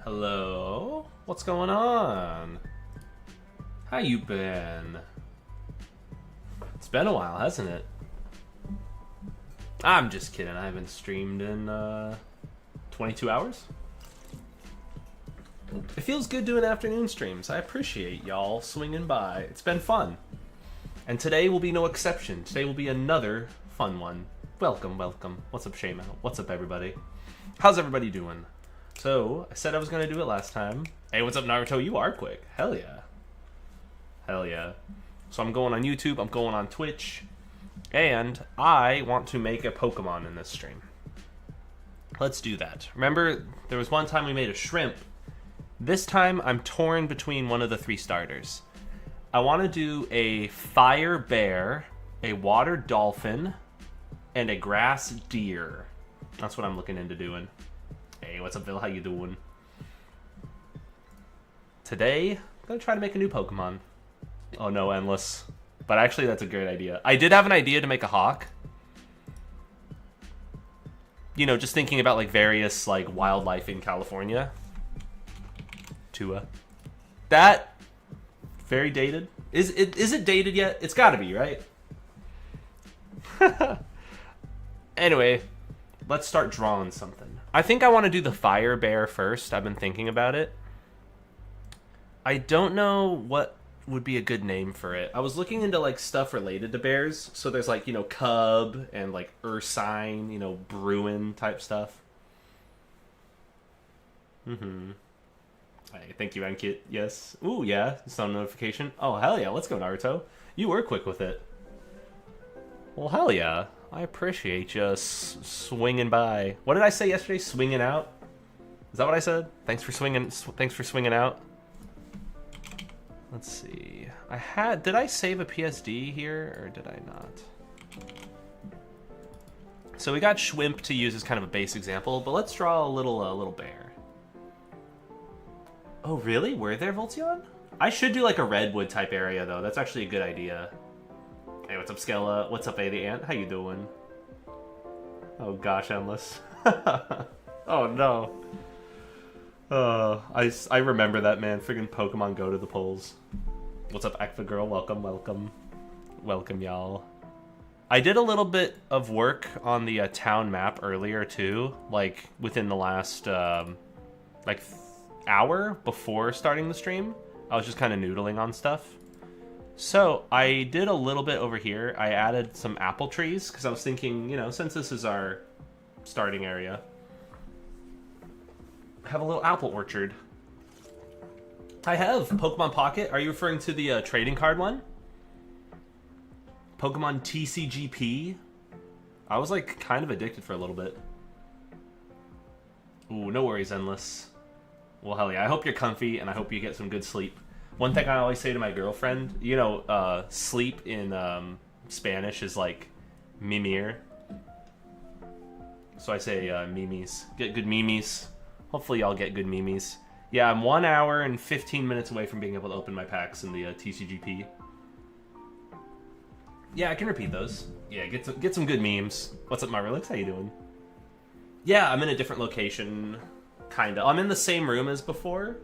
Hello? What's going on? How you been? It's been a while, hasn't it? I'm just kidding. I haven't streamed in 22 hours. It feels good doing afternoon streams. I appreciate y'all swinging by. It's been fun. And today will be no exception. Today will be another fun one. Welcome, welcome. What's up, Shayma? What's up, everybody? How's everybody doing? So, I said I was going to do it last time. Hey, what's up, Naruto? You are quick. Hell yeah. Hell yeah. So I'm going on YouTube, I'm going on Twitch, and I want to make a Pokemon in this stream. Let's do that. Remember, there was one time we made a shrimp. This time, I'm torn between one of the three starters. I want to do a fire bear, a water dolphin, and a grass deer. That's what I'm looking into doing. Hey, what's up, Phil? How you doing? Today, I'm going to try to make a new Pokemon. Oh no, endless. But actually, that's a great idea. I did have an idea to make a hawk. You know, just thinking about like various like wildlife in California. Tua. That very dated. Is it dated yet? It's got to be, right? Anyway, let's start drawing something. I think I want to do the fire bear first. I've been thinking about it. I don't know what would be a good name for it. I was looking into like stuff related to bears. So there's like, you know, cub and like ursine, you know, Bruin type stuff. Hey, thank you, Ankit. Yes. Ooh, yeah. Sound notification. Oh, hell yeah. Let's go, Naruto. You were quick with it. Well, hell yeah. I appreciate you swinging by. What did I say yesterday? Swinging out? Is that what I said? Thanks for swinging out. Let's see. Did I save a PSD here or did I not? So we got Schwimp to use as kind of a base example, but let's draw a little bear. Oh, really? Were there Voltion? I should do like a redwood type area though. That's actually a good idea. Hey, what's up, Skella? What's up, A the Ant? How you doing? Oh gosh, Endless. Oh no. I remember that, man. Friggin' Pokemon Go to the polls. What's up, Akva Girl? Welcome, welcome. Welcome, y'all. I did a little bit of work on the town map earlier, too. Like, within the last, hour before starting the stream. I was just kind of noodling on stuff. So, I did a little bit over here. I added some apple trees, because I was thinking, you know, since this is our starting area, have a little apple orchard. I have Pokemon Pocket. Are you referring to the trading card one? Pokemon TCGP? I was like kind of addicted for a little bit. Ooh, no worries, Endless. Well, hell yeah. I hope you're comfy and I hope you get some good sleep. One thing I always say to my girlfriend, you know, sleep in Spanish is like mimir. So I say mimis. Get good mimis. Hopefully y'all get good memes. Yeah, I'm 1 hour and 15 minutes away from being able to open my packs in the TCGP. Yeah, I can repeat those. Yeah, get some good memes. What's up, Marvelix? How you doing? Yeah, I'm in a different location, kinda. I'm in the same room as before,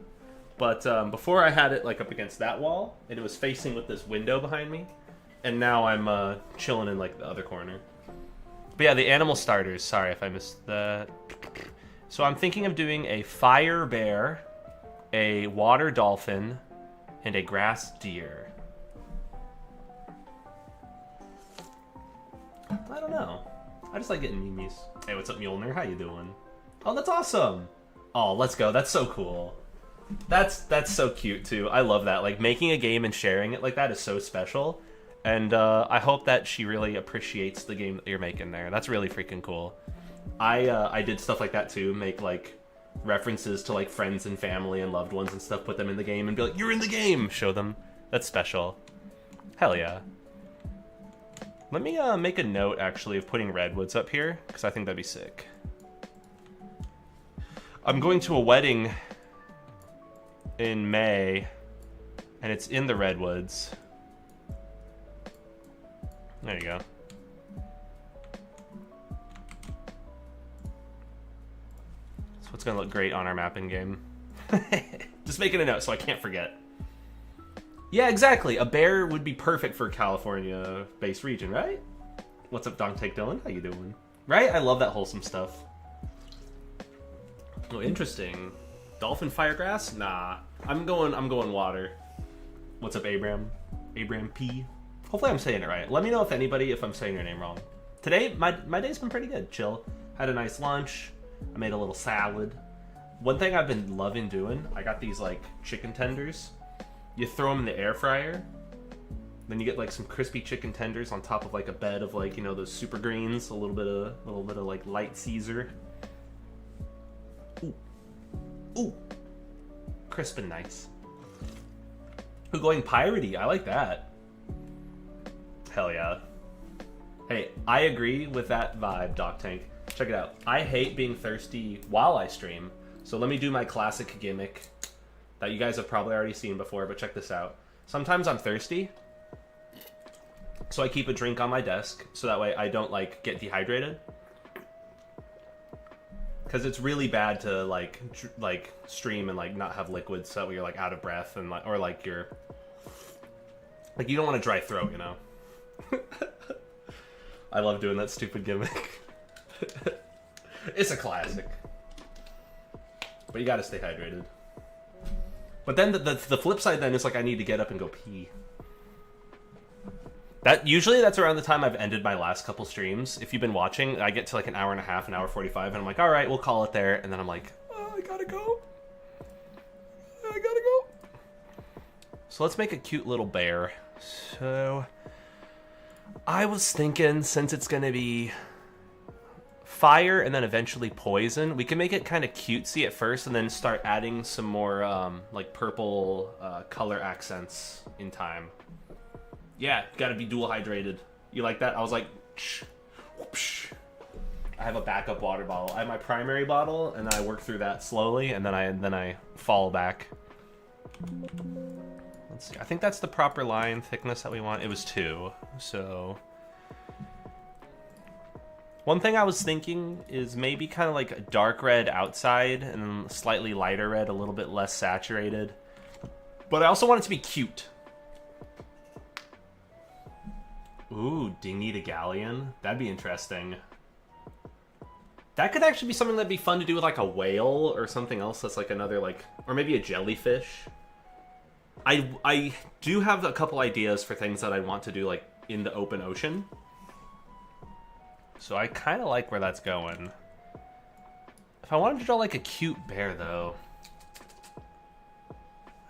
but before I had it like up against that wall, and it was facing with this window behind me, and now I'm chilling in like the other corner. But yeah, the animal starters. Sorry if I missed that. So I'm thinking of doing a fire bear, a water dolphin, and a grass deer. I don't know. I just like getting memes. Hey, what's up, Mjolnir? How you doing? Oh, that's awesome. Oh, let's go. That's so cool. That's so cute, too. I love that. Like, making a game and sharing it like that is so special. And I hope that she really appreciates the game that you're making there. That's really freaking cool. I did stuff like that too, make like references to like friends and family and loved ones and stuff, put them in the game and be like, you're in the game! Show them. That's special. Hell yeah. Let me make a note actually of putting redwoods up here, because I think that'd be sick. I'm going to a wedding in May, and it's in the redwoods. There you go. So it's gonna look great on our mapping game. Just making a note so I can't forget. Yeah, exactly. A bear would be perfect for a California-based region, right? What's up, Dante Dylan? How you doing? Right? I love that wholesome stuff. Oh, interesting. Dolphin firegrass? Nah. I'm going water. What's up, Abram? Abram P. Hopefully I'm saying it right. Let me know if I'm saying your name wrong. Today, my day's been pretty good. Chill. Had a nice lunch. I made a little salad. One thing I've been loving doing, I got these like chicken tenders. You throw them in the air fryer. Then you get like some crispy chicken tenders on top of like a bed of like, you know, those super greens, a little bit of like light Caesar. Ooh. Ooh. Crisp and nice. Ooh, going piratey. I like that. Hell yeah. Hey, I agree with that vibe, Doc Tank. Check it out. I hate being thirsty while I stream. So let me do my classic gimmick that you guys have probably already seen before, but check this out. Sometimes I'm thirsty, so I keep a drink on my desk, so that way I don't, like, get dehydrated. Because it's really bad to, like stream and, like, not have liquids, so that way you're, like, out of breath, and like, or, like, you're... Like, you don't want a dry throat, you know? I love doing that stupid gimmick. It's a classic. But you gotta stay hydrated. But then the flip side then is like I need to get up and go pee. Usually that's around the time I've ended my last couple streams. If you've been watching, I get to like an hour and a half, an hour 45, and I'm like, all right, we'll call it there. And then I'm like, oh, I gotta go. So let's make a cute little bear. So I was thinking, since it's gonna be fire and then eventually poison, we can make it kind of cutesy at first and then start adding some more like purple color accents in time. Yeah, gotta be dual hydrated. You like that? I was like, whoopsh. I have a backup water bottle. I have my primary bottle and then I work through that slowly and then I fall back. Let's see. I think that's the proper line thickness that we want. It was 2, so... One thing I was thinking is maybe kind of like a dark red outside and then slightly lighter red, a little bit less saturated. But I also want it to be cute. Ooh, dinghy to galleon. That'd be interesting. That could actually be something that'd be fun to do with like a whale or something else that's like another like... Or maybe a jellyfish. I do have a couple ideas for things that I want to do like in the open ocean. So I kind of like where that's going. If I wanted to draw like a cute bear, though,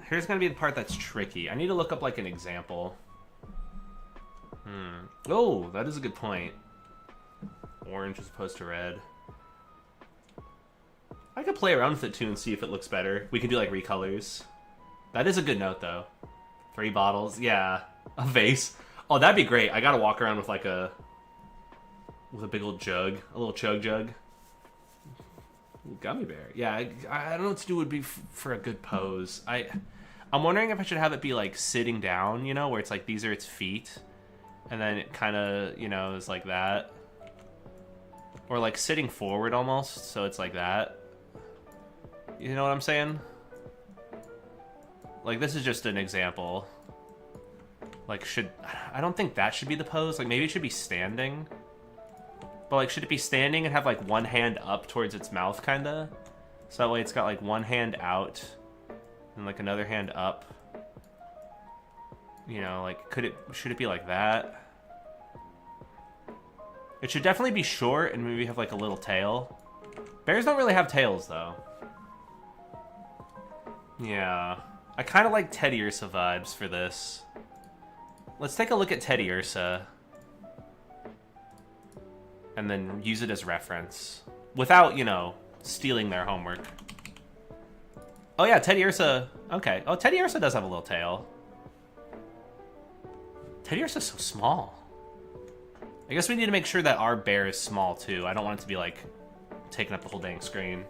here's going to be the part that's tricky. I need to look up like an example. Oh, that is a good point. Orange as opposed to red. I could play around with it too and see if it looks better. We could do like recolors. That is a good note, though. 3 bottles. Yeah. A vase. Oh, that'd be great. I got to walk around with like a... With a big old jug. A little chug jug. Gummy bear. Yeah, I don't know what to do would be for a good pose. I'm wondering if I should have it be like sitting down, you know, where it's like these are its feet. And then it kind of, you know, is like that. Or like sitting forward almost, so it's like that. You know what I'm saying? Like this is just an example. Like I don't think that should be the pose. Like maybe it should be standing. But, like, should it be standing and have, like, one hand up towards its mouth, kind of? So that way it's got, like, one hand out and, like, another hand up. You know, like, should it be like that? It should definitely be short and maybe have, like, a little tail. Bears don't really have tails, though. Yeah. I kind of like Teddy Ursa vibes for this. Let's take a look at Teddy Ursa. And then use it as reference. Without, you know, stealing their homework. Oh yeah, Teddy Ursa. Okay. Oh, Teddy Ursa does have a little tail. Teddy Ursa's so small. I guess we need to make sure that our bear is small, too. I don't want it to be, like, taking up the whole dang screen.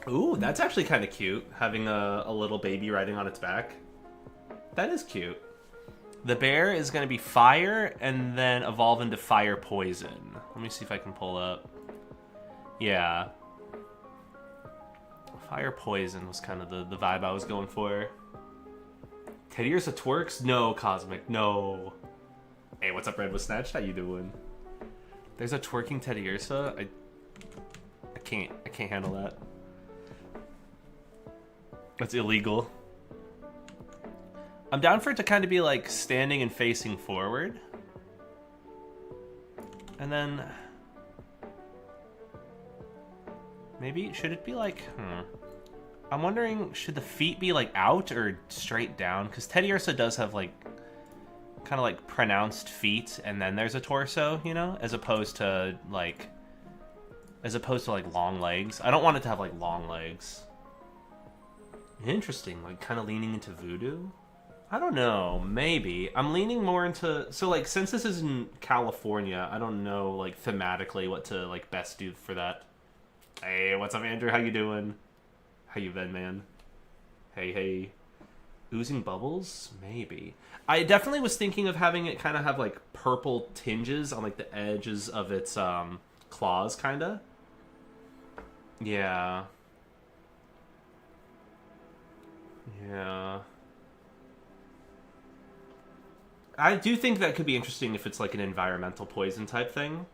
Ooh, that's actually kind of cute. Having a little baby riding on its back. That is cute. The bear is going to be fire and then evolve into fire poison. Let me see if I can pull up. Yeah. Fire poison was kind of the vibe I was going for. Teddiursa twerks? No, Cosmic, no. Hey, what's up, Red with Snatched? How you doing? There's a twerking Teddiursa? I can't handle that. That's illegal. I'm down for it to kind of be like standing and facing forward. And then maybe, should it be like, I'm wondering, should the feet be like out or straight down? Because Teddiursa does have like kind of like pronounced feet and then there's a torso, you know, as opposed to like long legs. I don't want it to have like long legs. Interesting, like kind of leaning into voodoo. I don't know, maybe. I'm leaning more into, so like since this is in California, I don't know like thematically what to like best do for that. Hey, what's up, Andrew? How you doing? How you been, man? Hey. Oozing bubbles? Maybe. I definitely was thinking of having it kind of have like purple tinges on like the edges of its claws, kind of. Yeah. I do think that could be interesting if it's like an environmental poison type thing.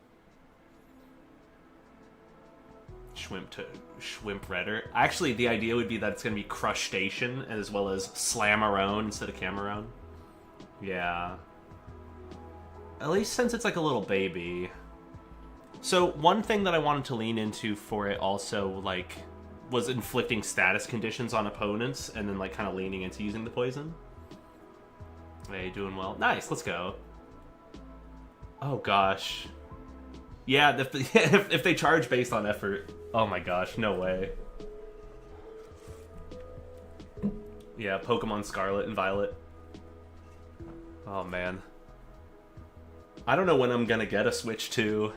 Shwimp Redder. Actually, the idea would be that it's going to be Crushstation as well as Slamarone instead of Cameron. Yeah. At least since it's like a little baby. So one thing that I wanted to lean into for it also like was inflicting status conditions on opponents and then like kind of leaning into using the poison. Hey, doing well. Nice, let's go. Oh gosh. Yeah, if they charge based on effort. Oh my gosh, no way. Yeah, Pokemon Scarlet and Violet. Oh man. I don't know when I'm gonna get a Switch 2.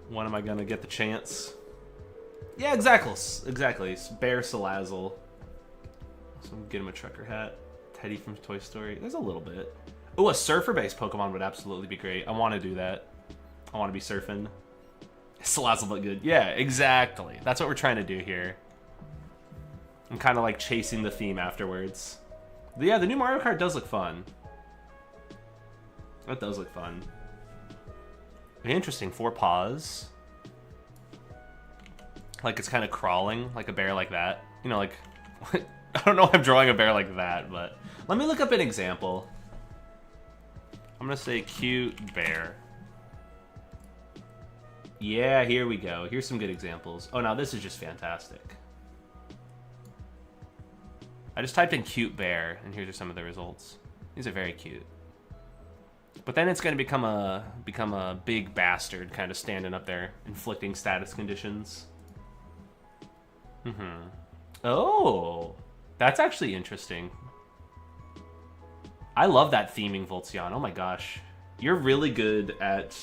When am I gonna get the chance? Yeah, exactly. Bear Salazzle. So get him a trucker hat. Teddy from Toy Story. There's a little bit. Oh, a surfer-based Pokemon would absolutely be great. I want to do that. I want to be surfing. Salazzle look good. Yeah, exactly. That's what we're trying to do here. I'm kind of like chasing the theme afterwards. But yeah, the new Mario Kart does look fun. That does look fun. Interesting. 4 paws. Like it's kind of crawling, like a bear like that. You know, like... I don't know why I'm drawing a bear like that, but... Let me look up an example. I'm gonna say cute bear. Yeah, here we go. Here's some good examples. Oh, now this is just fantastic. I just typed in cute bear, and here's some of the results. These are very cute. But then it's gonna become a big bastard, kind of standing up there, inflicting status conditions. Oh, that's actually interesting. I love that theming, Voltzion. Oh my gosh. You're really good at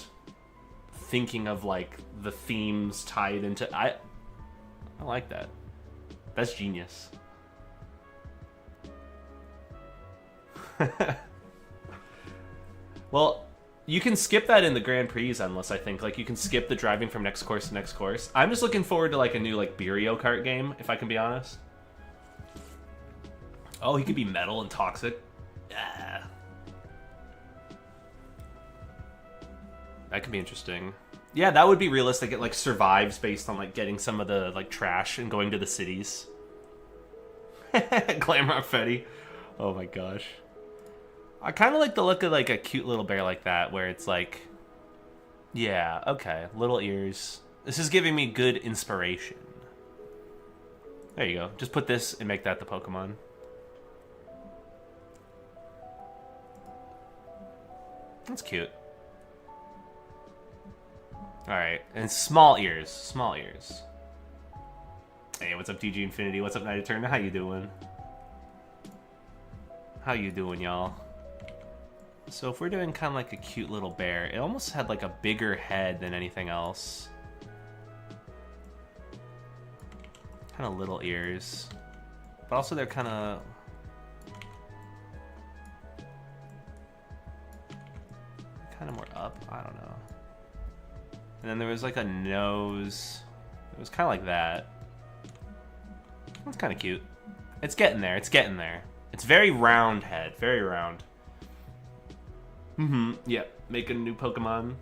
thinking of like the themes tied into... I like that. That's genius. Well, you can skip that in the Grand Prix unless I think. Like, you can skip the driving from next course to next course. I'm just looking forward to like a new like Beerio Kart game, if I can be honest. Oh, he could be metal and toxic. Yeah. That could be interesting. Yeah, that would be realistic. It like survives based on like getting some of the like trash and going to the cities. Glamrock Fetty. Oh my gosh. I kind of like the look of like a cute little bear like that, where it's like, yeah, okay, little ears. This is giving me good inspiration. There you go. Just put this and make that the Pokemon. That's cute. Alright, and small ears. Small ears. Hey, what's up, DG Infinity? What's up, Night Eternal? How you doing? How you doing, y'all? So if we're doing kind of like a cute little bear, it almost had like a bigger head than anything else. Kind of little ears. But also they're kind of... kind of more up, I don't know. And then there was like a nose. It was kind of like that. That's kind of cute. It's getting there. It's getting there. It's very round head. Very round. Yeah. Make a new Pokemon.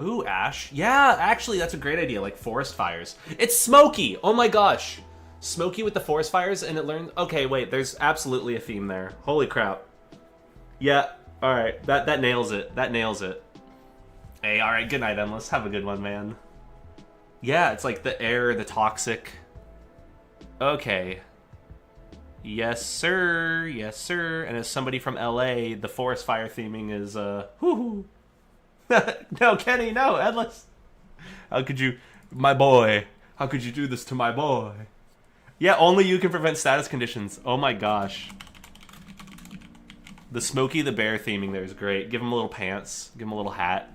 Ooh, Ash. Yeah, actually, that's a great idea. Like forest fires. It's Smokey. Oh my gosh. Smokey with the forest fires, and it learns. Okay, wait. There's absolutely a theme there. Holy crap. Yeah. All right. That nails it. That nails it. Hey, all right. Good night, Endless. Have a good one, man. Yeah, it's like the air, the toxic. Okay. Yes, sir. Yes, sir. And as somebody from LA, the forest fire theming is whoo. No, Kenny, no, Endless. How could you, my boy? How could you do this to my boy? Yeah, only you can prevent status conditions. Oh my gosh. The Smokey the Bear theming there is great. Give him a little pants. Give him a little hat.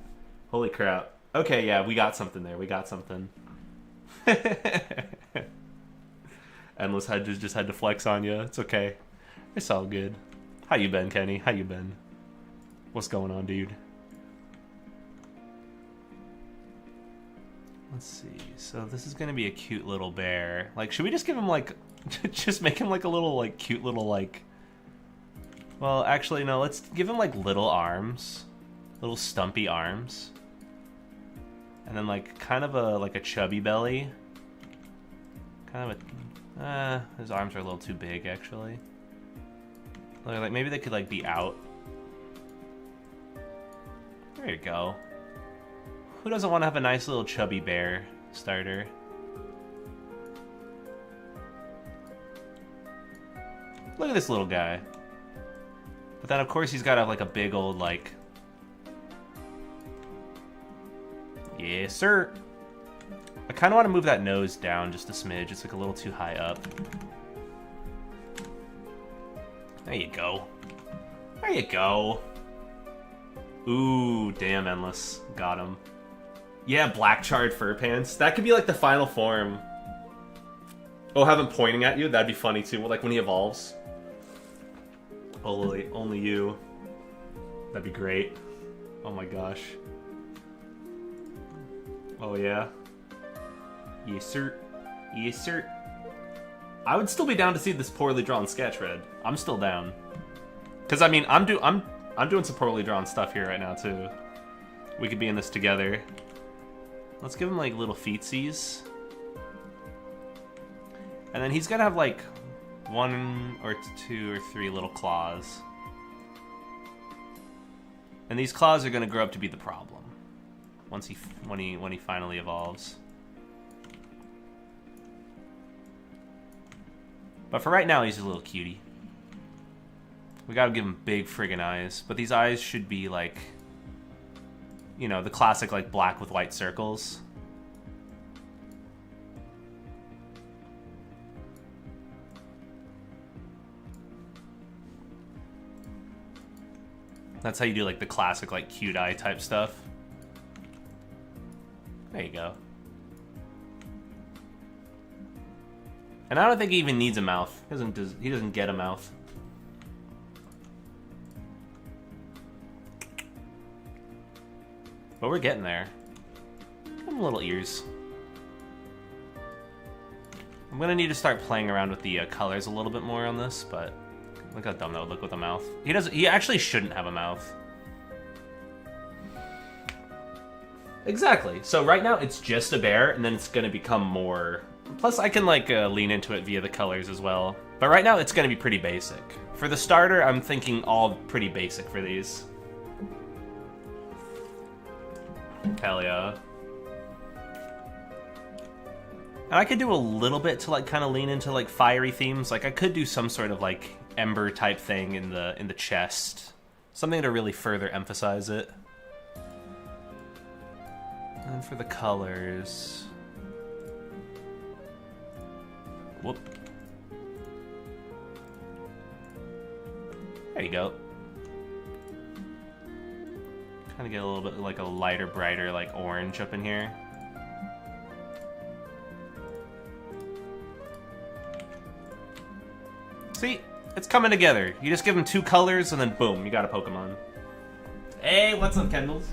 Holy crap. Okay, yeah, we got something there. We got something. Endless just had to flex on you. It's okay. It's all good. How you been, Kenny? How you been? What's going on, dude? Let's see. So this is gonna be a cute little bear. Like, should we just give him like, just make him like a little like cute little like. Well, actually no. Let's give him like little arms, little stumpy arms, and then like kind of a like a chubby belly. Kind of a. His arms are a little too big actually. Like maybe they could like be out. There you go. Who doesn't want to have a nice little chubby bear starter? Look at this little guy. But then of course he's got to have like a big old like... Yes, sir. I kind of want to move that nose down just a smidge. It's like a little too high up. There you go. There you go. Ooh, damn, Endless. Got him. Yeah, black charred fur pants. That could be like the final form. Oh, have him pointing at you? That'd be funny too. Like when he evolves. Only you. That'd be great. Oh my gosh. Oh yeah. Yes, sir. Yes, sir. I would still be down to see this poorly drawn sketch, Red. I'm still down. Cause I mean, I'm doing some poorly drawn stuff here right now too. We could be in this together. Let's give him like little feetsies. And then he's gonna have like 1 or 2 or 3 little claws. And these claws are gonna grow up to be the problem. When he finally evolves. But for right now, he's a little cutie. We gotta give him big friggin' eyes. But these eyes should be like, you know, the classic like black with white circles. That's how you do like the classic like cute eye type stuff. There you go. And I don't think he even needs a mouth. He doesn't get a mouth. But we're getting there. Give him little ears. I'm gonna need to start playing around with the colors a little bit more on this, but look how dumb that would look with a mouth. He actually shouldn't have a mouth. Exactly. So right now it's just a bear, and then it's gonna become more. Plus I can like lean into it via the colors as well. But right now it's gonna be pretty basic. For the starter, I'm thinking all pretty basic for these. Hell yeah. And I could do a little bit to like kind of lean into like fiery themes. Like I could do some sort of like ember type thing in the chest. Something to really further emphasize it. And for the colors. Whoop. There you go. Kind of get a little bit like a lighter, brighter like orange up in here. See? It's coming together. You just give them 2 colors and then boom, you got a Pokemon. Hey, what's up, Kendalls?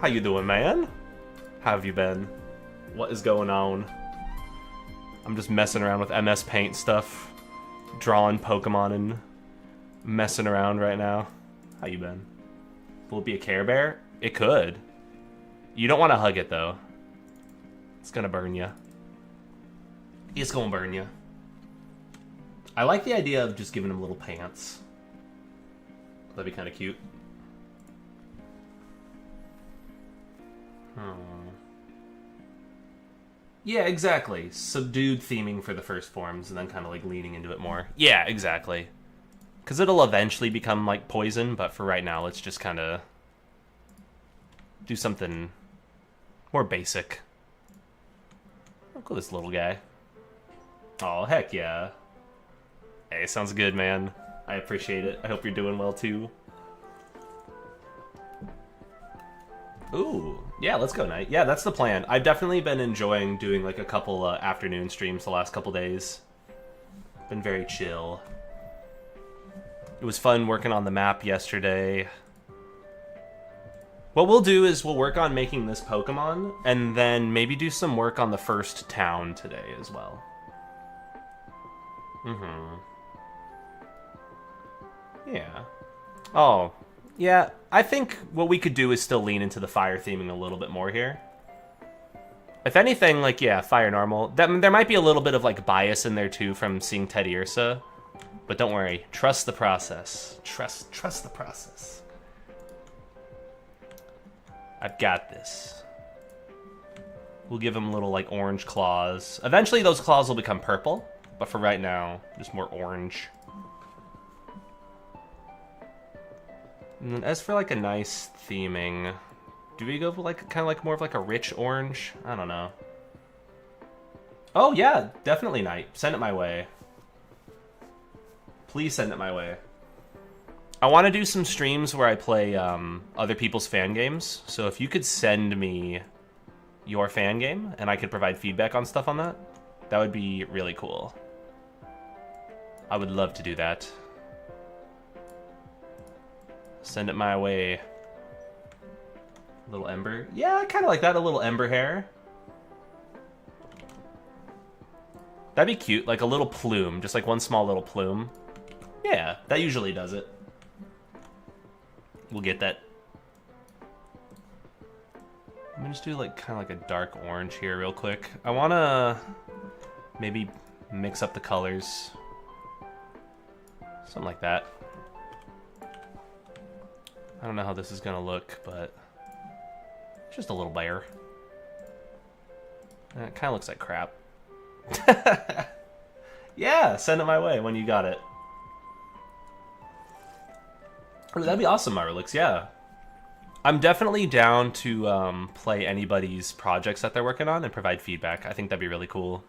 How you doing, man? How have you been? What is going on? I'm just messing around with MS Paint stuff, drawing Pokemon and messing around right now. How you been? Will it be a Care Bear? It could. You don't want to hug it, though. It's gonna burn you. It's gonna burn you. I like the idea of just giving him little pants. That'd be kind of cute. Yeah, exactly. Subdued theming for the first forms, and then kind of like leaning into it more. Yeah, exactly. Because it'll eventually become like poison, but for right now, let's just kind of do something more basic. Look at this little guy. Oh, heck yeah. Hey, sounds good, man. I appreciate it. I hope you're doing well, too. Ooh, yeah, let's go, Knight. Yeah, that's the plan. I've definitely been enjoying doing like a couple afternoon streams the last couple days. Been very chill. It was fun working on the map yesterday. What we'll do is we'll work on making this Pokemon, and then maybe do some work on the first town today as well. Yeah. Oh, yeah, I think what we could do is still lean into the fire theming a little bit more here. If anything, like, yeah, fire normal. There might be a little bit of, like, bias in there, too, from seeing Teddy Ursa. But don't worry. Trust the process. Trust the process. I've got this. We'll give him little, like, orange claws. Eventually, those claws will become purple. But for right now, just more orange. And as for, like, a nice theming... Do we go for, like, kind of like more of, like, a rich orange? I don't know. Oh, yeah, definitely, Knight. Send it my way. Please send it my way. I want to do some streams where I play other people's fan games. So if you could send me your fan game and I could provide feedback on stuff on that, that would be really cool. I would love to do that. Send it my way. Little ember. Yeah, I kind of like that. A little ember hair. That'd be cute. Like a little plume. Just like one small little plume. Yeah, that usually does it. We'll get that. I'm gonna just do like kind of like a dark orange here real quick. I want to maybe mix up the colors. Something like that. I don't know how this is gonna look, but just a little bear. It kind of looks like crap. Yeah, send it my way when you got it. Oh, that'd be awesome, Marlix, yeah. I'm definitely down to play anybody's projects that they're working on and provide feedback. I think that'd be really cool.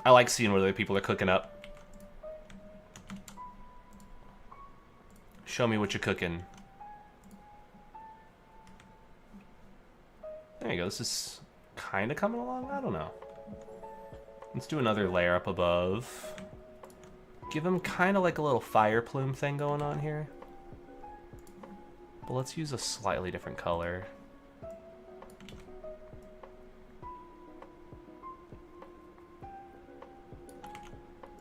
I like seeing what other people are cooking up. Show me what you're cooking. There you go. This is kind of coming along. I don't know. Let's do another layer up above. Give him kind of like a little fire plume thing going on here. But let's use a slightly different color.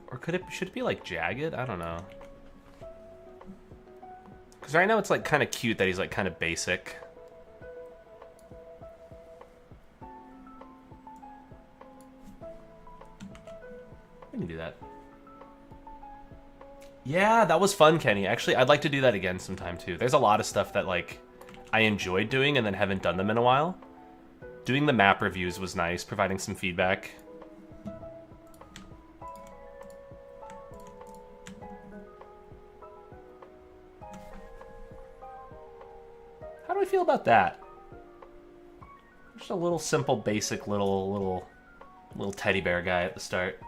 Or should it be like jagged? I don't know. Because right now it's like kind of cute that he's like kind of basic. We can do that. Yeah, that was fun, Kenny. Actually, I'd like to do that again sometime too. There's a lot of stuff that like I enjoyed doing and then haven't done them in a while. Doing the map reviews was nice, providing some feedback. How do I feel about that? Just a little simple, basic little teddy bear guy at the start.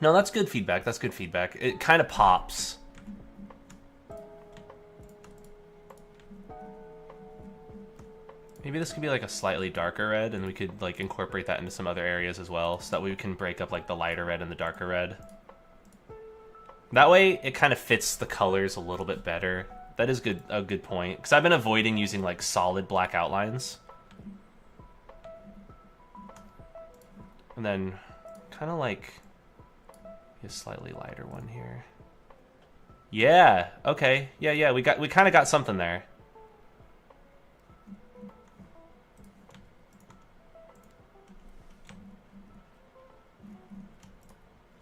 No, that's good feedback. That's good feedback. It kind of pops. Maybe this could be like a slightly darker red, and we could like incorporate that into some other areas as well, so that we can break up like the lighter red and the darker red. That way, it kind of fits the colors a little bit better That is a good point. Because I've been avoiding using, like, solid black outlines. And then, kind of like, a slightly lighter one here. Yeah, okay. Yeah, we kind of got something there.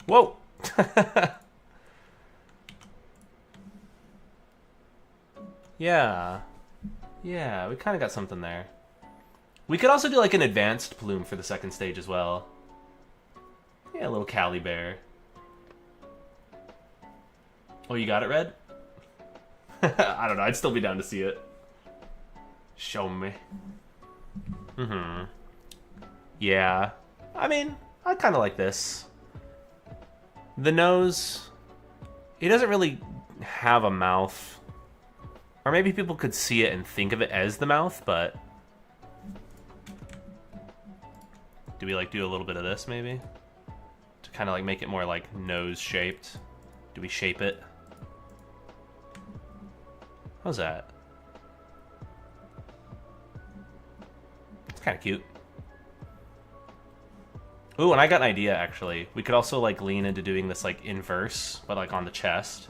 Whoa! Yeah, we kind of got something there. We could also do like an advanced plume for the second stage as well. Yeah, a little Cali bear. Oh, you got it, Red? I don't know, I'd still be down to see it. Show me. Mm-hmm. Yeah. I mean, I kind of like this. The nose... He doesn't really have a mouth. Or maybe people could see it and think of it as the mouth, but... Do we, like, do a little bit of this, maybe? To kind of, like, make it more, like, nose-shaped. Do we shape it? How's that? It's kind of cute. Ooh, and I got an idea, actually. We could also, like, lean into doing this, like, inverse, but, like, on the chest.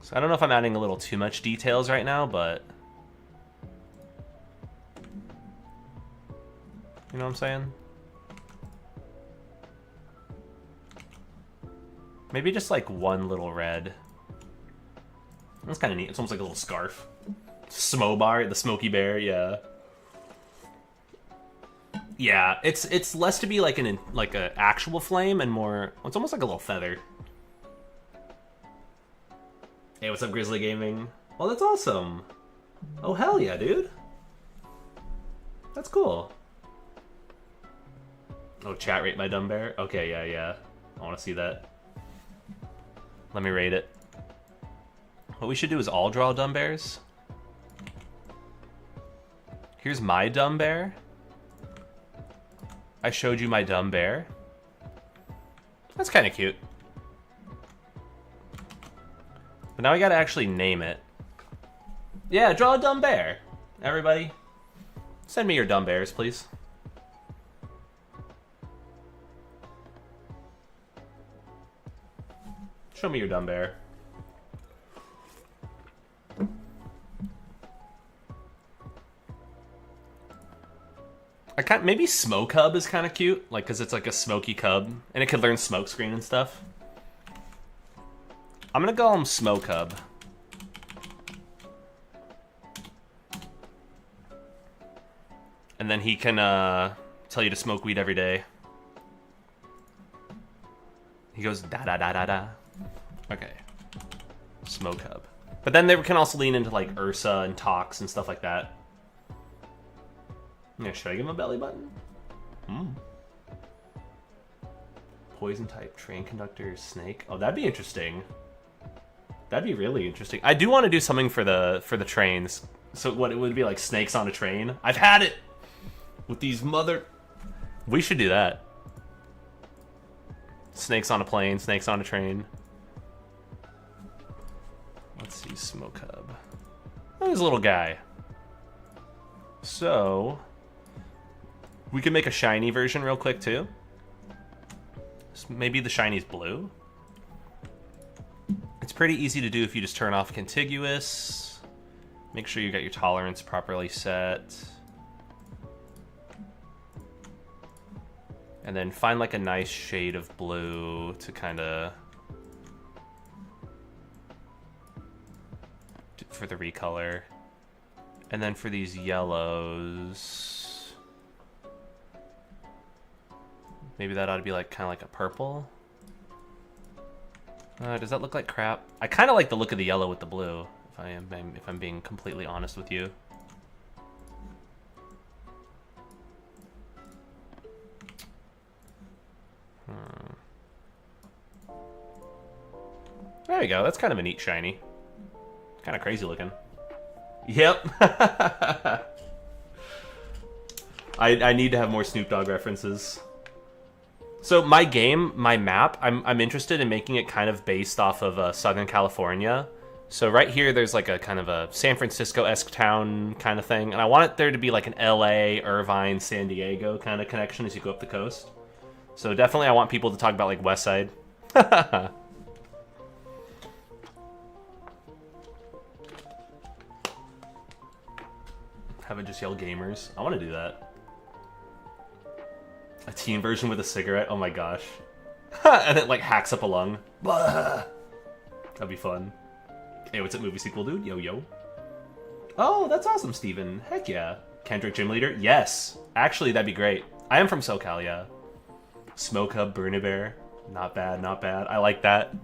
So I don't know if I'm adding a little too much details right now, but... You know what I'm saying? Maybe just like one little red. That's kind of neat. It's almost like a little scarf. Smobar, the Smoky Bear, yeah. Yeah, it's less to be like an actual flame and more. It's almost like a little feather. Hey, what's up, Grizzly Gaming? Well, that's awesome. Oh hell yeah, dude. That's cool. Oh, chat rate my dumb bear? Okay, yeah. I want to see that. Let me rate it. What we should do is all draw dumb bears. Here's my dumb bear. I showed you my dumb bear. That's kind of cute. But now we gotta actually name it. Yeah, draw a dumb bear. Everybody, send me your dumb bears, please. Show me your dumb bear. I can't. Maybe Smoke Hub is kind of cute, like because it's like a smoky cub, and it could learn smoke screen and stuff. I'm gonna call him Smoke Hub. And then he can tell you to smoke weed every day. He goes da da da da da. Okay. Smoke Hub. But then they can also lean into like Ursa and Tox and stuff like that. Yeah, should I give him a belly button? Poison type, train conductor, snake. Oh, that'd be interesting. That'd be really interesting. I do want to do something for the trains. So what it would be like snakes on a train. I've had it with these mother. We should do that. Snakes on a plane, snakes on a train. Let's see, Smoke Hub. Oh, there's a little guy. So we can make a shiny version real quick too. Maybe the shiny's blue. It's pretty easy to do if you just turn off contiguous. Make sure you got your tolerance properly set. And then find like a nice shade of blue to kind of... for the recolor. And then for these yellows... maybe that ought to be like kind of like a purple. Does that look like crap? I kind of like the look of the yellow with the blue, if I'm being completely honest with you. There we go. That's kind of a neat shiny. Kind of crazy looking. Yep. I need to have more Snoop Dogg references. So my game, my map, I'm interested in making it kind of based off of Southern California. So right here, there's like a kind of a San Francisco-esque town kind of thing. And I want it there to be like an LA, Irvine, San Diego kind of connection as you go up the coast. So definitely I want people to talk about like West Side. Have it just yell gamers. I want to do that. A teen version with a cigarette? Oh my gosh. And it like hacks up a lung. That'd be fun. Hey, what's up, movie sequel dude? Yo, yo. Oh, that's awesome, Steven. Heck yeah. Kendrick Gym Leader? Yes. Actually, that'd be great. I am from SoCal, yeah. Smoke Hub, Burn-A-Bear. Not bad, not bad. I like that.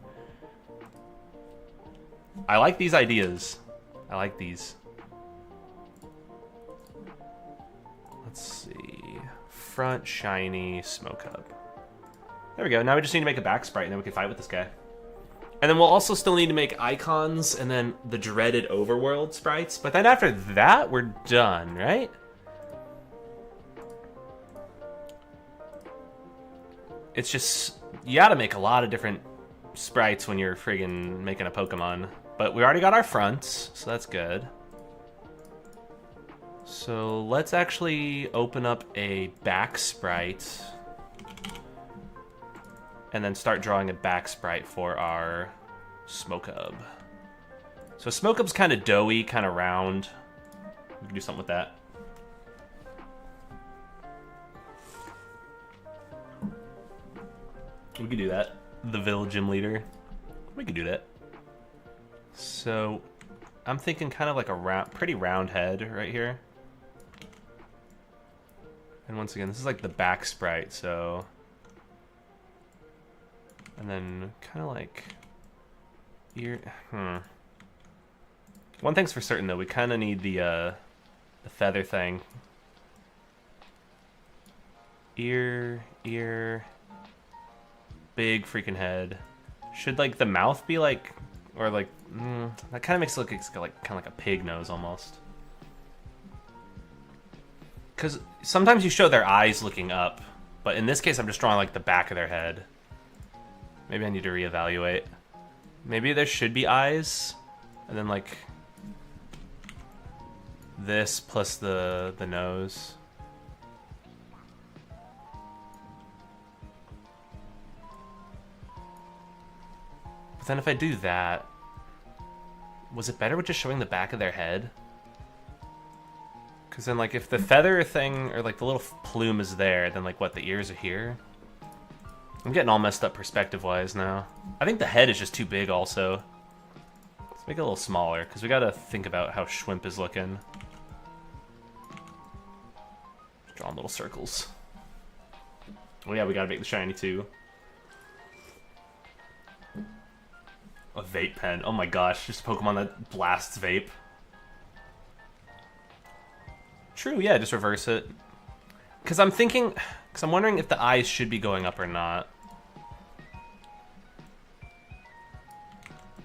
I like these ideas. I like these. Let's see. Front, shiny, Smoke Hub. There we go. Now we just need to make a back sprite, and then we can fight with this guy. And then we'll also still need to make icons, and then the dreaded Overworld sprites. But then after that, we're done, right? It's just, you gotta make a lot of different sprites when you're friggin' making a Pokemon. But we already got our fronts, so that's good. So let's actually open up a back sprite and then start drawing a back sprite for our Smoke Hub. So Smoke Hub's kind of doughy, kind of round. We can do something with that. We could do that. The Village Gym Leader. We could do that. So I'm thinking kind of like a round, pretty round head right here. And once again, this is like the back sprite, so... And then kind of like... ear... One thing's for certain, though. We kind of need the feather thing. Ear... Big freaking head. Should, like, the mouth be like... Or, like... that kind of makes it look like kind of like a pig nose, almost. Because sometimes you show their eyes looking up, but in this case I'm just drawing like the back of their head. Maybe I need to reevaluate. Maybe there should be eyes, and then like this plus the nose. But then if I do that, was it better with just showing the back of their head? Because then, like, if the feather thing, or, like, the little plume is there, then, like, what, the ears are here? I'm getting all messed up perspective-wise now. I think the head is just too big, also. Let's make it a little smaller, because we gotta think about how Schwimp is looking. Drawing little circles. Oh, yeah, we gotta make the shiny, too. A vape pen. Oh my gosh, just a Pokemon that blasts vape. True, yeah, just reverse it. Because I'm thinking... Because I'm wondering if the eyes should be going up or not.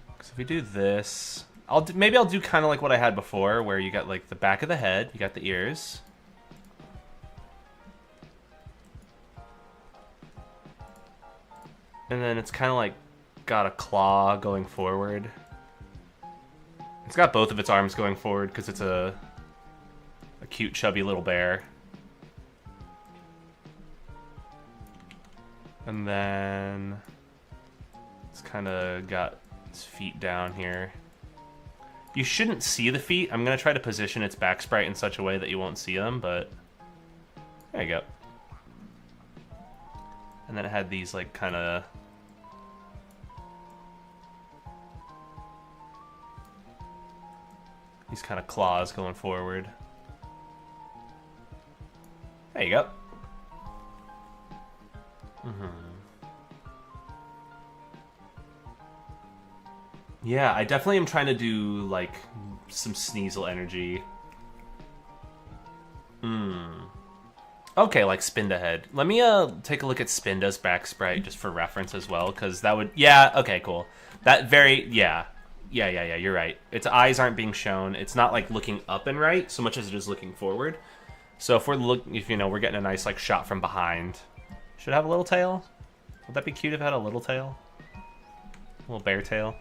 Because if we do this... maybe I'll do kind of like what I had before, where you got like the back of the head, you got the ears. And then it's kind of like got a claw going forward. It's got both of its arms going forward because it's a cute, chubby little bear. And then it's kind of got its feet down here. You shouldn't see the feet. I'm going to try to position its back sprite in such a way that you won't see them, but there you go. And then it had these like kind of... these kind of claws going forward. There you go. Yeah, I definitely am trying to do, like, some Sneasel energy. Okay, like Spinda head. Let me take a look at Spinda's back sprite just for reference as well, because that would... Yeah, okay, cool. That very... Yeah, you're right. Its eyes aren't being shown. It's not, like, looking up and right so much as it is looking forward. So if you know, we're getting a nice like shot from behind, should it have a little tail? Would that be cute if it had a little tail? A little bear tail.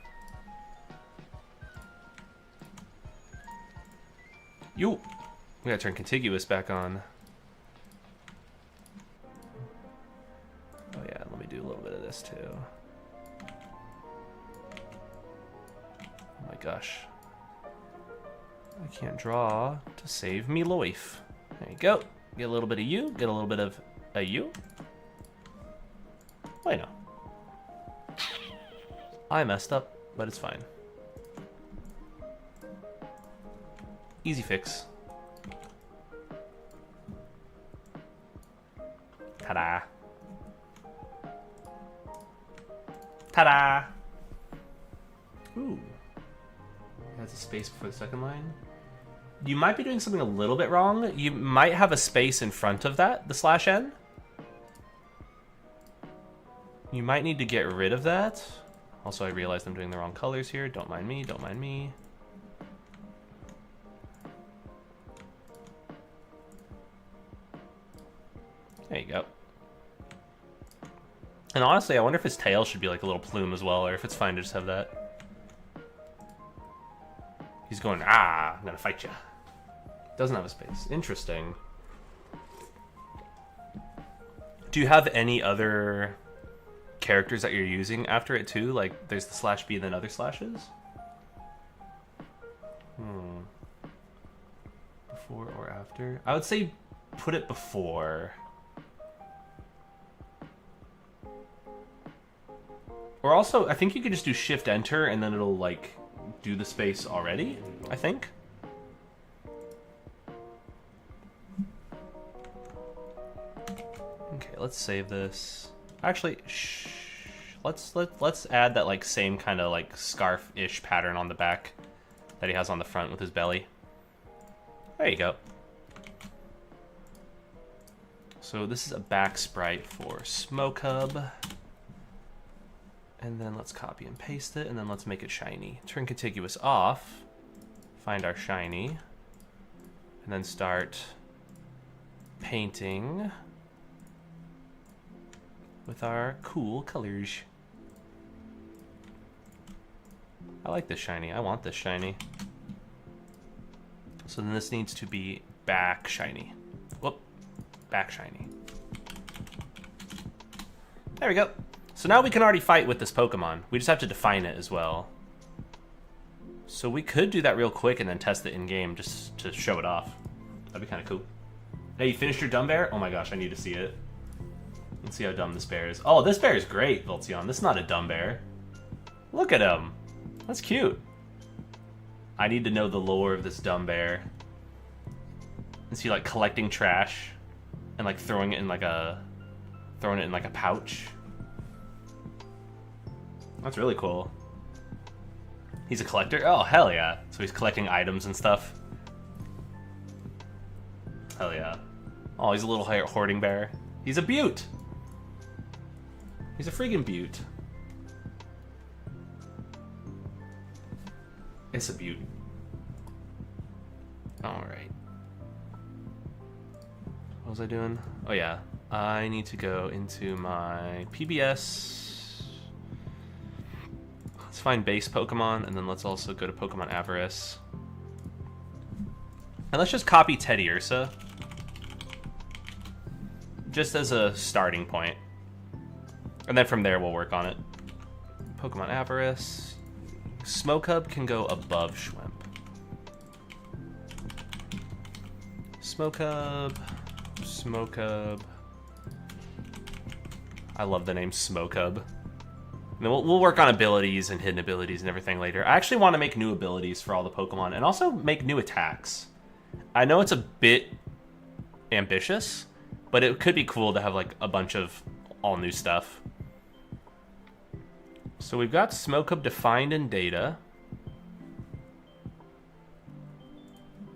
We gotta turn contiguous back on. Oh yeah, let me do a little bit of this too. Oh my gosh. I can't draw to save me life. There you go. Get a little bit of you, get a little bit of a you. Wait, no. I messed up, but it's fine. Easy fix. Ta-da. Ta-da! Ooh. That's a space before the second line. You might be doing something a little bit wrong. You might have a space in front of that, the /n. You might need to get rid of that. Also, I realized I'm doing the wrong colors here. Don't mind me, don't mind me. There you go. And honestly, I wonder if his tail should be like a little plume as well, or if it's fine to just have that. He's going, ah, I'm gonna fight you. Doesn't have a space. Interesting. Do you have any other characters that you're using after it too? Like, there's the /b and then other slashes? Before or after? I would say put it before. Or also, I think you could just do Shift Enter and then it'll like do the space already, I think. Okay, let's save this. Actually, let's add that like same kind of like scarf-ish pattern on the back that he has on the front with his belly. There you go. So this is a back sprite for Smoke Hub. And then let's copy and paste it, and then let's make it shiny. Turn contiguous off, find our shiny, and then start painting with our cool colors. I like this shiny. I want this shiny. So then this needs to be back shiny. Whoop, back shiny. There we go. So now we can already fight with this Pokemon. We just have to define it as well. So we could do that real quick and then test it in-game just to show it off. That'd be kind of cool. Hey, you finished your dumb bear? Oh my gosh, I need to see it. Let's see how dumb this bear is. Oh, this bear is great, Voltzion. This is not a dumb bear. Look at him. That's cute. I need to know the lore of this dumb bear. Is he like collecting trash and like throwing it in like a pouch? That's really cool. He's a collector? Oh, hell yeah. So he's collecting items and stuff. Hell yeah. Oh, he's a little hoarding bear. He's a beaut. He's a friggin' beaut. It's a beaut. Alright. What was I doing? Oh yeah. I need to go into my PBS. Let's find base Pokemon, and then let's also go to Pokemon Avarice. And let's just copy Teddiursa. Just as a starting point. And then from there we'll work on it. Pokemon Avarice. Smoke Hub can go above Schwimp. Smoke Hub. Smoke Hub. I love the name Smoke Hub. And then we'll work on abilities and hidden abilities and everything later. I actually want to make new abilities for all the Pokemon and also make new attacks. I know it's a bit ambitious, but it could be cool to have like a bunch of all new stuff. So we've got Smoke Hub defined in data.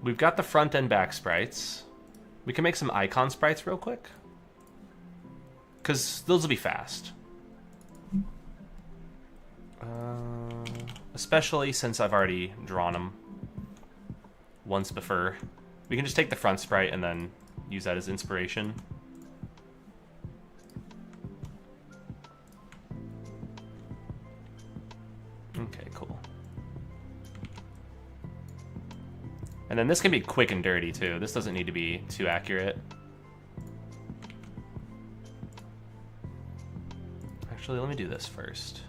We've got the front and back sprites. We can make some icon sprites real quick, because those will be fast. Especially since I've already drawn them once before. We can just take the front sprite and then use that as inspiration. Okay, cool. And then this can be quick and dirty too. This doesn't need to be too accurate. Actually, let me do this first.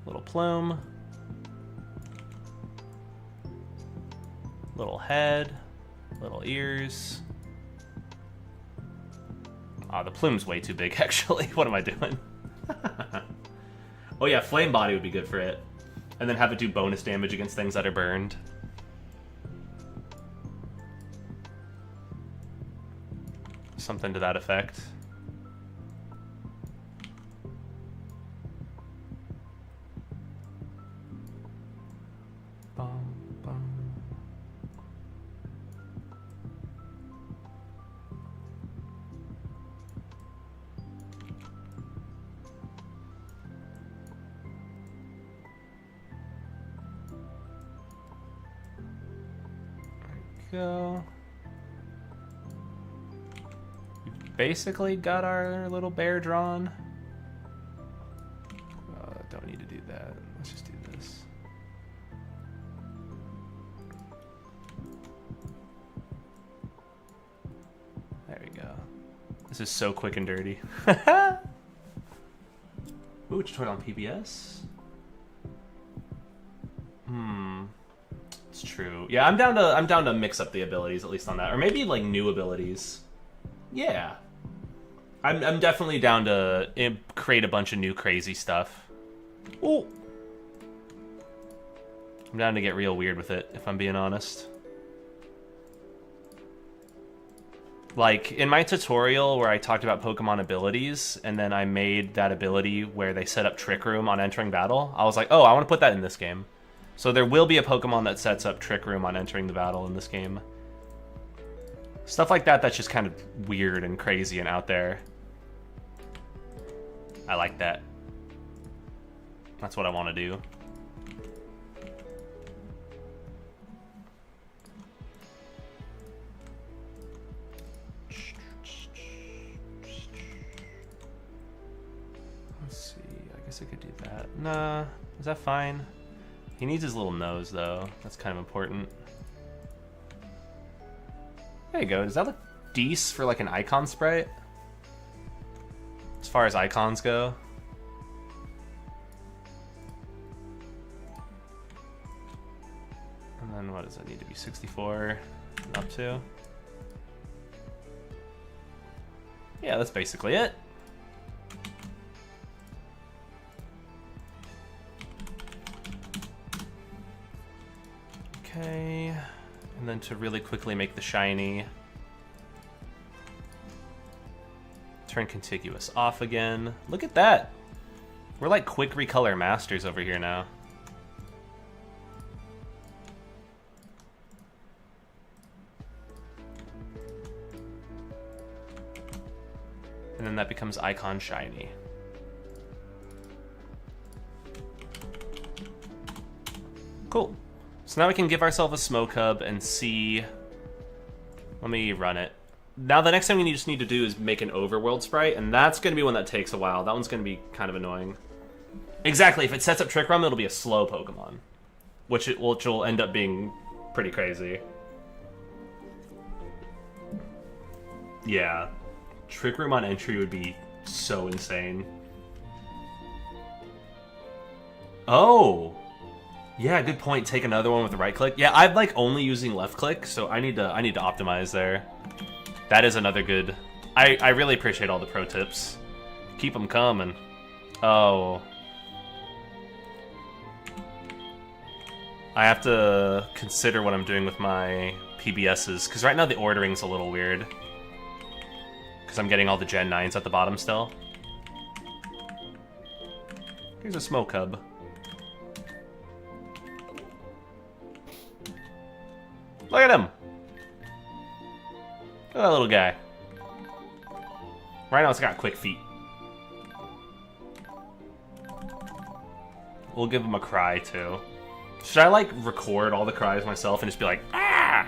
Little plume. Little head. Little ears. Ah, the plume's way too big, actually. What am I doing? Oh yeah, flame body would be good for it. And then have it do bonus damage against things that are burned. Something to that effect. Bum, bum. Go. We've basically got our little bear drawn. Don't need to do that. Let's just do this. There we go. This is so quick and dirty. Ooh, tutorial on PBS? It's true. Yeah, I'm down to mix up the abilities, at least on that. Or maybe like new abilities. Yeah. I'm definitely down to create a bunch of new crazy stuff. Ooh. I'm down to get real weird with it, if I'm being honest. Like, in my tutorial where I talked about Pokemon abilities, and then I made that ability where they set up Trick Room on entering battle, I was like, oh, I want to put that in this game. So there will be a Pokemon that sets up Trick Room on entering the battle in this game. Stuff like that that's just kind of weird and crazy and out there. I like that. That's what I want to do. Let's see. I guess I could do that. Nah, is that fine? He needs his little nose, though. That's kind of important. There you go. Does that look decent for like an icon sprite? As far as icons go. And then what does that need to be? 64 and up to? Yeah, that's basically it. Okay, and then to really quickly make the shiny, turn contiguous off again. Look at that. We're like quick recolor masters over here now. And then that becomes icon shiny. Cool. So now we can give ourselves a Smoke Hub and see... Let me run it. Now the next thing we just need to do is make an Overworld sprite, and that's going to be one that takes a while. That one's going to be kind of annoying. Exactly, if it sets up Trick Room, it'll be a slow Pokemon. Which will end up being pretty crazy. Yeah. Trick Room on entry would be so insane. Oh! Yeah, good point. Take another one with the right click. Yeah, I'm like only using left click, so I need to optimize there. That is another good. I really appreciate all the pro tips. Keep them coming. Oh. I have to consider what I'm doing with my PBSs, because right now the ordering's a little weird. Because I'm getting all the Gen 9s at the bottom still. Here's a Smoke Hub. Look at him! Look at that little guy. Right now it's got quick feet. We'll give him a cry too. Should I, like, record all the cries myself and just be like, ah!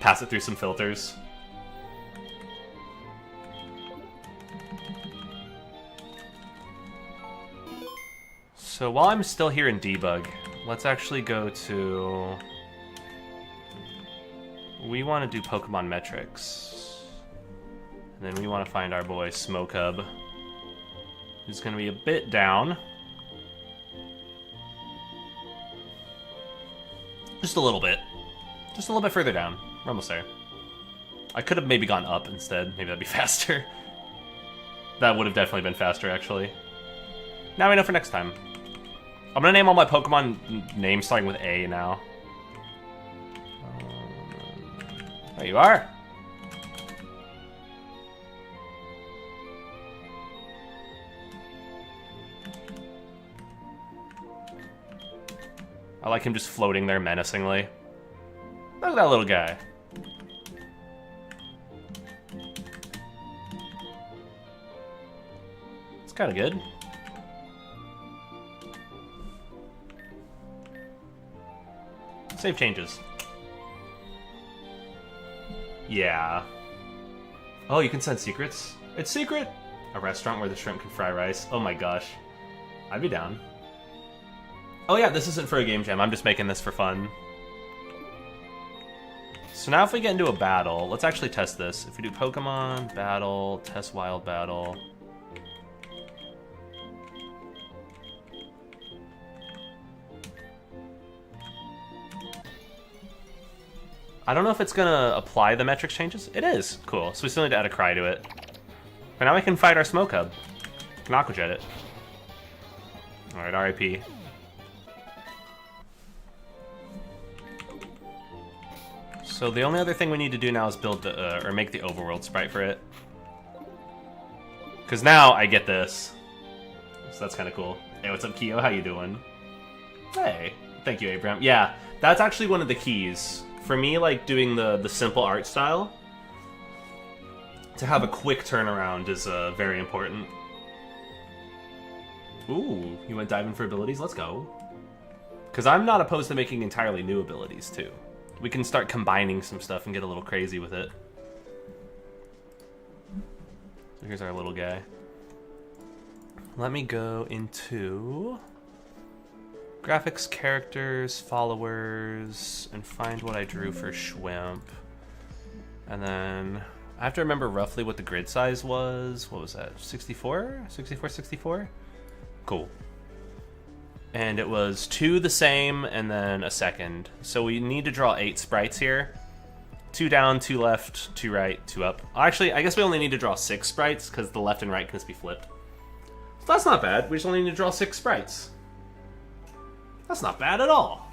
Pass it through some filters. So while I'm still here in debug, let's actually go to... We want to do Pokemon metrics. And then we want to find our boy Smokehub, who's going to be a bit down. Just a little bit. Just a little bit further down. We're almost there. I could have maybe gone up instead. Maybe that'd be faster. That would have definitely been faster, actually. Now we know for next time. I'm gonna name all my Pokemon names starting with A now. There you are. I like him just floating there menacingly. Look at that little guy. It's kind of good. Save changes. Yeah. Oh, you can send secrets? It's secret! A restaurant where the shrimp can fry rice. Oh my gosh. I'd be down. Oh yeah, this isn't for a game jam. I'm just making this for fun. So now if we get into a battle, let's actually test this. If we do Pokemon, battle, test wild battle. I don't know if it's gonna apply the metrics changes. It is. Cool. So we still need to add a cry to it. But now we can fight our Smokehub. Can Aqua Jet it. Alright, RIP. So the only other thing we need to do now is build the, or make the overworld sprite for it. Because now I get this. So that's kind of cool. Hey, what's up, Kyo? How you doing? Hey. Thank you, Abraham. Yeah, that's actually one of the keys. For me, like, doing the simple art style, to have a quick turnaround is very important. Ooh, you went diving for abilities? Let's go. Because I'm not opposed to making entirely new abilities, too. We can start combining some stuff and get a little crazy with it. So here's our little guy. Let me go into graphics, characters, followers, and find what I drew for Schwimp. And then I have to remember roughly what the grid size was. What was that? 64? 64, 64? Cool. And it was 2 the same and then a second. So we need to draw 8 sprites here. 2 down, 2 left, 2 right, 2 up. Actually, I guess we only need to draw 6 sprites because the left and right can just be flipped. So that's not bad. We just only need to draw 6 sprites. That's not bad at all.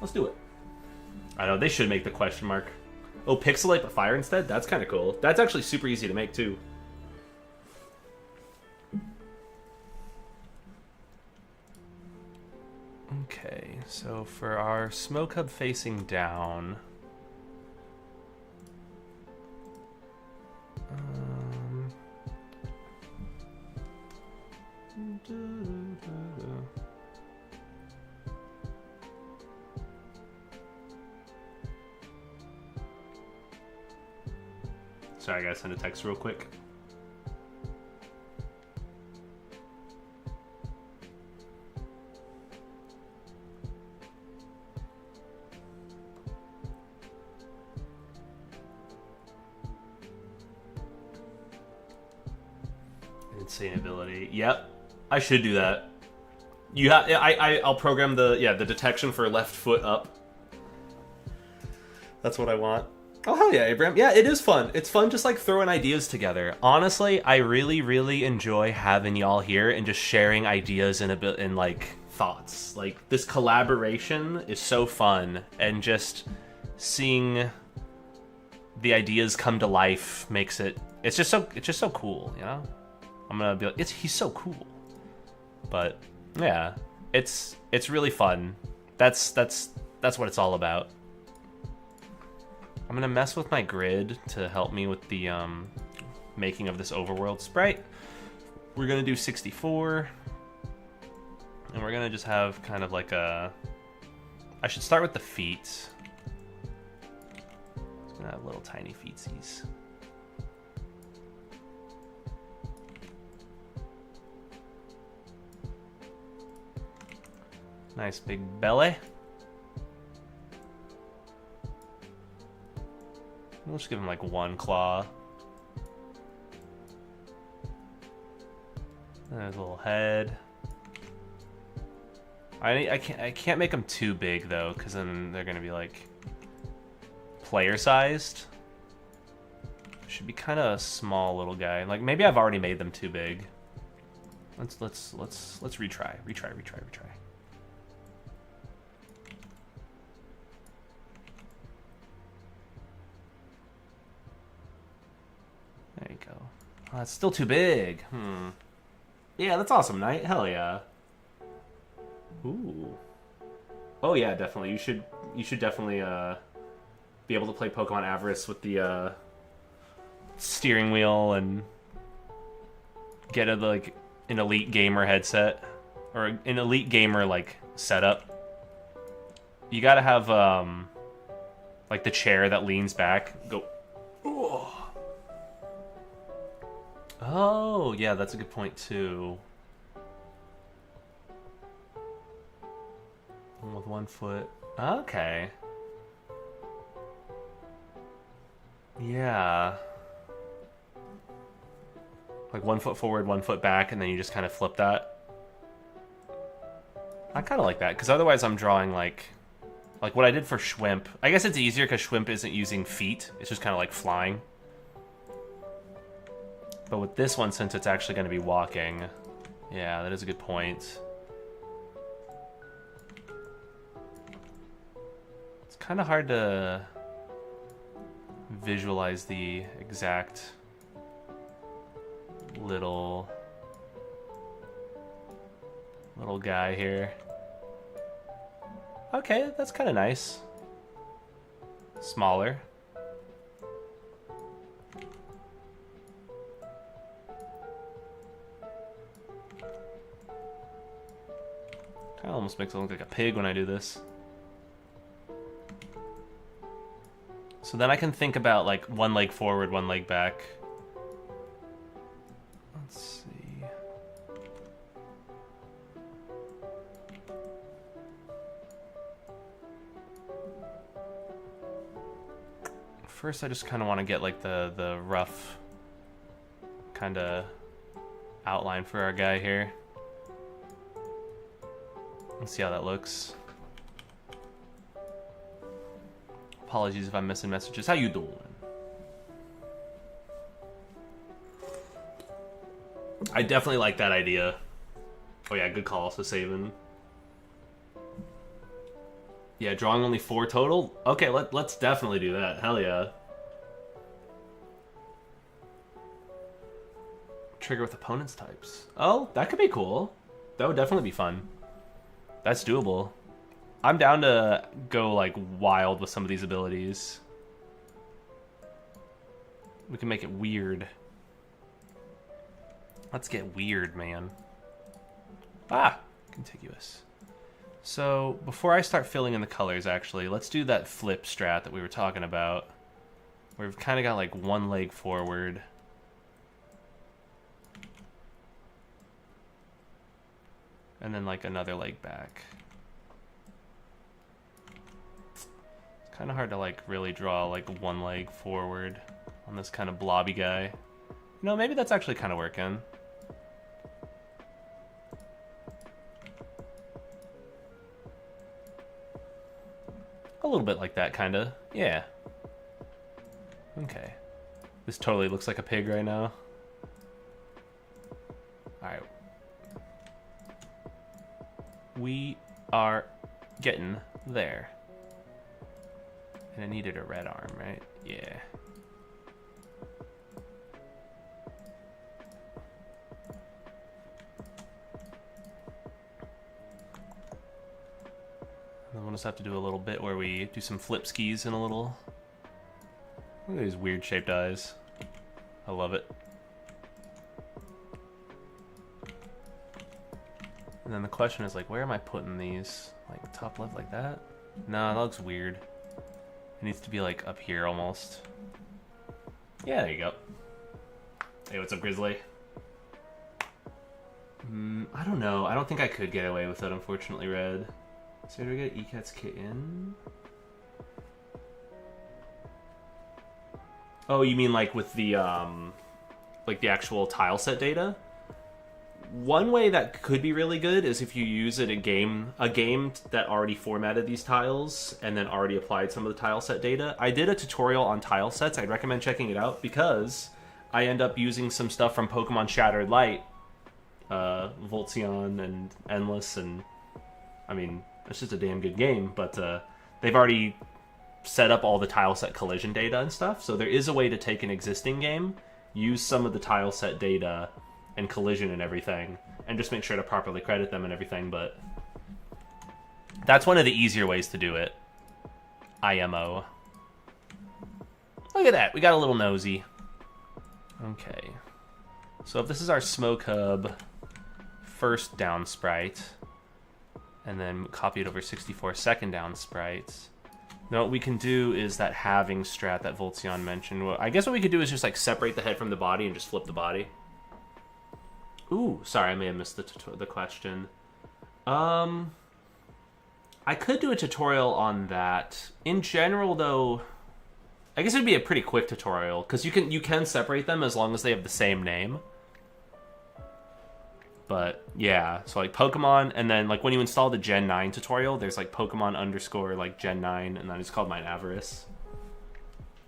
Let's do it. I know, they should make the question mark. Oh, pixelate but fire instead? That's kind of cool. That's actually super easy to make, too. Okay, so for our Smokehub facing down... Sorry, I gotta send a text real quick. Insane ability. Yep, I should do that. You have. I'll program the detection for left foot up. That's what I want. Oh, hell yeah, Abraham. Yeah, it is fun. It's fun just, like, throwing ideas together. Honestly, I really, really enjoy having y'all here and just sharing ideas and like, thoughts. Like, this collaboration is so fun, and just seeing the ideas come to life makes it... It's just so cool, you know? I'm gonna be like, he's so cool. But, yeah, it's really fun. That's what it's all about. I'm gonna mess with my grid to help me with the making of this overworld sprite. We're gonna do 64, and we're gonna just have kind of like a I should start with the feet. It's gonna have little tiny feetsies. Nice big belly. We'll just give him like one claw. There's a little head. I can't make them too big though, because then they're gonna be like player sized. Should be kind of a small little guy. Like maybe I've already made them too big. Let's retry. There you go. Oh, that's still too big. Yeah, that's awesome, Knight. Hell yeah. Ooh. Oh yeah, definitely. You should definitely be able to play Pokemon Avarice with the steering wheel and get like an elite gamer headset or an elite gamer like setup. You gotta have like the chair that leans back. Go. Ooh. Oh yeah, that's a good point too. With 1 foot. Okay. Yeah. Like 1 foot forward, 1 foot back, and then you just kind of flip that. I kind of like that, because otherwise I'm drawing like what I did for Schwimp. I guess it's easier because Schwimp isn't using feet. It's just kind of like flying. But with this one, since it's actually going to be walking, yeah, that is a good point. It's kind of hard to visualize the exact little guy here. Okay, that's kind of nice. Smaller. Kind of almost makes it look like a pig when I do this. So then I can think about like 1 leg forward, 1 leg back. Let's see. First I just kind of want to get like the rough kind of outline for our guy here. Let's see how that looks. Apologies if I'm missing messages. How you doing? I definitely like that idea. Oh yeah, good call. Also saving. Yeah, drawing only 4 total? Okay, let's definitely do that. Hell yeah. Trigger with opponent's types. Oh, that could be cool. That would definitely be fun. That's doable. I'm down to go like wild with some of these abilities. We can make it weird. Let's get weird, man. Ah, contiguous. So before I start filling in the colors, actually, let's do that flip strat that we were talking about. Where we've kind of got like 1 leg forward. And then like another leg back. It's kind of hard to like really draw like 1 leg forward on this kind of blobby guy. You know, maybe that's actually kind of working. A little bit like that, kind of. Yeah. Okay. This totally looks like a pig right now. Alright. We are getting there. And I needed a red arm, right? Yeah. And then we'll just have to do a little bit where we do some flip skis and a little... Look at these weird shaped eyes. I love it. And then the question is like, where am I putting these? Like top left like that? No, that looks weird. It needs to be like up here almost. Yeah, there you go. Hey, what's up, Grizzly? I don't know. I don't think I could get away with it, unfortunately, Red. So do I get ECAT's kit in? Oh, you mean like with the actual tile set data? One way that could be really good is if you use it a game that already formatted these tiles and then already applied some of the tile set data. I did a tutorial on tile sets. I'd recommend checking it out because I end up using some stuff from Pokemon Shattered Light, Voltzion and Endless, and I mean, it's just a damn good game, but they've already set up all the tile set collision data and stuff, so there is a way to take an existing game, use some of the tile set data and collision and everything, and just make sure to properly credit them and everything, but that's one of the easier ways to do it. IMO. Look at that, we got a little nosy. Okay. So if this is our Smoke Hub first down sprite, and then copy it over 64 second down sprites, now what we can do is that halving strat that Voltzion mentioned. Well, I guess what we could do is just like separate the head from the body and just flip the body. Ooh, sorry, I may have missed the question. I could do a tutorial on that. In general, though, I guess it'd be a pretty quick tutorial because you can separate them as long as they have the same name. But yeah, so like Pokemon, and then like when you install the Gen 9 tutorial, there's like Pokemon underscore like Gen 9, and then I just called mine Avarice.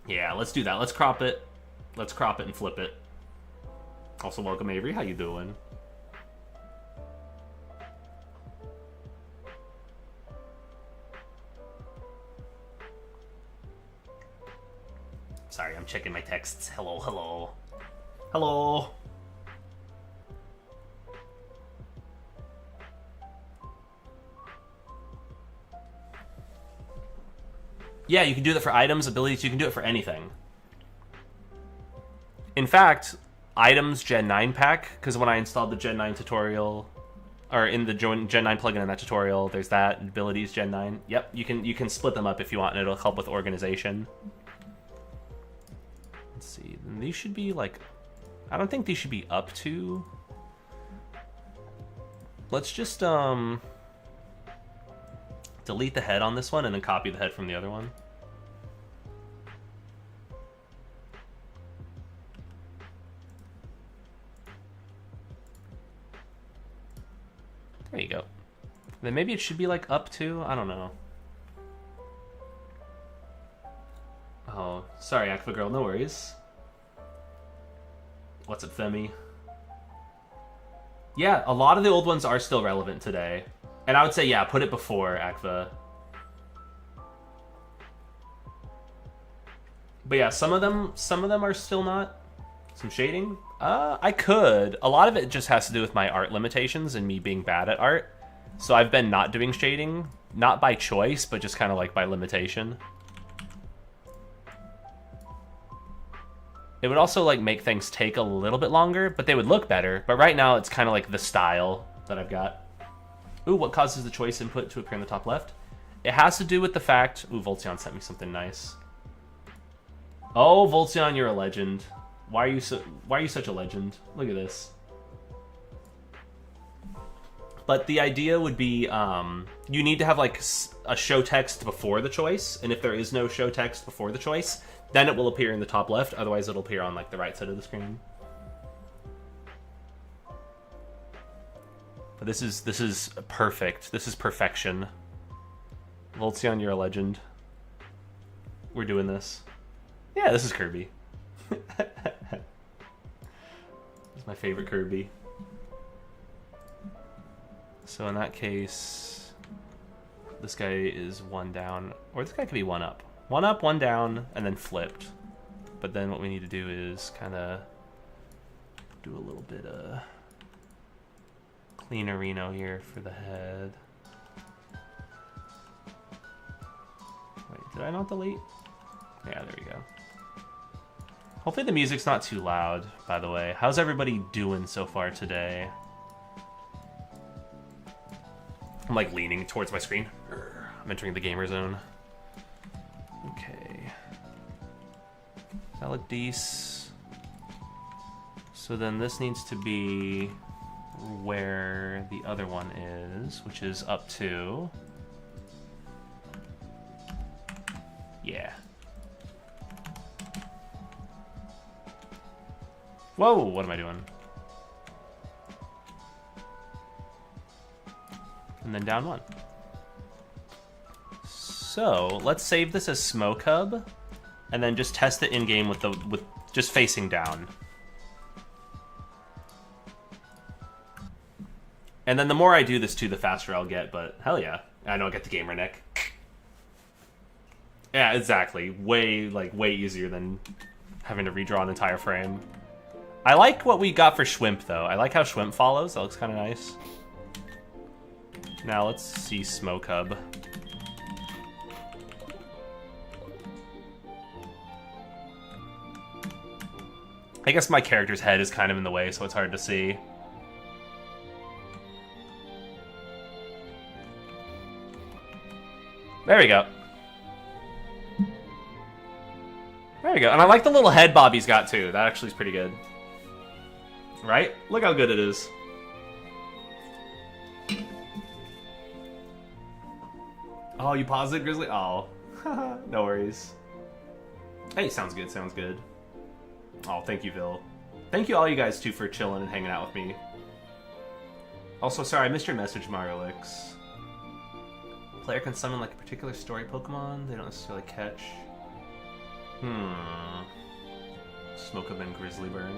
Yeah, let's do that. Let's crop it. Let's crop it and flip it. Also, welcome Avery. How you doing? Sorry, I'm checking my texts. Hello, hello. Hello. Yeah, you can do that for items, abilities, you can do it for anything. In fact, items Gen 9 pack, because when I installed the Gen 9 tutorial, or in the Gen 9 plugin in that tutorial, there's that, abilities Gen 9. Yep, you can split them up if you want, and it'll help with organization. Let's see, these should be like, I don't think these should be up to. Let's just, delete the head on this one and then copy the head from the other one. There you go. Then maybe it should be like up to, I don't know. Oh, sorry, Aqua Girl, no worries. What's up, Femi? Yeah, a lot of the old ones are still relevant today. And I would say, yeah, put it before Aqua. But yeah, some of them are still not. Some shading? I could. A lot of it just has to do with my art limitations and me being bad at art. So I've been not doing shading, not by choice, but just kind of like by limitation. It would also like make things take a little bit longer, but they would look better. But right now it's kind of like the style that I've got. Ooh, what causes the choice input to appear in the top left? It has to do with the fact... Ooh, Voltzion sent me something nice. Oh, Voltzion, you're a legend. Why are you such a legend? Look at this. But the idea would be you need to have like a show text before the choice, and if there is no show text before the choice, then it will appear in the top left. Otherwise, it'll appear on like the right side of the screen. But this is perfect. This is perfection. Voltzion, you're a legend. We're doing this. Yeah, this is Kirby. This is my favorite Kirby. So in that case, this guy is one down, or this guy could be one up. One up, one down, and then flipped. But then what we need to do is kind of do a little bit of cleanerino here for the head. Wait, did I not delete? Yeah, there we go. Hopefully the music's not too loud, by the way. How's everybody doing so far today? I'm like leaning towards my screen. I'm entering the gamer zone. Okay. That look decent. So then this needs to be where the other one is, which is up to... Yeah. Whoa, what am I doing? And then down one. So let's save this as Smoke Hub, and then just test it in game with just facing down. And then the more I do this too, the faster I'll get. But hell yeah, I know I get the gamer neck. Yeah, exactly. Way easier than having to redraw an entire frame. I like what we got for Schwimp though. I like how Schwimp follows. That looks kind of nice. Now let's see Smoke Hub. I guess my character's head is kind of in the way, so it's hard to see. There we go. There we go. And I like the little head bob he's got too. That actually is pretty good. Right? Look how good it is. Oh, you paused it, Grizzly? Oh. No worries. Hey, sounds good, sounds good. Oh, thank you, Vil. Thank you all you guys too for chilling and hanging out with me. Also, sorry, I missed your message, Marlix. Player can summon like a particular story Pokemon they don't necessarily catch. Smoke Up and Grizzly Burn.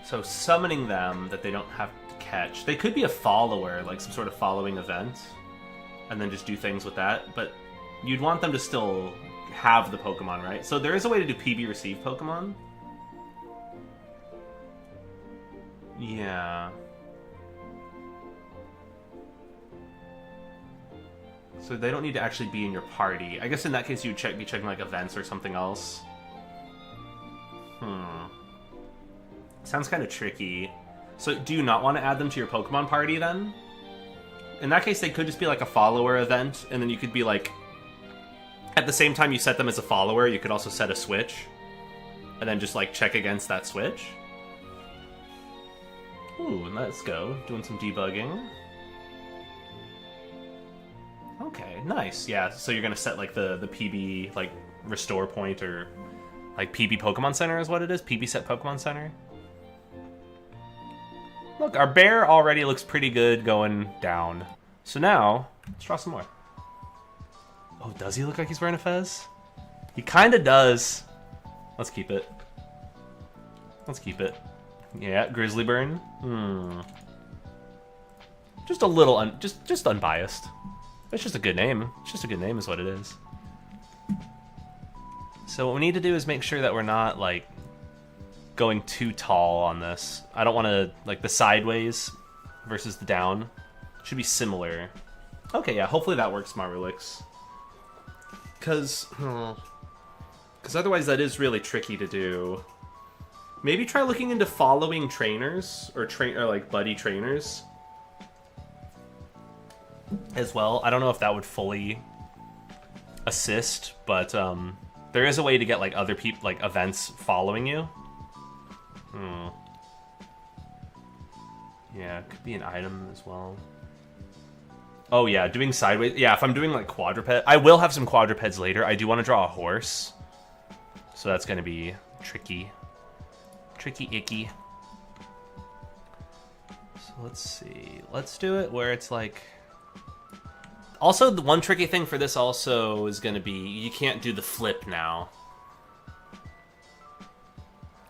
So summoning them that they don't have to catch. They could be a follower, like some sort of following event, and then just do things with that, but you'd want them to still have the Pokemon, right? So there is a way to do PB receive Pokemon. Yeah. So they don't need to actually be in your party. I guess in that case you would be checking like events or something else. Sounds kind of tricky. So do you not want to add them to your Pokemon party then? In that case they could just be like a follower event, and then you could be like... At the same time you set them as a follower, you could also set a switch. And then just like check against that switch. Ooh, let's go. Doing some debugging. Okay, nice. Yeah, so you're gonna set like the PB like restore point, or like PB Pokemon Center is what it is. PB set Pokemon Center. Look, our bear already looks pretty good going down. So now let's draw some more. Oh, does he look like he's wearing a fez? He kind of does. Let's keep it. Let's keep it. Yeah, Grizzly Burn. Just a little just unbiased. It's just a good name. It's just a good name is what it is. So what we need to do is make sure that we're not, like, going too tall on this. I don't want to, like, the sideways versus the down should be similar. Okay, yeah, hopefully that works, Marulix. Because otherwise that is really tricky to do. Maybe try looking into following trainers, or like buddy trainers as well. I don't know if that would fully assist, but there is a way to get like other people, like events following you. Yeah, it could be an item as well. Oh yeah, doing sideways. Yeah, if I'm doing like quadruped, I will have some quadrupeds later. I do want to draw a horse, so that's going to be tricky. Tricky icky. So let's see. Let's do it where it's like... Also, the one tricky thing for this also is going to be you can't do the flip now.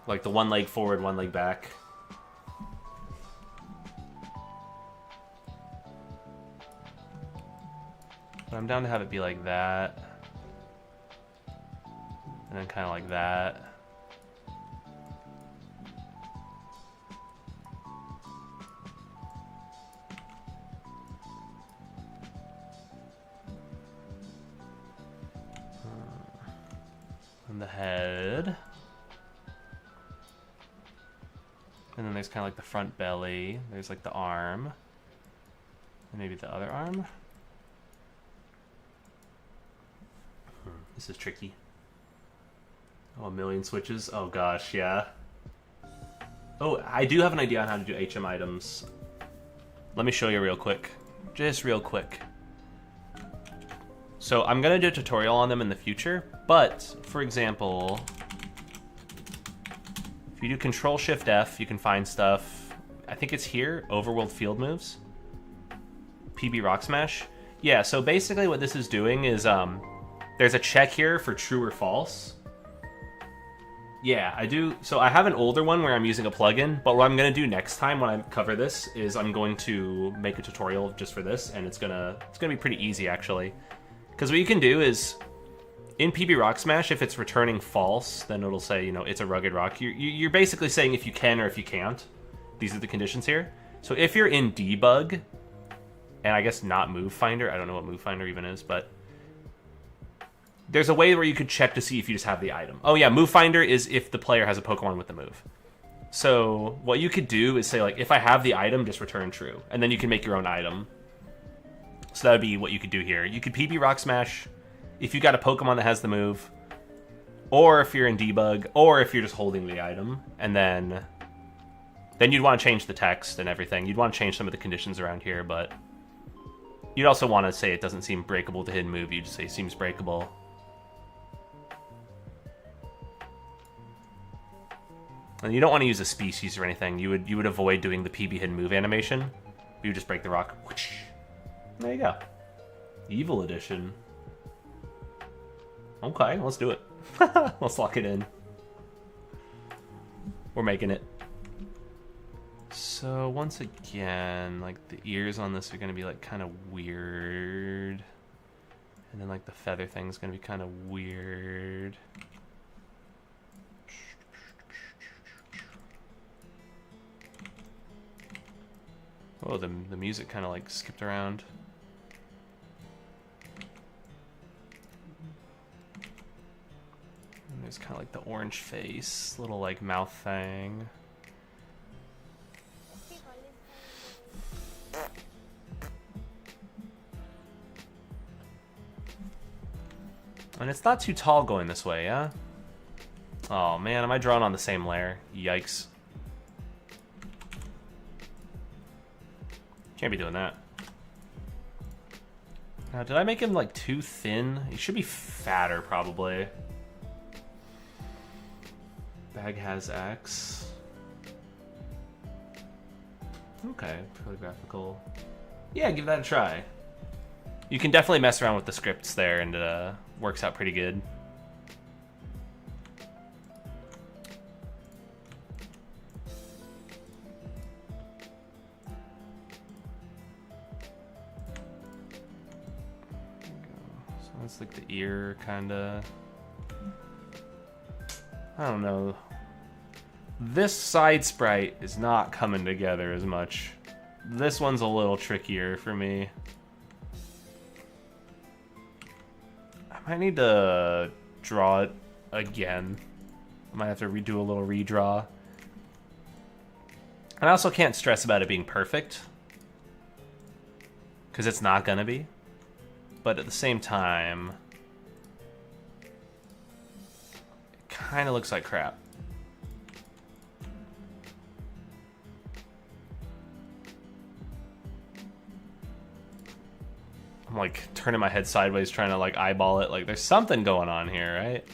Like the one leg forward, one leg back. But I'm down to have it be like that. And then kind of like that. And the head. And then there's kind of like the front belly. There's like the arm. And maybe the other arm. This is tricky. Oh, a million switches? Oh gosh, yeah. Oh, I do have an idea on how to do HM items. Let me show you real quick. Just real quick. So I'm gonna do a tutorial on them in the future, but for example, if you do Control-Shift-F, you can find stuff. I think it's here, Overworld field moves. PB Rock Smash. Yeah, so basically what this is doing is, there's a check here for true or false. Yeah, I do. So I have an older one where I'm using a plugin, but what I'm going to do next time when I cover this is I'm going to make a tutorial just for this, and it's gonna be pretty easy, actually. Because what you can do is, in PB Rock Smash, if it's returning false, then it'll say, you know, it's a rugged rock. You're basically saying if you can or if you can't. These are the conditions here. So if you're in debug, and I guess not move finder, I don't know what move finder even is, but there's a way where you could check to see if you just have the item. Oh yeah, move finder is if the player has a Pokemon with the move. So what you could do is say, like, if I have the item, just return true. And then you can make your own item. So that would be what you could do here. You could PB Rock Smash if you got a Pokemon that has the move, or if you're in debug, or if you're just holding the item. And then you'd want to change the text and everything. You'd want to change some of the conditions around here, but you'd also want to say it doesn't seem breakable to hidden move. You just say seems breakable. And you don't want to use a species or anything. You would avoid doing the PB hidden move animation. You would just break the rock. There you go. Evil edition. Okay, let's do it. Let's lock it in. We're making it. So once again, like the ears on this are going to be like kind of weird. And then like the feather thing's going to be kind of weird. Oh, the music kind of like skipped around. And there's kind of like the orange face, little like mouth thing. And it's not too tall going this way, yeah? Oh man, am I drawing on the same layer? Yikes. Can't be doing that. Now, did I make him like too thin? He should be fatter, probably. Bag has X. Okay, fairly graphical. Yeah, give that a try. You can definitely mess around with the scripts there, and it works out pretty good. It's like the ear, kinda. I don't know. This side sprite is not coming together as much. This one's a little trickier for me. I might need to draw it again. I might have to redo a little redraw. And I also can't stress about it being perfect, because it's not gonna be. But at the same time, it kind of looks like crap. I'm like turning my head sideways trying to like eyeball it. Like there's something going on here, right?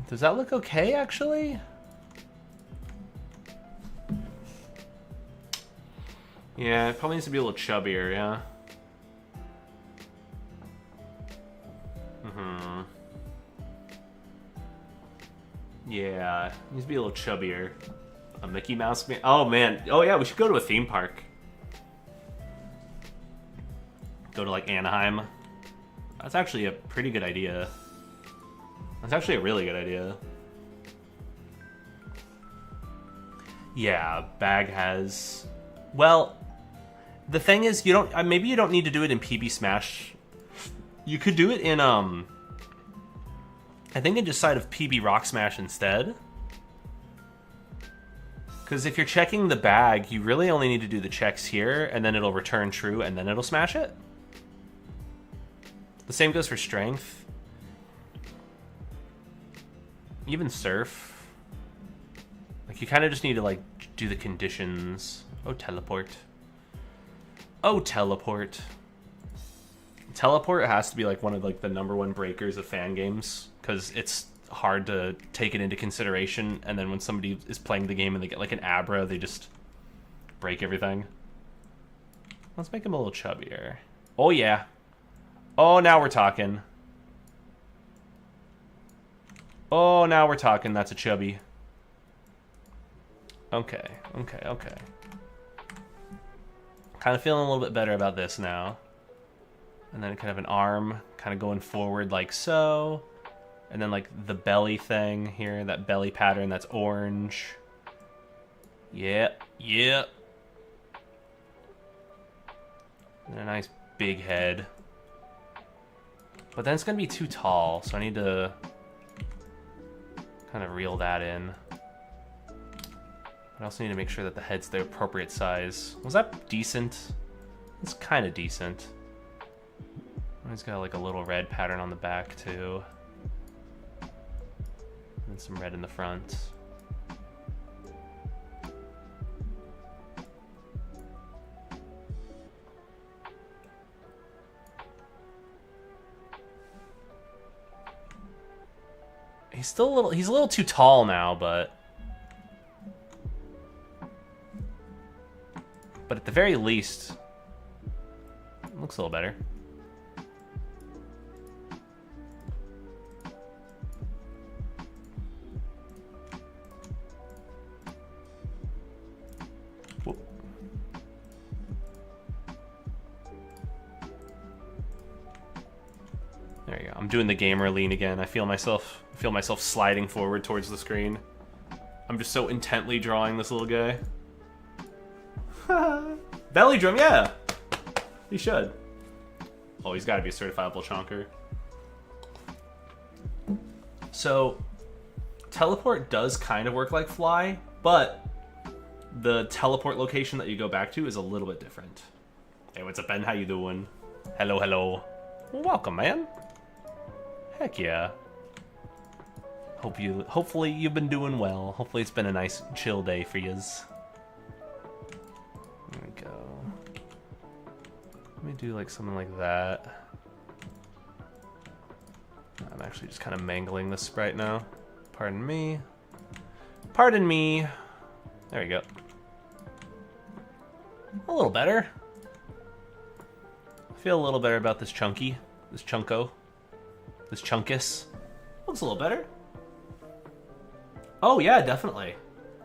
Does that look okay, actually? Yeah, it probably needs to be a little chubbier, yeah? Mm-hmm. Yeah, it needs to be a little chubbier. A Mickey Mouse... Oh, man. Oh, yeah, we should go to a theme park. Go to, like, Anaheim. That's actually a pretty good idea. That's actually a really good idea. Yeah, Bag has... Well, The thing is, you don't. Maybe you don't need to do it in PB Smash. You could do it in I think in just side of PB Rock Smash instead. Because if you're checking the bag, you really only need to do the checks here, and then it'll return true, and then it'll smash it. The same goes for strength. Even surf. Like, you kind of just need to, like, do the conditions. Oh, teleport. Oh, teleport. Teleport has to be, like, one of, like, the #1 breakers of Fangames, because it's hard to take it into consideration, and then when somebody is playing the game and they get, like, an Abra, they just break everything. Let's make him a little chubbier. Oh, yeah. Oh, now we're talking. Oh, now we're talking. That's a chubby. Okay, okay, okay. Kind of feeling a little bit better about this now. And then kind of an arm kind of going forward like so. And then like the belly thing here, that belly pattern that's orange. Yep, yep. And a nice big head. But then it's going to be too tall, so I need to kind of reel that in. I also need to make sure that the head's the appropriate size. Was that decent? It's kind of decent. He's got like a little red pattern on the back too. And some red in the front. He's a little too tall now, but at the very least, it looks a little better. Whoop. There you go. I'm doing the gamer lean again. I feel myself sliding forward towards the screen. I'm just so intently drawing this little guy. Belly drum, yeah. He should. Oh, he's got to be a certifiable chonker. So, teleport does kind of work like fly, but the teleport location that you go back to is a little bit different. Hey, what's up, Ben? How you doing? Hello, hello. Welcome, man. Heck yeah. Hopefully you've been doing well. Hopefully it's been a nice chill day for yous. There we go. Let me do like something like that. I'm actually just kind of mangling this sprite now. Pardon me. Pardon me. There we go. A little better. I feel a little better about this chunky. This chunko. This chunkus. Looks a little better. Oh yeah, definitely.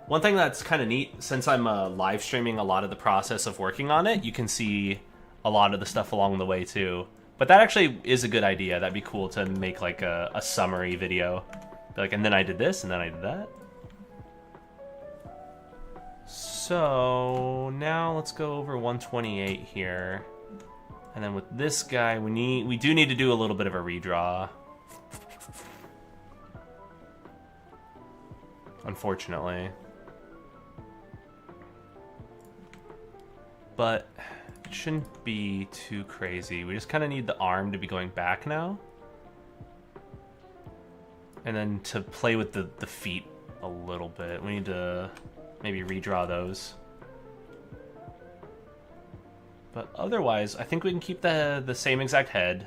One thing that's kind of neat, since I'm live streaming a lot of the process of working on it, you can see a lot of the stuff along the way too. But that actually is a good idea. That'd be cool to make like a summary video. Be like, and then I did this, and then I did that. So now let's go over 128 here. And then with this guy, we do need to do a little bit of a redraw. Unfortunately. But it shouldn't be too crazy. We just kind of need the arm to be going back now. And then to play with the feet a little bit. We need to maybe redraw those. But otherwise, I think we can keep the same exact head.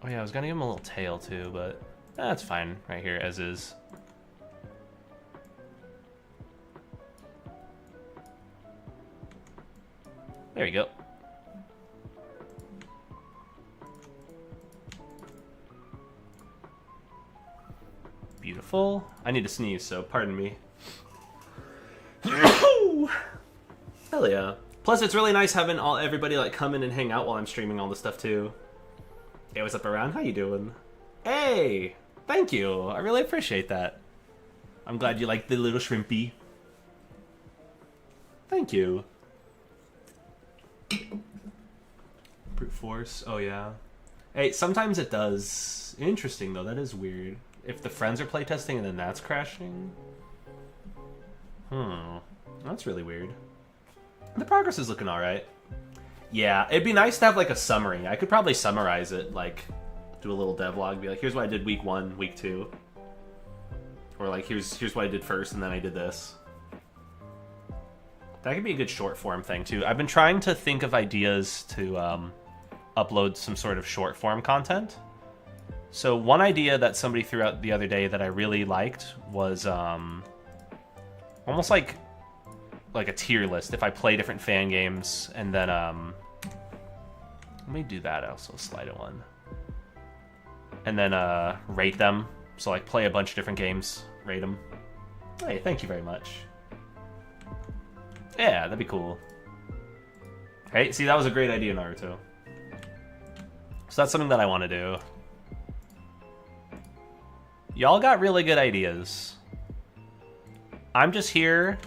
Oh yeah, I was gonna give him a little tail too, but that's fine right here as is. There you go. Beautiful. I need to sneeze, so pardon me. Hell yeah. Plus, it's really nice having everybody like come in and hang out while I'm streaming all this stuff too. Hey, what's up around? How you doing? Hey! Thank you. I really appreciate that. I'm glad you like the little shrimpy. thank you. Brute force. Oh, yeah. Hey, sometimes it does. Interesting, though. That is weird. If the friends are playtesting and then that's crashing. That's really weird. The progress is looking alright. Yeah, it'd be nice to have, like, a summary. I could probably summarize it, like, do a little devlog, be like, here's what I did week 1, week 2. Or, like, here's what I did first, and then I did this. That could be a good short form thing, too. I've been trying to think of ideas to upload some sort of short form content. So one idea that somebody threw out the other day that I really liked was almost like a tier list. If I play different fan games, and then let me do that also, slide it one. And then rate them. So like play a bunch of different games, rate them. Hey, thank you very much. Yeah, that'd be cool. Hey, see, that was a great idea, Naruto. So that's something that I want to do. Y'all got really good ideas. I'm just here,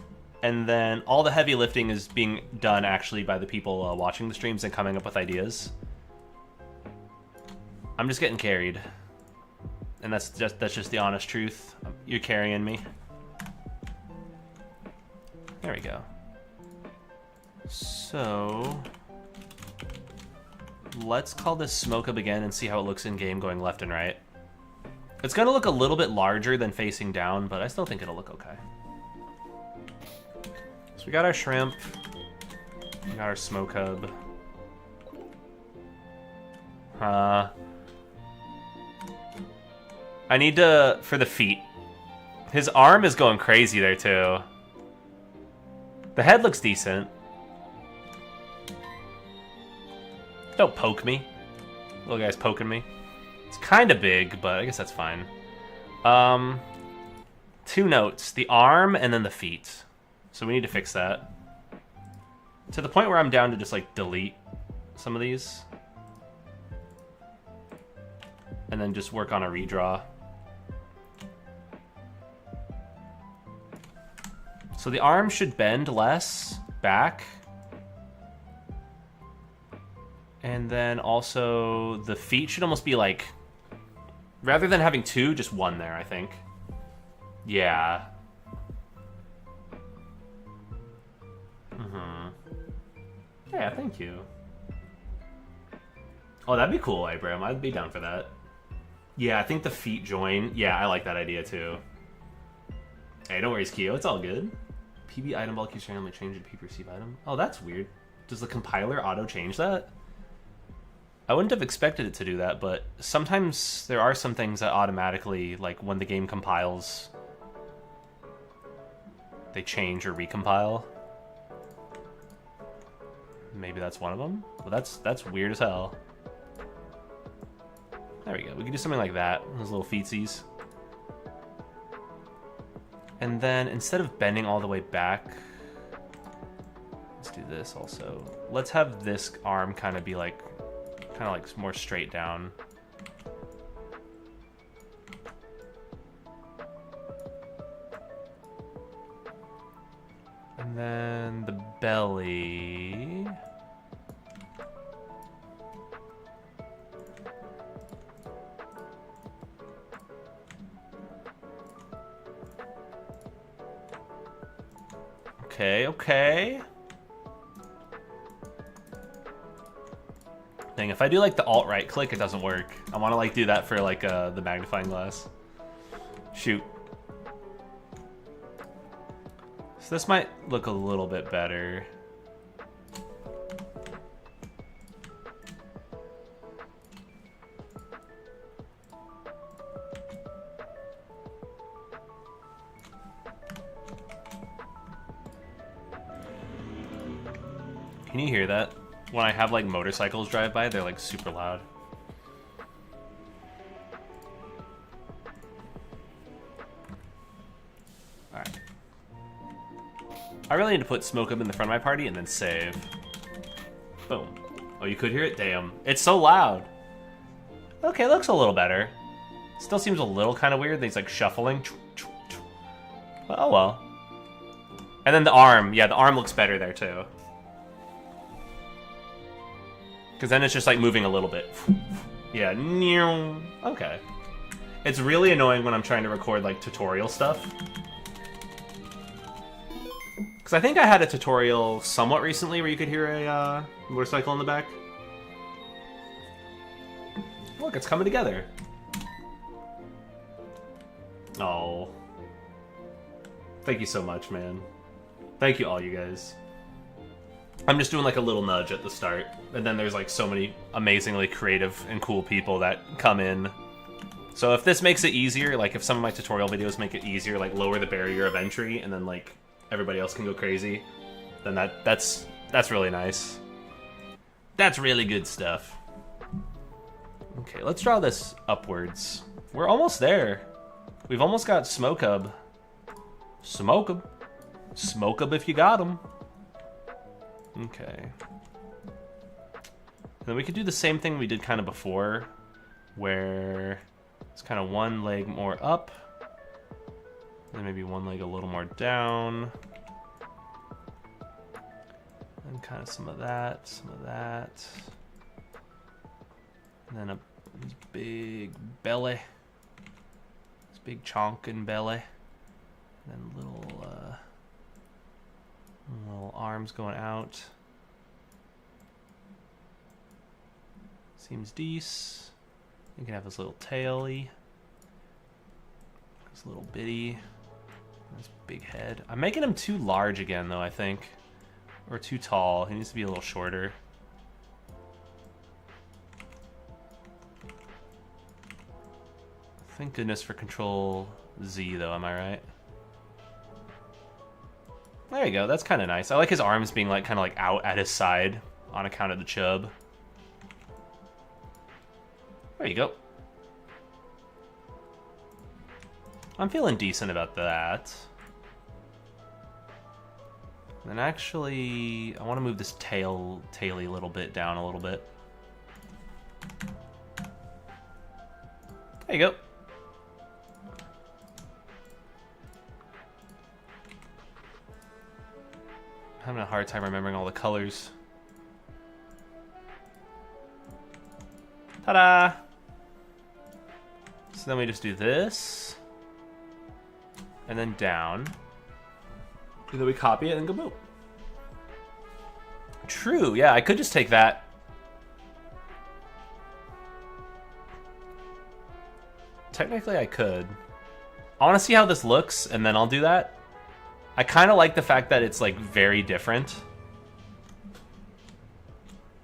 and then all the heavy lifting is being done actually by the people watching the streams and coming up with ideas. I'm just getting carried. And that's just the honest truth. You're carrying me. There we go. So let's call this Smoke Up again and see how it looks in game going left and right. It's gonna look a little bit larger than facing down, but I still think it'll look okay. So we got our shrimp, we got our smoke hub. I need to, for the feet. His arm is going crazy there too. The head looks decent. Don't poke me. Little guy's poking me. It's kind of big, but I guess that's fine. 2 notes. The arm and then the feet. So we need to fix that. To the point where I'm down to just like delete some of these. And then just work on a redraw. So the arm should bend less back. And then also the feet should almost be like, rather than having 2, just 1 there, I think. Yeah. Yeah, thank you. Oh, that'd be cool, Abram. I'd be down for that. Yeah, I think the feet join. Yeah, I like that idea too. Hey, don't worry, Keo. It's all good. PB item ball keeps randomly changing PB receive item. Oh, that's weird. Does the compiler auto change that? I wouldn't have expected it to do that, but sometimes there are some things that automatically, like when the game compiles, they change or recompile. Maybe that's one of them. Well, that's weird as hell. There we go. We can do something like that. Those little feetsies. And then instead of bending all the way back, let's do this also. Let's have this arm kind of be like, more straight down. And then the belly. Okay. Dang, if I do like the alt right click, it doesn't work. I want to like do that for like the magnifying glass. Shoot. So this might look a little bit better. Can you hear that? When I have like motorcycles drive by, they're like super loud. Alright. I really need to put Smoke Up in the front of my party and then save. Boom. Oh, you could hear it? Damn. It's so loud. Okay, looks a little better. Still seems a little kind of weird. He's like shuffling. But oh well. And then the arm. Yeah, the arm looks better there, too. Because then it's just, like, moving a little bit. Yeah. Okay. It's really annoying when I'm trying to record, like, tutorial stuff. Because I think I had a tutorial somewhat recently where you could hear a motorcycle in the back. Look, it's coming together. Oh. Thank you so much, man. Thank you all you guys. I'm just doing like a little nudge at the start, and then there's like so many amazingly creative and cool people that come in. So if this makes it easier, like if some of my tutorial videos make it easier, like lower the barrier of entry, and then like everybody else can go crazy, then that's really nice. That's really good stuff. Okay, let's draw this upwards. We're almost there. We've almost got Smokub. Smokub. Smokub if you got him. Okay. Then we could do the same thing we did kind of before, where it's kind of one leg more up, then maybe one leg a little more down, and kind of some of that, and then a big belly, this big chonkin belly, and then little arms going out. Seems decent. You can have this little taily, this little bitty, this big head. I'm making him too large again, though, I think. Or too tall. He needs to be a little shorter. Thank goodness for Control Z, though, am I right? There you go, that's kind of nice. I like his arms being like kind of like out at his side on account of the chub. There you go. I'm feeling decent about that. And then actually, I want to move this taily little bit down a little bit. There you go. I'm having a hard time remembering all the colors. Ta-da! So then we just do this. And then down. And then we copy it and go boom. True, yeah, I could just take that. Technically, I could. I want to see how this looks, and then I'll do that. I kind of like the fact that it's, like, very different.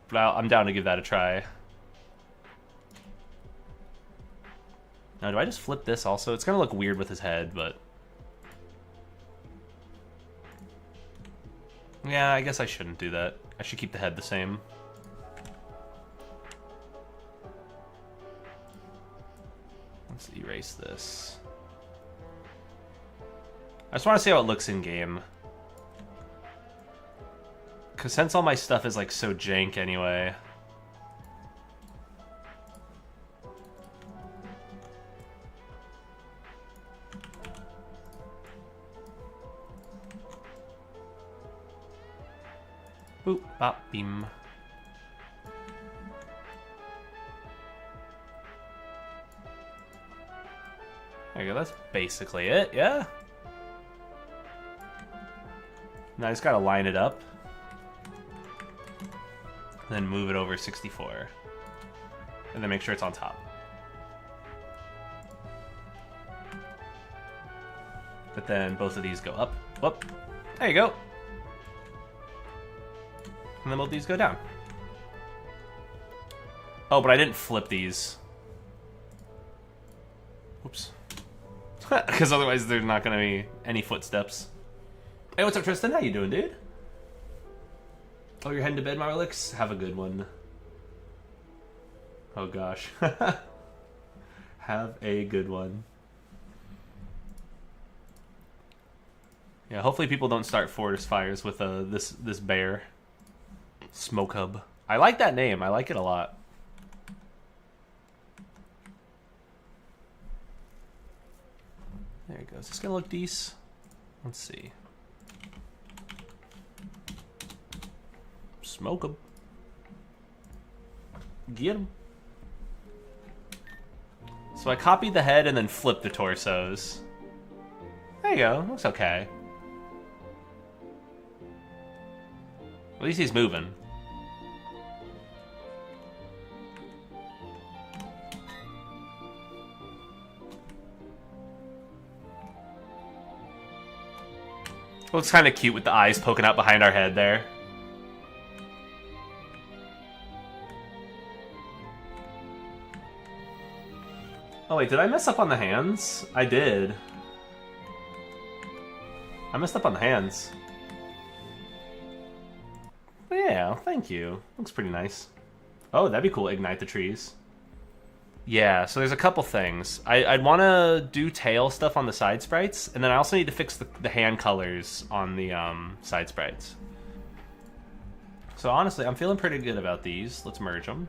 But I'm down to give that a try. Now, do I just flip this also? It's going to look weird with his head, but... yeah, I guess I shouldn't do that. I should keep the head the same. Let's erase this. I just want to see how it looks in game. Because since all my stuff is like so jank anyway. Boop, bop, beam. There you go, that's basically it, yeah? Now I just gotta line it up. Then move it over 64. And then make sure it's on top. But then both of these go up. Whoop. There you go. And then both these go down. Oh, but I didn't flip these. Oops. Because otherwise there's not going to be any footsteps. Hey, what's up, Tristan? How you doing, dude? Oh, you're heading to bed, Marlix? Have a good one. Oh, gosh. Have a good one. Yeah, hopefully people don't start forest fires with this bear. Smoke Hub. I like that name. I like it a lot. There it goes. Is this gonna look decent? Let's see. Smoke him. Get him. So I copied the head and then flipped the torsos. There you go. Looks okay. At least he's moving. Looks kind of cute with the eyes poking out behind our head there. Oh wait, did I mess up on the hands? I did. I messed up on the hands. But yeah, thank you. Looks pretty nice. Oh, that'd be cool, ignite the trees. Yeah, so there's a couple things. I'd want to do tail stuff on the side sprites, and then I also need to fix the hand colors on the side sprites. So honestly, I'm feeling pretty good about these. Let's merge them.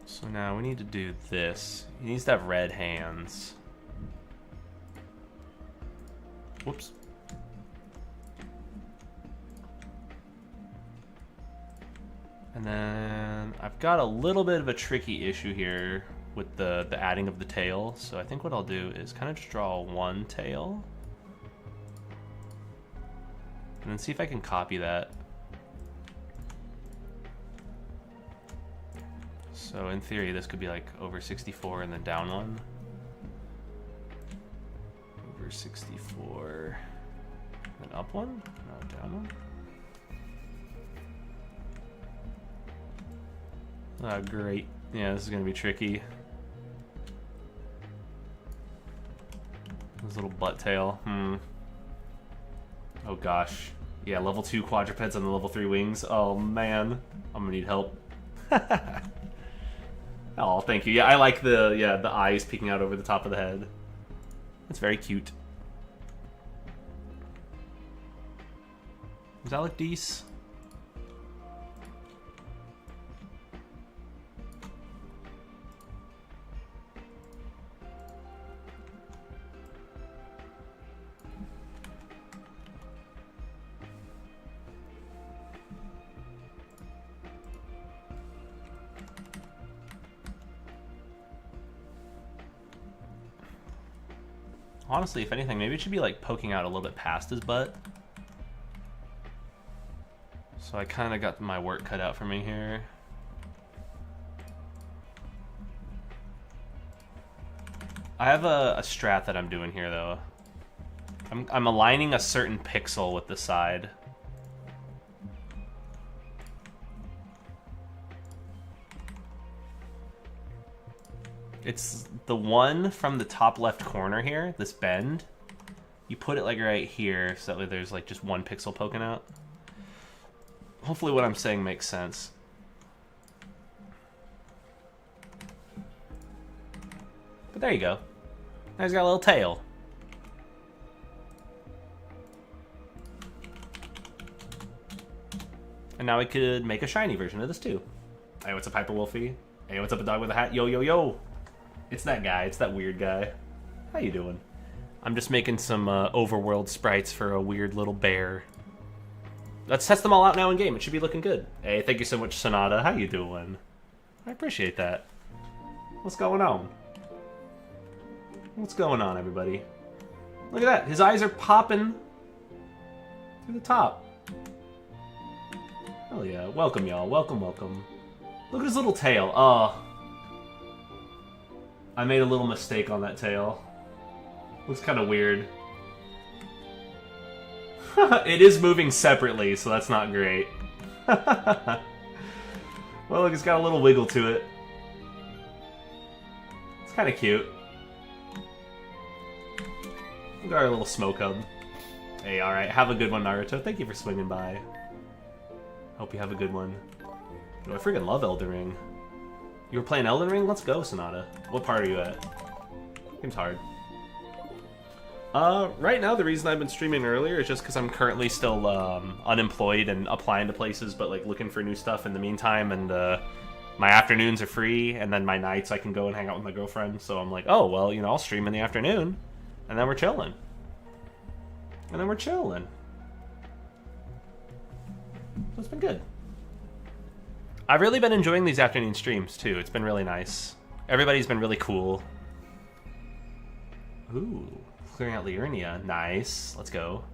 So now we need to do this. He needs to have red hands. Whoops. And then I've got a little bit of a tricky issue here with the adding of the tail. So I think what I'll do is kind of just draw one tail. And then see if I can copy that. So in theory, this could be like over 64 and then down one. Over 64, then up one, no, down one. Oh, great. Yeah, this is gonna be tricky. This little butt tail, Oh gosh. Yeah, level 2 quadrupeds on the level 3 wings. Oh man, I'm gonna need help. Oh, thank you. Yeah, I like the eyes peeking out over the top of the head. It's very cute. Does that look decent? Honestly, if anything, maybe it should be like poking out a little bit past his butt. So I kind of got my work cut out for me here. I have a strat that I'm doing here though. I'm aligning a certain pixel with the side. It's the one from the top left corner here, this bend. You put it like right here so that there's like just one pixel poking out. Hopefully what I'm saying makes sense. But there you go. Now he's got a little tail. And now we could make a shiny version of this too. Hey, what's up, Hyper Wolfie? Hey, what's up, a dog with a hat? Yo, yo, yo! It's that guy. It's that weird guy. How you doing? I'm just making some overworld sprites for a weird little bear. Let's test them all out now in game. It should be looking good. Hey, thank you so much, Sonata. How you doing? I appreciate that. What's going on? What's going on, everybody? Look at that. His eyes are popping through the top. Hell yeah. Welcome, y'all. Welcome, welcome. Look at his little tail. Oh. I made a little mistake on that tail. Looks kind of weird. It is moving separately, so that's not great. Well, look, it's got a little wiggle to it. It's kind of cute. Look at our little smoke hub. Hey, alright. Have a good one, Naruto. Thank you for swinging by. Hope you have a good one. Oh, I freaking love Elden Ring. You were playing Elden Ring? Let's go, Sonata. What part are you at? Game's hard. Right now, the reason I've been streaming earlier is just because I'm currently still unemployed and applying to places, but like looking for new stuff in the meantime. And my afternoons are free, and then my nights I can go and hang out with my girlfriend. So I'm like, oh well, you know, I'll stream in the afternoon, and then we're chilling. And then we're chilling. So it's been good. I've really been enjoying these afternoon streams, too. It's been really nice. Everybody's been really cool. Ooh, clearing out Liurnia. Nice. Let's go.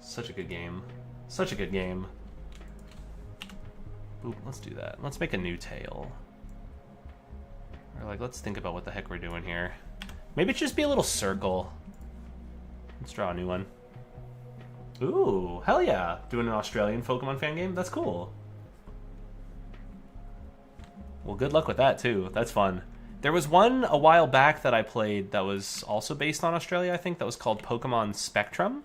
Such a good game. Such a good game. Ooh, let's do that. Let's make a new tail. Or, like, let's think about what the heck we're doing here. Maybe it should just be a little circle. Let's draw a new one. Ooh, hell yeah. Doing an Australian Pokemon fan game? That's cool. Well, good luck with that, too. That's fun. There was one a while back that I played that was also based on Australia, I think, that was called Pokemon Spectrum.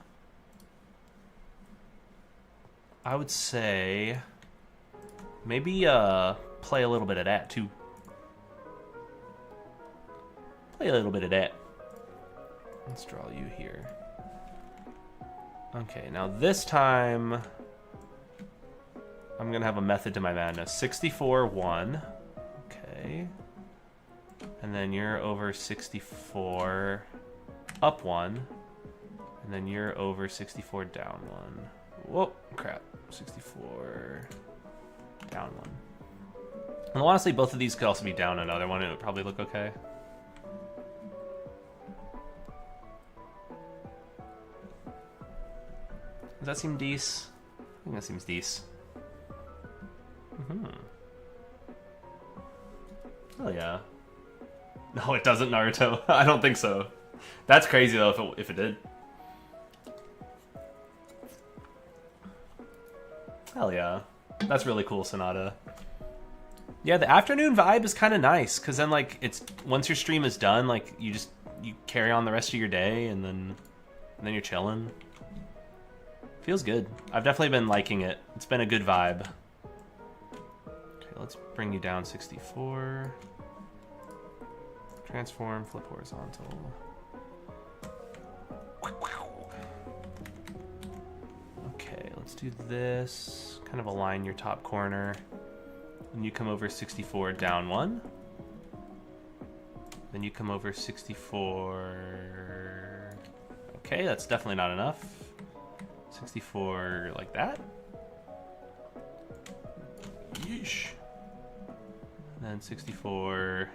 I would say maybe play a little bit of that, too. Play a little bit of that. Let's draw you here. Okay, now this time I'm gonna have a method to my madness. 64-1. Okay. And then you're over 64 up 1. And then you're over 64 down 1. Whoa, crap. 64 down 1. And honestly, both of these could also be down another one. It would probably look okay. Does that seem decent? I think that seems decent. Oh yeah. No, it doesn't, Naruto. I don't think so. That's crazy though if it did. Hell yeah. That's really cool, Sonata. Yeah, the afternoon vibe is kind of nice because then like it's once your stream is done, like you carry on the rest of your day and then you're chilling. Feels good. I've definitely been liking it. It's been a good vibe. Okay, let's bring you down 64. Transform, flip horizontal. Okay, let's do this. Kind of align your top corner. Then you come over 64 down 1. Then you come over 64. Okay, that's definitely not enough. 64 like that. Yeesh. And then 64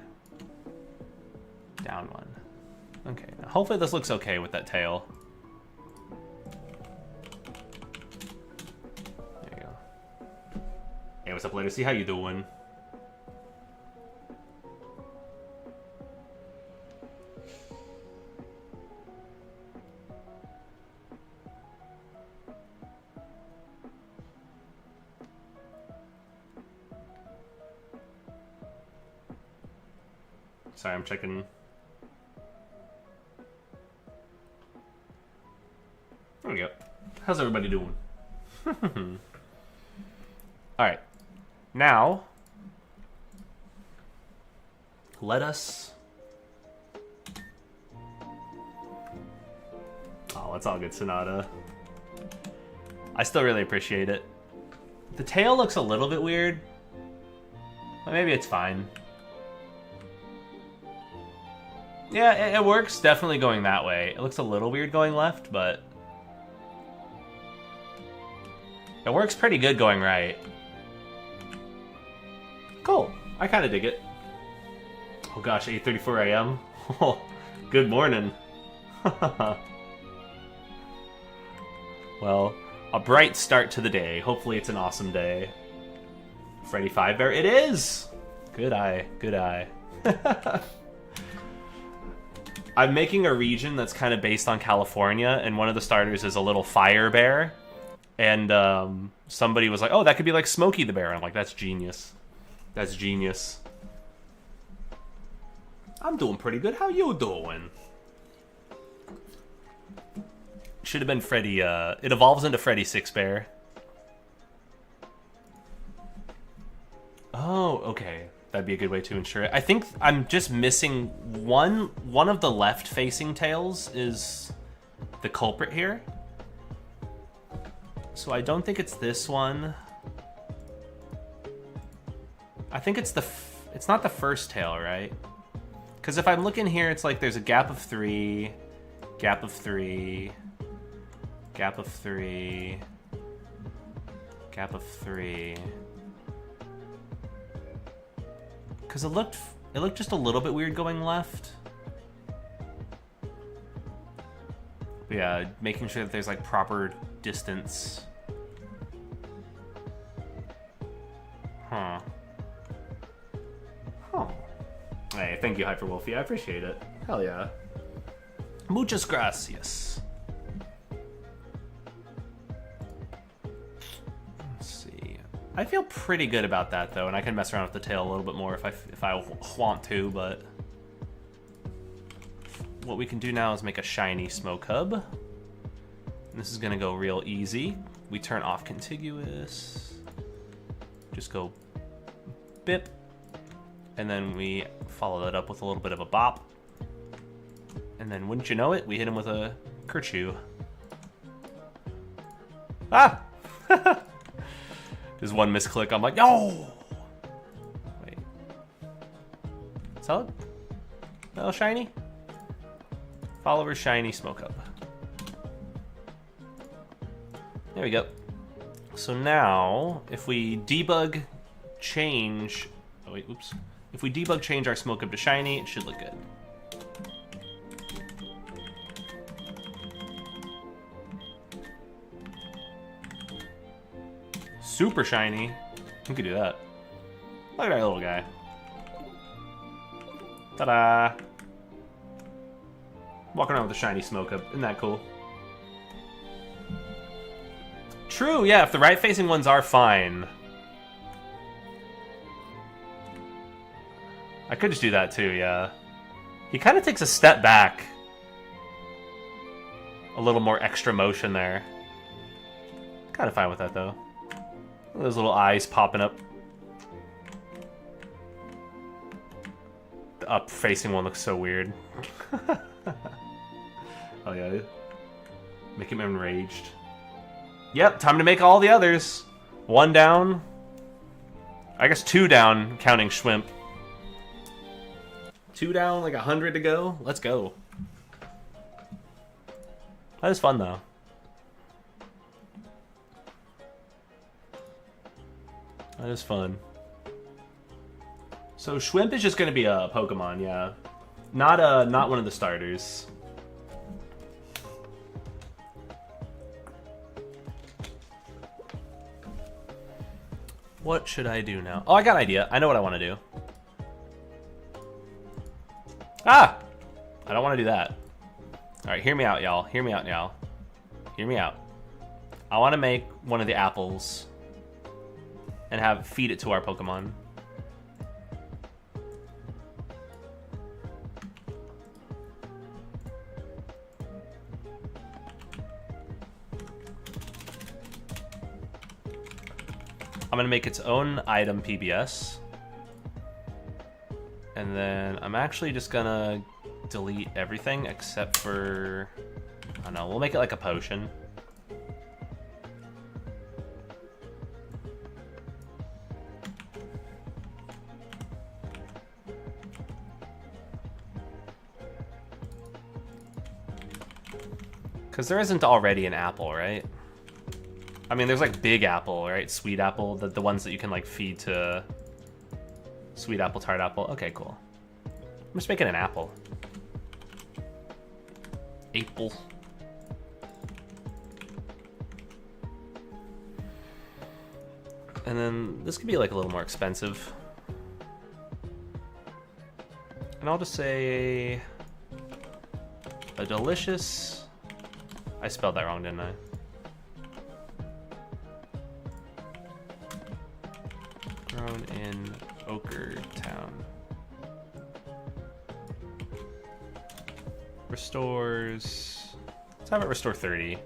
down 1. Okay, now hopefully this looks okay with that tail. There you go. Hey, what's up, later? See how you doing? Sorry, I'm checking. There we go. How's everybody doing? Alright. Now, let us... Oh, it's all good, Sonata. I still really appreciate it. The tail looks a little bit weird. But maybe it's fine. Yeah, it works definitely going that way. It looks a little weird going left, but... it works pretty good going right. Cool. I kind of dig it. Oh gosh, 8:34 a.m. Oh, good morning. Well, a bright start to the day. Hopefully it's an awesome day. Freddy Five Bear, it is! Good eye, good eye. I'm making a region that's kind of based on California, and one of the starters is a little fire bear. And somebody was like, oh, that could be like Smokey the Bear. I'm like, that's genius. That's genius. I'm doing pretty good. How you doing? Should have been Freddy. It evolves into Freddy Six Bear. Oh, okay. That'd be a good way to ensure it. I think I'm just missing one of the left-facing tails is the culprit here. So I don't think it's this one. I think it's it's not the first tail, right? Because if I'm looking here, it's like there's a gap of 3, gap of 3, gap of 3, Gap of 3. Because it looked just a little bit weird going left. But yeah, making sure that there's like proper distance. Huh. Huh. Hey, thank you, Hyper Wolfie. I appreciate it. Hell yeah. Muchas gracias. Let's see. I feel pretty good about that though, and I can mess around with the tail a little bit more if I want to, but what we can do now is make a shiny smoke hub. And this is gonna go real easy. We turn off contiguous. Just go bip. And then we follow that up with a little bit of a bop. And then wouldn't you know it, we hit him with a Kerchew. Ah! Just one misclick, I'm like, no! Wait. Solid? No shiny? Follower shiny smoke up. There we go. So now, if we debug change... Oh wait, oops. If we debug change our smoke up to shiny, it should look good. Super shiny. We could do that. Look at our little guy. Ta-da! Walking around with a shiny smoke up. Isn't that cool? True, yeah, if the right-facing ones are fine. I could just do that too, yeah. He kind of takes a step back. A little more extra motion there. Kind of fine with that, though. Those little eyes popping up. The up-facing one looks so weird. Oh yeah. Make him enraged. Yep, time to make all the others. 1 down. I guess 2 down, counting Schwimp. 2 down, like 100 to go. Let's go. That is fun, though. That is fun. So Schwimp is just going to be a Pokemon, yeah. Not one of the starters. What should I do now? Oh, I got an idea. I know what I want to do. Ah! I don't want to do that. Alright, hear me out, y'all. Hear me out, y'all. Hear me out. I want to make one of the apples and feed it to our Pokemon. I'm gonna make its own item PBS. And then I'm actually just gonna delete everything except for, I don't know, we'll make it like a potion. Because there isn't already an apple, right? I mean, there's like Big Apple, right? Sweet Apple, the ones that you can like feed to Sweet Apple, Tart Apple. Okay, cool. I'm just making an apple. Apple. And then this could be like a little more expensive. And I'll just say a delicious... I spelled that wrong, didn't I? Grown in Ochre Town. Restores... Let's have it restore 30.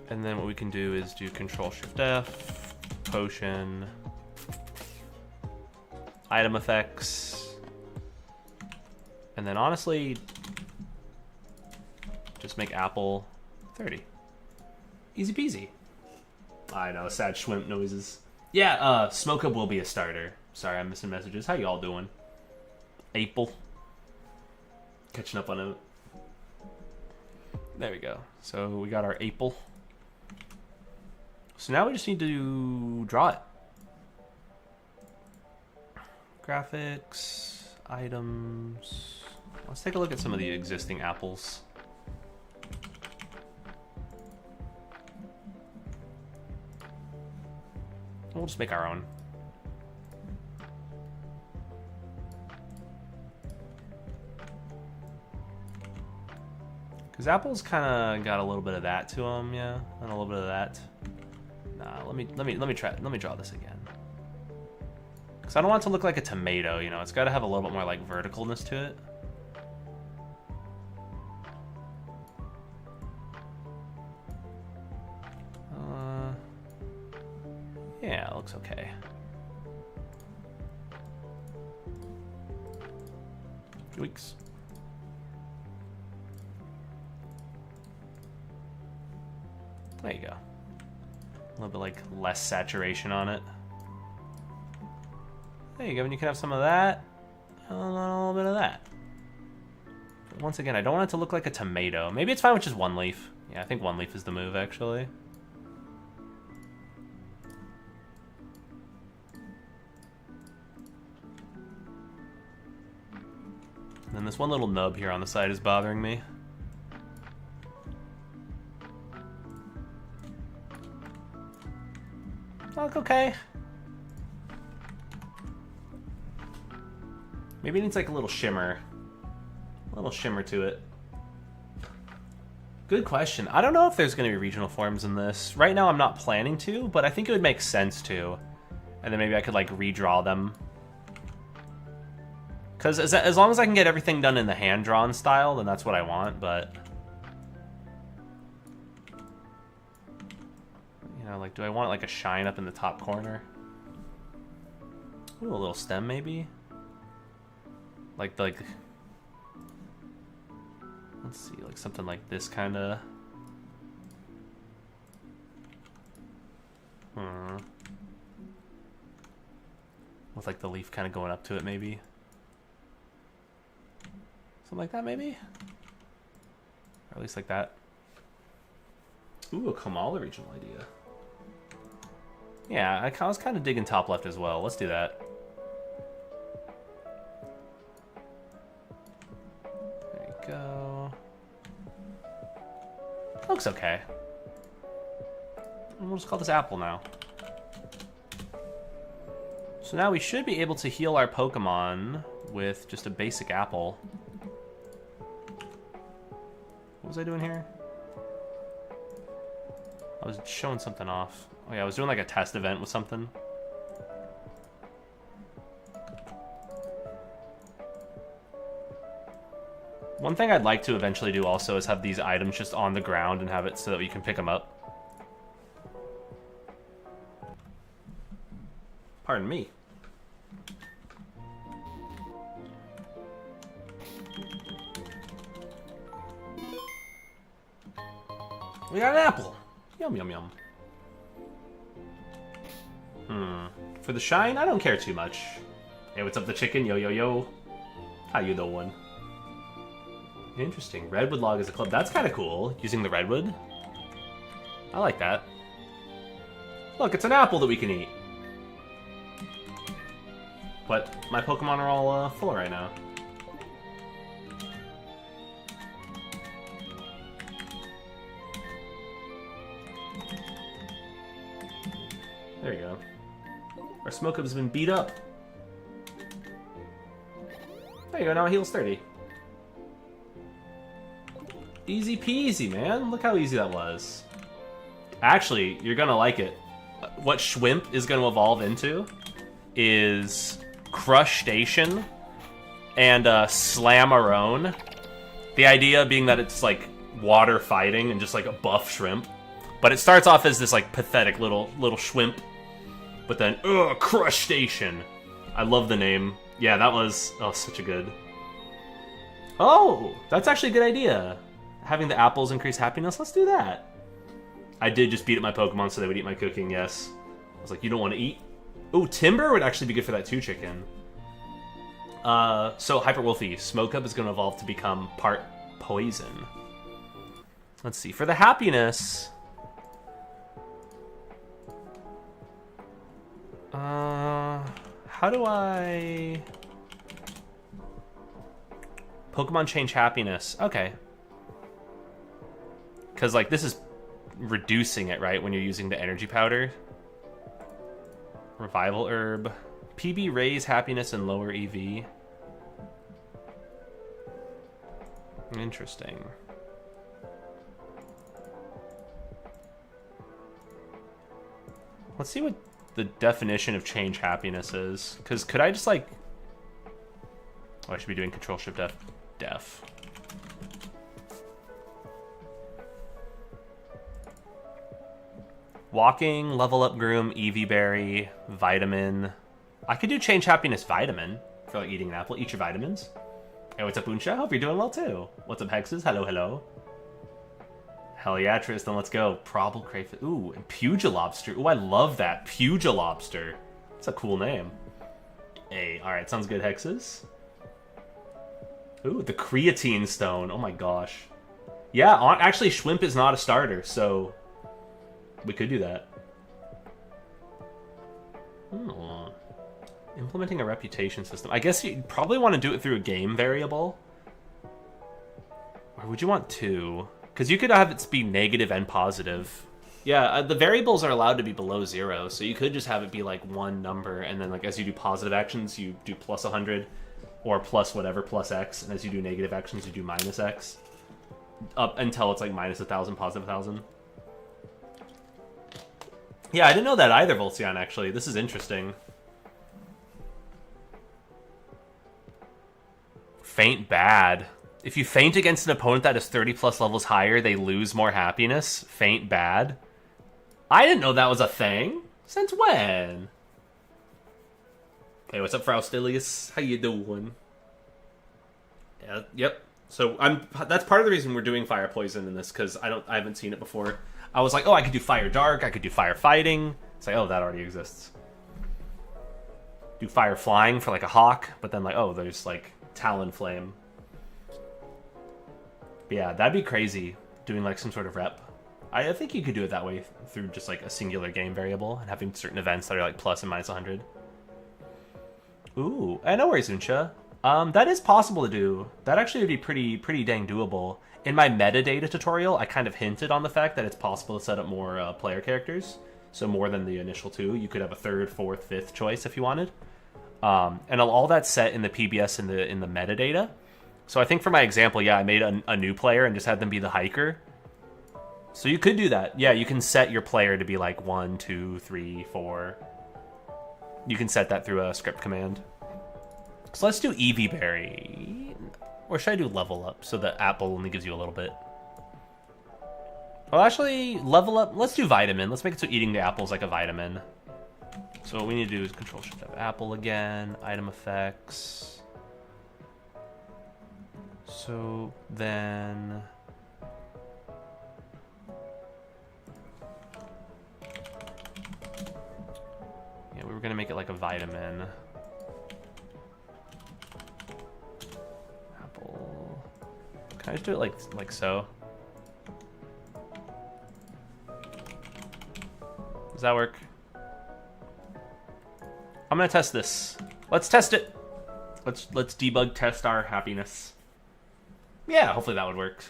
And then what we can do is do Control-Shift-F, Potion, Item Effects, and then honestly, just make Apple 30. Easy peasy. I know, sad Schwimp noises. Yeah, Smoke Up will be a starter. Sorry, I'm missing messages. How y'all doing? Apple. Catching up on There we go. So we got our Apple. So now we just need to draw it. Graphics, items. Let's take a look at some of the existing apples. We'll just make our own. Because apples kind of got a little bit of that to them, yeah, and a little bit of that. Nah, let me draw this again. Because I don't want it to look like a tomato, you know. It's got to have a little bit more like verticalness to it. Yeah, it looks okay. Tweaks. There you go. A little bit like less saturation on it. There you go, and you can have some of that, and a little bit of that. But once again, I don't want it to look like a tomato. Maybe it's fine with just one leaf. Yeah, I think one leaf is the move, actually. And then this one little nub here on the side is bothering me. Look okay. Maybe it needs like a little shimmer. A little shimmer to it. Good question. I don't know if there's going to be regional forms in this. Right now I'm not planning to, but I think it would make sense to. And then maybe I could like redraw them. Because as long as I can get everything done in the hand-drawn style, then that's what I want, but... You know, like, do I want like a shine up in the top corner? Ooh, a little stem maybe? Like... Let's see, like something like this kind of... With like the leaf kind of going up to it maybe? Something like that, maybe? Or at least like that. Ooh, a Kamala regional idea. Yeah, I was kind of digging top left as well. Let's do that. There you go. Looks okay. And we'll just call this apple now. So now we should be able to heal our Pokemon with just a basic apple. What was I doing here? I was showing something off. Oh yeah, I was doing like a test event with something. One thing I'd like to eventually do also is have these items just on the ground and have it so that you can pick them up. Pardon me. We got an apple. Yum, yum, yum. For the shine, I don't care too much. Hey, what's up, the chicken? Yo, yo, yo. How you doing? Interesting. Redwood log is a club. That's kind of cool, using the redwood. I like that. Look, it's an apple that we can eat. But my Pokemon are all full right now. There you go. Our Smokeup been beat up. There you go, now it heals 30. Easy peasy, man. Look how easy that was. Actually, you're gonna like it. What Schwimp is gonna evolve into is Crushstation and Slamarone. The idea being that it's like water fighting and just like a buff shrimp. But it starts off as this like pathetic little Schwimp. But then, Crushstation. I love the name. Yeah, that was such a good. Oh, that's actually a good idea. Having the apples increase happiness. Let's do that. I did just beat up my Pokemon so they would eat my cooking. Yes. I was like, you don't want to eat. Oh, Timber would actually be good for that too, chicken. So Hyper Wolfie, Smokeup is going to evolve to become part poison. Let's see. For the happiness... how do I... Pokemon change happiness. Okay. Because, like, this is reducing it, right? When you're using the energy powder. Revival herb. PB raise happiness and lower EV. Interesting. Let's see what the definition of change happiness is. Because could I just, like... Oh, I should be doing Control-Shift-F. Def. Walking, level up groom, EV berry, vitamin. I could do change happiness vitamin for like eating an apple. Eat your vitamins. Hey, what's up, Unsha? Hope you're doing well too. What's up, Hexes? Hello, hello. Hell yeah, Tristan, let's go. Probable crayfish. Ooh, and Pugilobster. Ooh, I love that. Pugilobster. That's a cool name. Hey, alright, sounds good, Hexes. Ooh, the creatine stone. Oh my gosh. Yeah, actually, Schwimp is not a starter, so we could do that. Implementing a reputation system. I guess you'd probably want to do it through a game variable. Or would you want two? Because you could have it be negative and positive. Yeah, the variables are allowed to be below 0, so you could just have it be like one number, and then like as you do positive actions, you do plus 100, or plus whatever, plus X, and as you do negative actions, you do minus X. Up until it's like minus 1,000, positive 1,000. Yeah, I didn't know that either, Volcion, actually. This is interesting. Faint bad. If you faint against an opponent that is 30 plus levels higher, they lose more happiness. Faint bad. I didn't know that was a thing. Since when? Hey, what's up, Fraustilius? How you doing? Yeah, yep. So that's part of the reason we're doing fire poison in this, because I haven't seen it before. I was like, oh, I could do fire dark, I could do fire fighting. It's like, oh, that already exists. Do fire flying for like a hawk, but then like, oh, there's like talon flame. But yeah, that'd be crazy, doing like some sort of rep. I think you could do it that way through just like a singular game variable and having certain events that are like plus and minus 100. Ooh, no worries, Unsha. That is possible to do. That actually would be pretty dang doable. In my metadata tutorial, I kind of hinted on the fact that it's possible to set up more player characters. So more than the initial 2. You could have a 3rd, 4th, 5th choice if you wanted. And all that's set in the PBS in the metadata. So I think for my example, yeah, I made a new player and just had them be the hiker. So you could do that. Yeah, you can set your player to be like 1, 2, 3, 4. You can set that through a script command. So let's do EV Berry. Or should I do level up so the apple only gives you a little bit? Well, actually, level up. Let's do vitamin. Let's make it so eating the apple is like a vitamin. So what we need to do is Control-Shift-F apple again. Item effects. So then... yeah, we were going to make it like a vitamin. Apple. Can I just do it like so? Does that work? I'm gonna test this. Let's test it. Let's debug test our happiness. Yeah, hopefully that would work.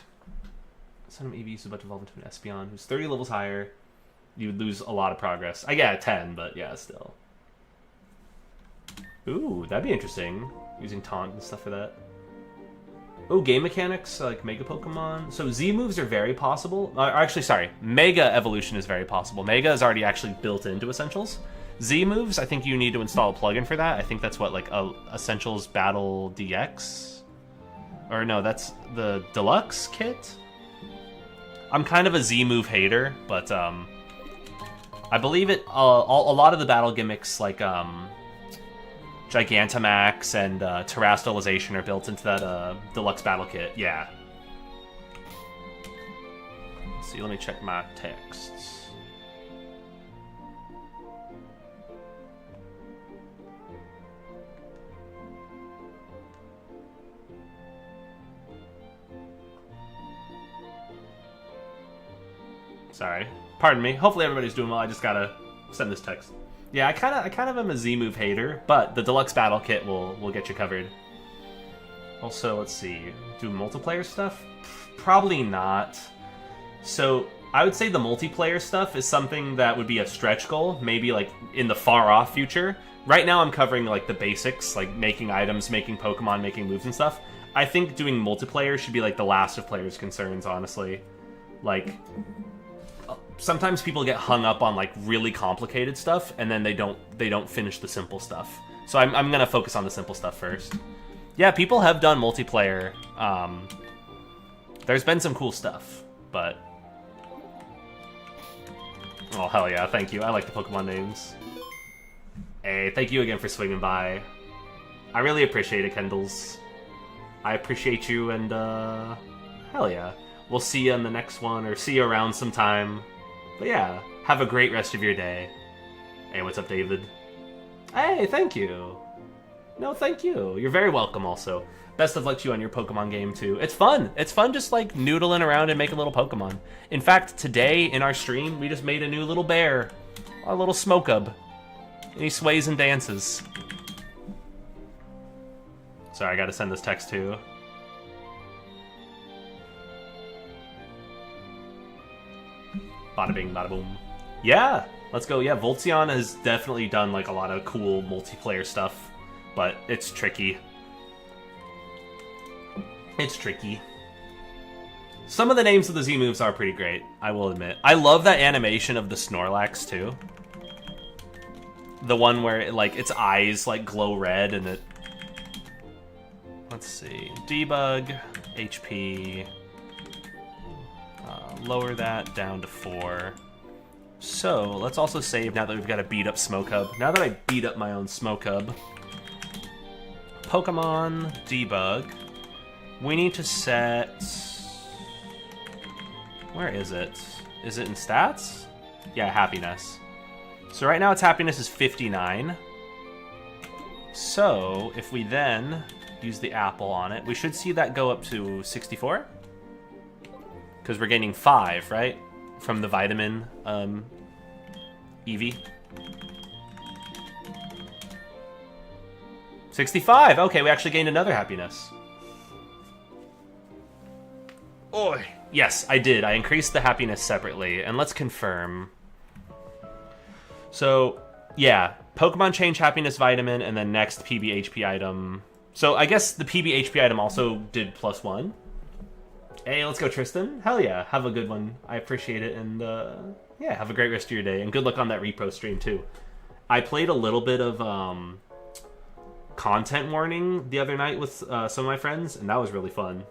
Some EV is about to evolve into an Espeon who's 30 levels higher. You would lose a lot of progress. I get 10, but yeah, still. Ooh, that'd be interesting. Using taunt and stuff for that. Oh, game mechanics, like Mega Pokemon. So Z moves are very possible. Actually, sorry. Mega Evolution is very possible. Mega is already actually built into Essentials. Z moves, I think you need to install a plugin for that. I think that's what, like, Essentials Battle DX? Or no, that's the Deluxe kit? I'm kind of a Z move hater, but I believe it. A lot of the battle gimmicks, like Gigantamax and Terastallization, are built into that Deluxe Battle Kit. Yeah. Let's see, let me check my texts. Sorry. Pardon me. Hopefully everybody's doing well. I just gotta send this text. Yeah, I kind of am a Z-move hater, but the deluxe battle kit will get you covered. Also, let's see. Do multiplayer stuff? Probably not. So, I would say the multiplayer stuff is something that would be a stretch goal, maybe like in the far-off future. Right now I'm covering like the basics, like making items, making Pokemon, making moves and stuff. I think doing multiplayer should be like the last of players' concerns, honestly. Like, sometimes people get hung up on like really complicated stuff, and then they don't finish the simple stuff. So I'm gonna focus on the simple stuff first. Yeah, people have done multiplayer. There's been some cool stuff, but oh hell yeah, thank you. I like the Pokemon names. Hey, thank you again for swinging by. I really appreciate it, Kendalls. I appreciate you, and hell yeah. We'll see you in the next one, or see you around sometime. But yeah, have a great rest of your day. Hey, what's up, David? Hey, thank you. No, thank you. You're very welcome, also. Best of luck to you on your Pokemon game, too. It's fun. It's fun just, like, noodling around and making little Pokemon. In fact, today, in our stream, we just made a new little bear. A little Smokub. And he sways and dances. Sorry, I gotta send this text, too. Bada bing, bada boom. Yeah, let's go. Yeah, Voltzion has definitely done like a lot of cool multiplayer stuff, but it's tricky. It's tricky. Some of the names of the Z moves are pretty great, I will admit. I love that animation of the Snorlax too. The one where it, like its eyes like glow red and it. Let's see. Debug, HP. Lower that down to 4. So, let's also save now that we've got a beat up Smokub. Now that I beat up my own Smokub. Pokemon debug. We need to set... Where is it? Is it in stats? Yeah, happiness. So right now its happiness is 59. So, if we then use the apple on it, we should see that go up to 64. Because we're gaining 5, right? From the vitamin, Eevee. 65! Okay, we actually gained another happiness. Oi! Yes, I did. I increased the happiness separately. And let's confirm. So, yeah. Pokemon change happiness vitamin, and then next PB-HP item. So, I guess the PB-HP item also did +1. Hey, let's go, Tristan. Hell yeah, have a good one. I appreciate it, and yeah, have a great rest of your day, and good luck on that repro stream, too. I played a little bit of content warning the other night with some of my friends, and that was really fun.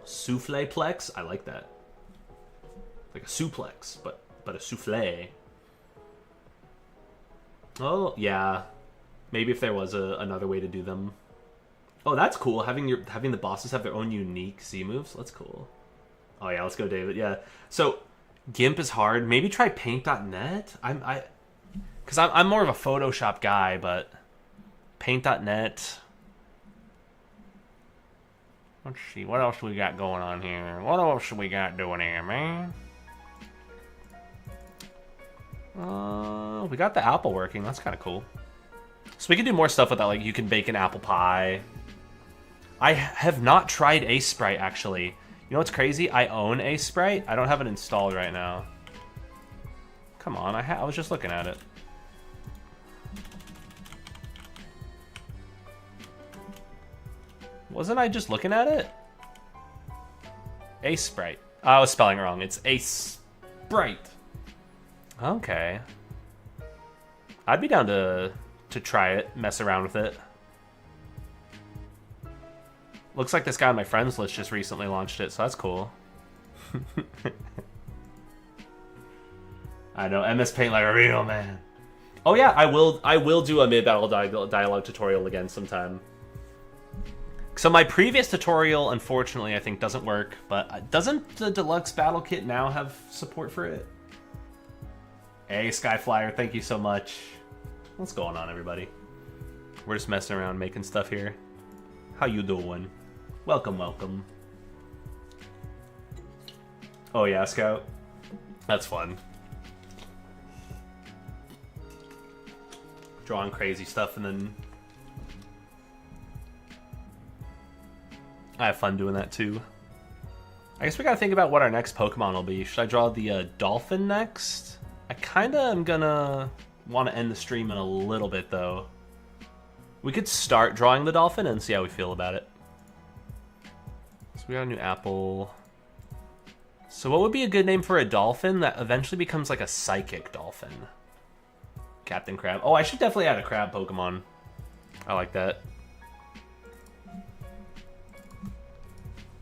Souffleplex? I like that. Like a suplex, but a souffle. Oh, yeah. Maybe if there was another way to do them. Oh, that's cool. Having the bosses have their own unique Z moves. That's cool. Oh yeah, let's go, David. Yeah. So, GIMP is hard. Maybe try Paint.net. Because I'm more of a Photoshop guy, but Paint.net. Let's see. What else we got going on here? What else we got doing here, man? We got the apple working. That's kind of cool. So we can do more stuff with that. Like you can bake an apple pie. I have not tried a sprite, actually. You know what's crazy? I own a sprite. I don't have it installed right now. Come on, I was just looking at it. Wasn't I just looking at it? A sprite. Oh, I was spelling it wrong. It's a sprite. Okay. I'd be down to try it, mess around with it. Looks like this guy on my friends list just recently launched it, so that's cool. I know, MS Paint like a real man. Oh yeah, I will do a mid-battle dialogue tutorial again sometime. So my previous tutorial, unfortunately, I think doesn't work, but doesn't the deluxe battle kit now have support for it? Hey, Skyflyer, thank you so much. What's going on, everybody? We're just messing around making stuff here. How you doing? Welcome, welcome. Oh yeah, Scout. That's fun. Drawing crazy stuff and then I have fun doing that too. I guess we gotta think about what our next Pokemon will be. Should I draw the dolphin next? I kinda am gonna want to end the stream in a little bit though. We could start drawing the dolphin and see how we feel about it. So we got a new apple. So what would be a good name for a dolphin that eventually becomes like a psychic dolphin? Captain Crab. Oh, I should definitely add a crab Pokemon. I like that.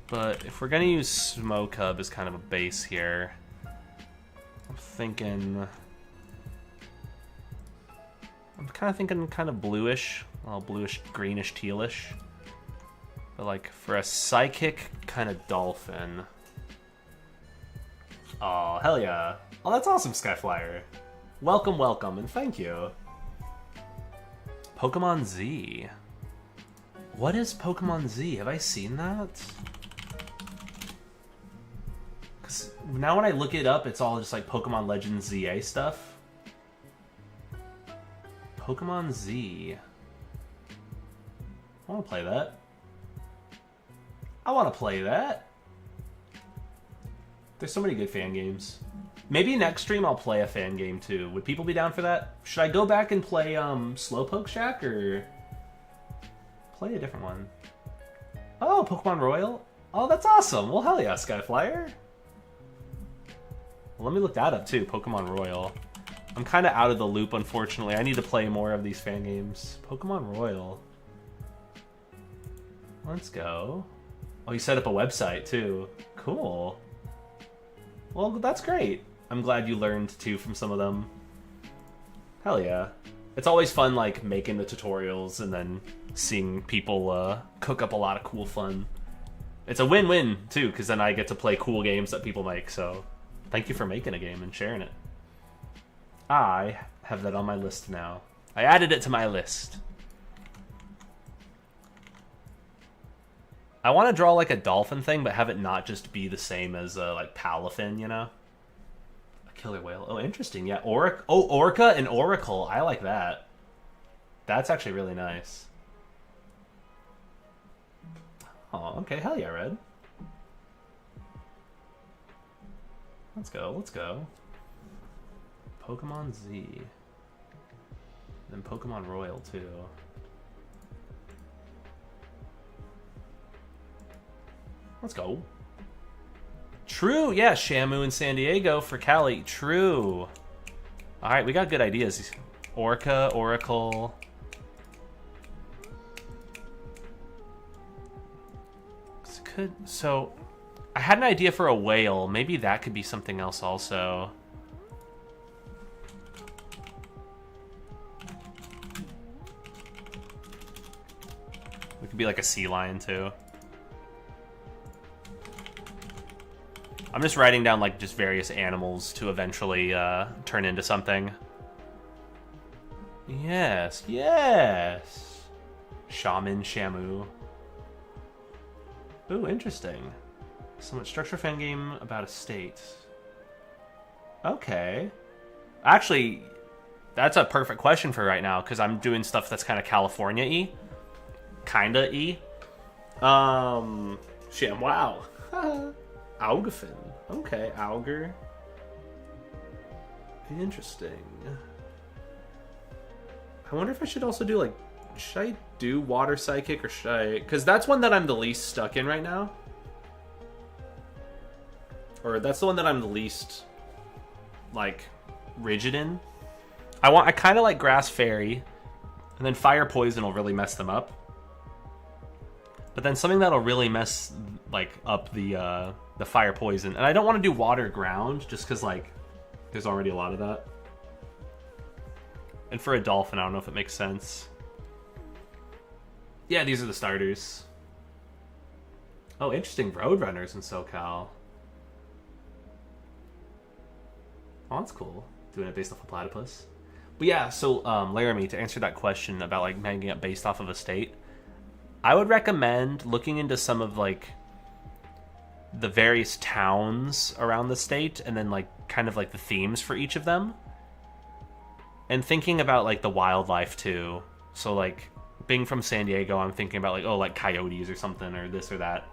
But if we're gonna use Smokehub as kind of a base here, I'm kind of thinking kind of bluish, well, bluish, greenish, tealish. But like for a psychic kind of dolphin. Oh, hell yeah. Oh, that's awesome, Skyflyer. Welcome, welcome, and thank you. Pokemon Z. What is Pokemon Z? Have I seen that? Because now when I look it up, it's all just like Pokemon Legends ZA stuff. Pokemon Z. I want to play that. I want to play that. There's so many good fan games. Maybe next stream I'll play a fan game too. Would people be down for that? Should I go back and play Slowpoke Shack or play a different one? Oh, Pokemon Royal? Oh, that's awesome. Well, hell yeah, Skyflyer. Well, let me look that up too, Pokemon Royal. I'm kind of out of the loop, unfortunately. I need to play more of these fan games. Pokemon Royal. Let's go. Oh, you set up a website too. Cool. Well, that's great. I'm glad you learned too from some of them. Hell yeah. It's always fun like making the tutorials and then seeing people cook up a lot of cool fun. It's a win-win too, because then I get to play cool games that people make, so thank you for making a game and sharing it. I have that on my list now. I added it to my list. I want to draw like a dolphin thing, but have it not just be the same as like Palafin, you know? A killer whale. Oh, interesting. Yeah, Orca and Oracle. I like that. That's actually really nice. Oh, okay. Hell yeah, Red. Let's go. Let's go. Pokemon Z. Then Pokemon Royal too. Let's go. True, yeah, Shamu in San Diego for Cali. True. Alright, we got good ideas. Orca, Oracle. So, I had an idea for a whale. Maybe that could be something else also. It could be like a sea lion too. I'm just writing down like just various animals to eventually turn into something. Yes, yes. Shaman, Shamu. Ooh, interesting. Somewhat structure fan game about a state. Okay. Actually, that's a perfect question for right now because I'm doing stuff that's kind of California-y. Kinda-y. Sham, wow. Augafin. Okay, Auger. Interesting. I wonder if I should also do like... Should I do Water Psychic or should I... Because that's one that I'm the least stuck in right now. Or that's the one that I'm the least, like, rigid in. I kind of like Grass Fairy. And then Fire Poison will really mess them up. But then something that'll really mess, like, up the Fire Poison. And I don't want to do Water Ground, just because, like, there's already a lot of that. And for a Dolphin, I don't know if it makes sense. Yeah, these are the starters. Oh, interesting. Roadrunners in SoCal. Oh, that's cool. Doing it based off of Platypus. But yeah, so, Laramie, to answer that question about, like, making it based off of a state, I would recommend looking into some of, like, the various towns around the state and then, like, kind of like the themes for each of them. And thinking about like the wildlife too. So like being from San Diego, I'm thinking about like, oh, like coyotes or something, or this or that.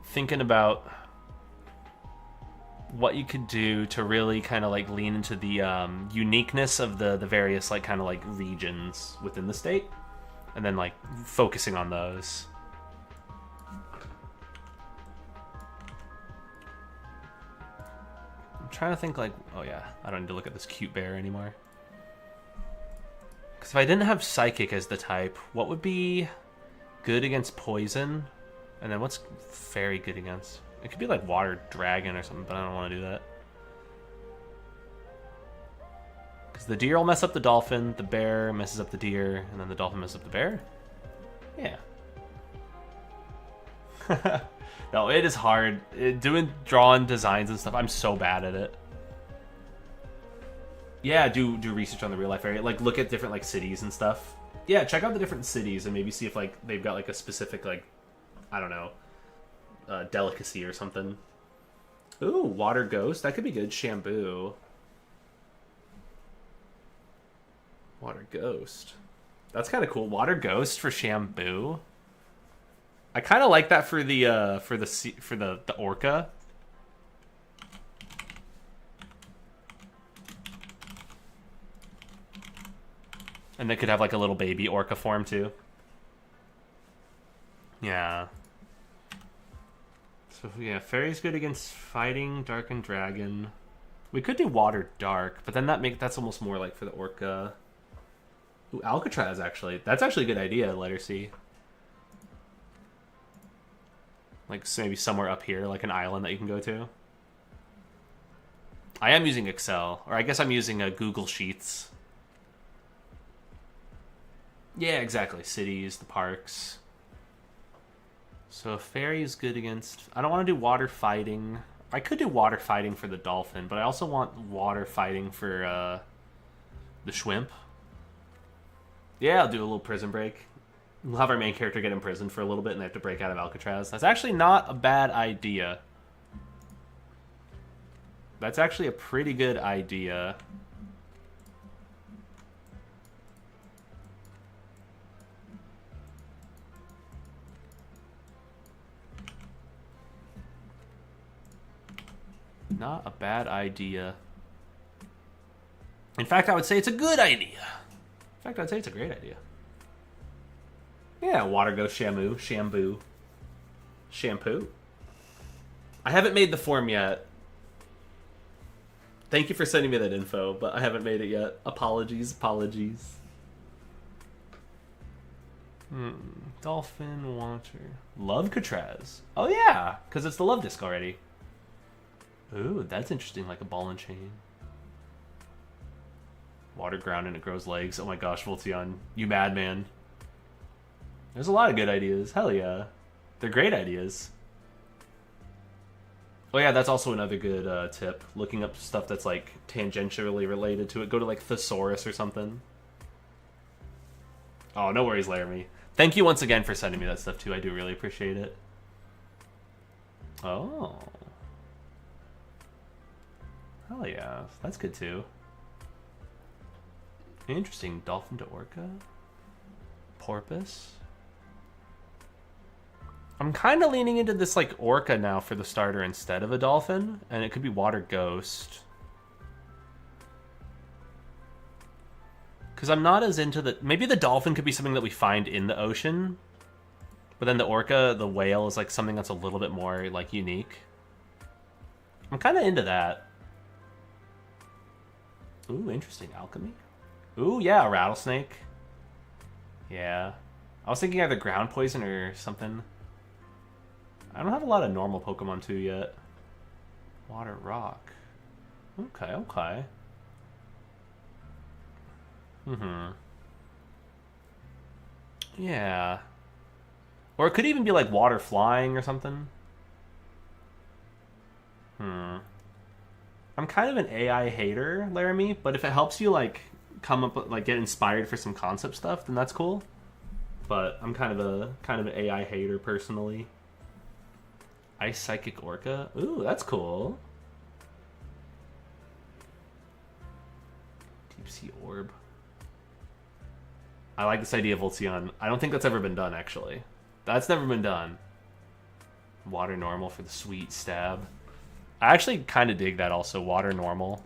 Thinking about what you could do to really kind of like lean into the uniqueness of the various like kind of like regions within the state, and then like focusing on those. I'm trying to think like, oh yeah, I don't need to look at this cute bear anymore. Because if I didn't have Psychic as the type, what would be good against Poison? And then what's Fairy good against? It could be like Water Dragon or something, but I don't want to do that. Because the deer will mess up the dolphin, the bear messes up the deer, and then the dolphin messes up the bear? Yeah. No, it is hard. Doing drawing designs and stuff, I'm so bad at it. Yeah, do research on the real life area. Like, look at different, like, cities and stuff. Yeah, check out the different cities and maybe see if, like, they've got, like, a specific, like, I don't know, delicacy or something. Ooh, Water Ghost. That could be good. Shampoo. Water Ghost. That's kind of cool. Water Ghost for Shampoo. I kind of like that for the Orca. And they could have like a little baby Orca form too. Yeah. So yeah, Fairy's good against fighting, Dark and Dragon. We could do Water Dark, but then that's almost more like for the Orca. Ooh, Alcatraz actually. That's actually a good idea, letter C. Like maybe somewhere up here, like an island that you can go to. I am using Excel, or I guess I'm using Google Sheets. Yeah, exactly. Cities, the parks. So Fairy is good against... I don't want to do water fighting. I could do water fighting for the dolphin, but I also want water fighting for the shrimp. Yeah, I'll do a little prison break. We'll have our main character get imprisoned for a little bit and they have to break out of Alcatraz. That's actually not a bad idea. That's actually a pretty good idea. Not a bad idea. In fact, I would say it's a good idea. In fact, I'd say it's a great idea. Yeah, Water Ghost Shampoo. Shampoo. I haven't made the form yet. Thank you for sending me that info, but I haven't made it yet. Apologies. Dolphin, water. Love Catraz. Oh yeah, because it's the love disc already. Ooh, that's interesting, like a ball and chain. Water ground and it grows legs. Oh my gosh, Voltion, you madman. There's a lot of good ideas. Hell yeah. They're great ideas. Oh yeah, that's also another good tip. Looking up stuff that's like tangentially related to it. Go to like Thesaurus or something. Oh, no worries, Laramie. Thank you once again for sending me that stuff too. I do really appreciate it. Oh. Hell yeah, that's good too. Interesting. Dolphin to Orca? Porpoise? I'm kind of leaning into this like Orca now for the starter instead of a dolphin, and it could be Water Ghost. Because I'm not as into the... Maybe the dolphin could be something that we find in the ocean, but then the Orca, the whale, is like something that's a little bit more like unique. I'm kind of into that. Ooh, interesting. Alchemy? Ooh, yeah, a rattlesnake. Yeah. I was thinking either ground poison or something. I don't have a lot of normal Pokemon too yet. Water rock. Okay. Yeah. Or it could even be like water flying or something. I'm kind of an AI hater, Laramie, but if it helps you like come up with, like get inspired for some concept stuff, then that's cool. But I'm kind of an AI hater personally. Ice Psychic Orca. Ooh, that's cool. Deep sea orb. I like this idea of Voltzion. I don't think that's ever been done, actually. That's never been done. Water normal for the sweet stab. I actually kind of dig that also, water normal.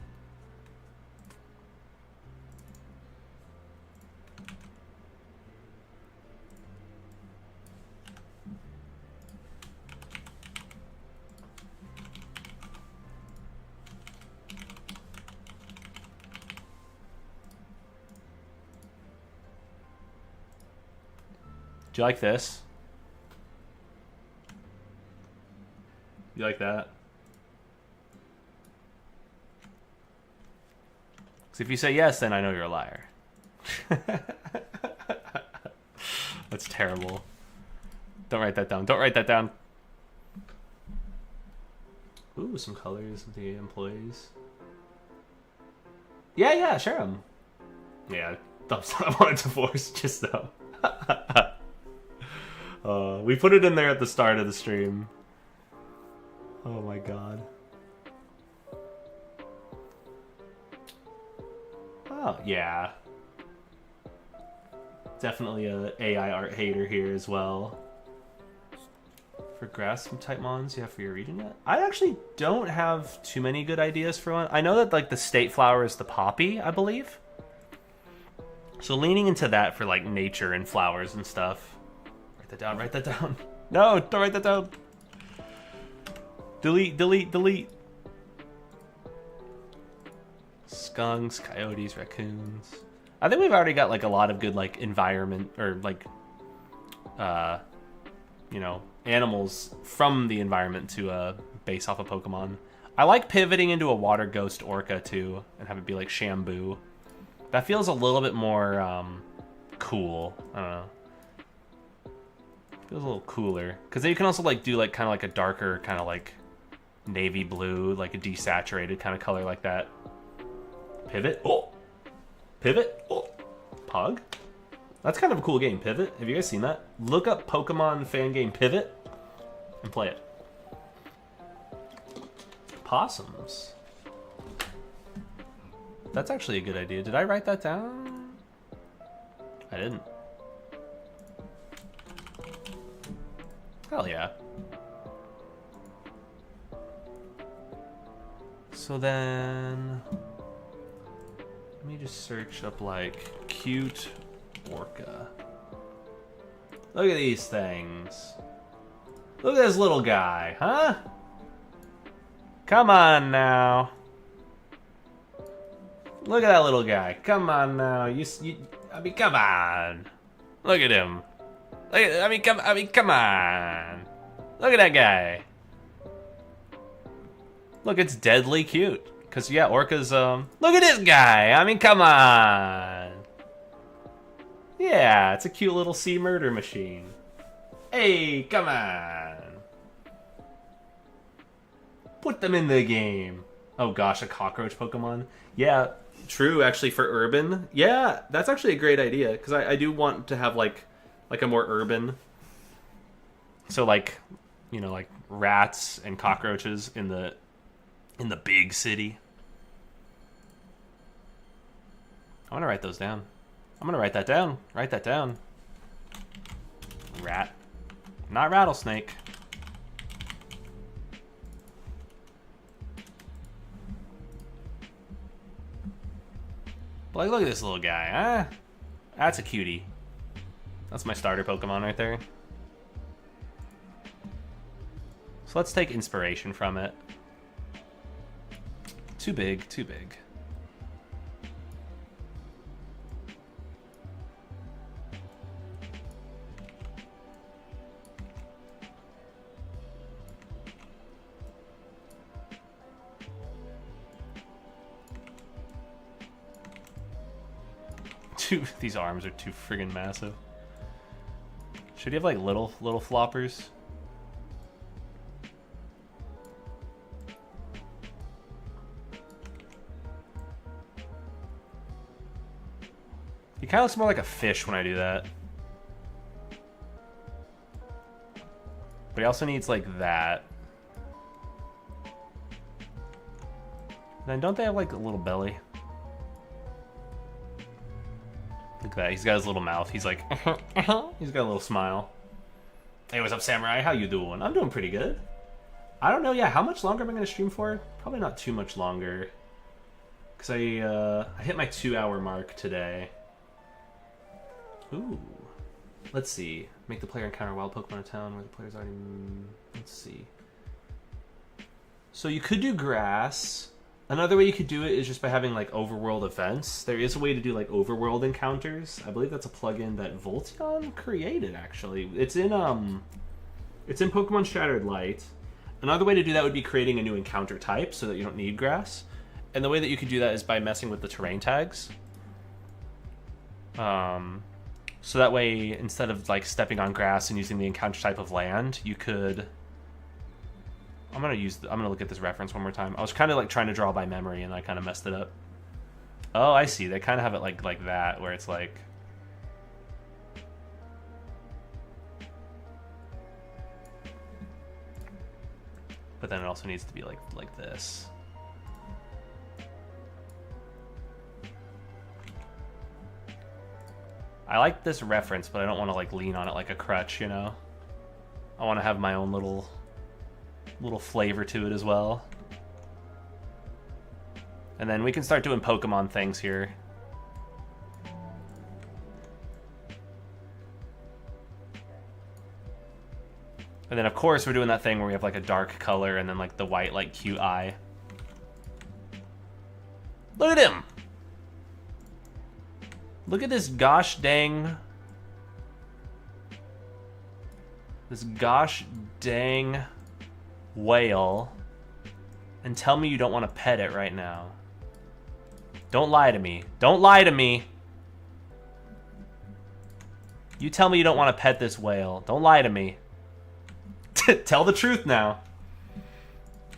Do you like this? You like that? Because if you say yes, then I know you're a liar. That's terrible. Don't write that down. Don't write that down. Ooh, some colors of the employees. Yeah, share them. Yeah, thumbs up. I wanted to force just though. We put it in there at the start of the stream. Oh my god. Oh, yeah. Definitely a AI art hater here as well. For grass type mons you have for your region yet? I actually don't have too many good ideas for one. I know that like the state flower is the poppy, I believe. So leaning into that for like nature and flowers and stuff. Write that down, write that down. No, don't write that down. Delete, delete, delete. Skunks, coyotes, raccoons. I think we've already got like a lot of good like environment or like you know, animals from the environment to base off a Pokemon. I like pivoting into a water ghost orca too and have it be like Shampoo. That feels a little bit more cool. I don't know. Feels a little cooler because then you can also like do like kind of like a darker kind of like navy blue, like a desaturated kind of color like that. Pivot. Oh, pivot. Oh, Pug. That's kind of a cool game. Pivot. Have you guys seen that? Look up Pokemon fan game Pivot and play it. Possums. That's actually a good idea. Did I write that down? I didn't. Hell yeah. So then, let me just search up like cute orca. Look at these things. Look at this little guy, huh? Come on now. Look at that little guy. Come on now. I mean, come on. Look at him. I mean, come on. Look at that guy. Look, it's deadly cute. Cause yeah, orcas. Look at this guy. I mean, come on. Yeah, it's a cute little sea murder machine. Hey, come on. Put them in the game. Oh gosh, a cockroach Pokemon. Yeah, true. Actually, for urban, yeah, that's actually a great idea. Cause I do want to have like a more urban. So like, you know, like rats and cockroaches in the big city. I want to write those down. I'm gonna write that down. Write that down. Rat, not rattlesnake. Like, look at this little guy, huh? That's a cutie. That's my starter Pokemon right there. So let's take inspiration from it. Too big, too big. These arms are too friggin' massive. Should he have like little floppers? He kind of looks more like a fish when I do that. But he also needs like that. Then don't they have like a little belly? that. He's got his little mouth. He's like, he's got a little smile. Hey, what's up, Samurai? How you doing? I'm doing pretty good. I don't know, yeah, how much longer am I going to stream for? Probably not too much longer. Because I hit my 2-hour mark today. Ooh. Let's see. Make the player encounter wild Pokemon in town where the player's already... Let's see. So you could do grass. Another way you could do it is just by having, like, overworld events. There is a way to do, like, overworld encounters. I believe that's a plugin that Voltion created, actually. It's in Pokemon Shattered Light. Another way to do that would be creating a new encounter type so that you don't need grass. And the way that you could do that is by messing with the terrain tags. So that way, instead of like stepping on grass and using the encounter type of land, you could... I'm gonna look at this reference one more time. I was kind of like trying to draw by memory and I kind of messed it up. Oh, I see. They kind of have it like that, where it's like... But then it also needs to be like this. I like this reference, but I don't want to like lean on it like a crutch, you know? I want to have my own little flavor to it as well. And then we can start doing Pokemon things here. And then, of course, we're doing that thing where we have, like, a dark color and then, like, the white, like, cute eye. Look at him! Look at this gosh dang... This gosh dang whale. And tell me you don't want to pet it right now. Don't lie to me. Don't lie to me! You tell me you don't want to pet this whale. Don't lie to me. Tell the truth now.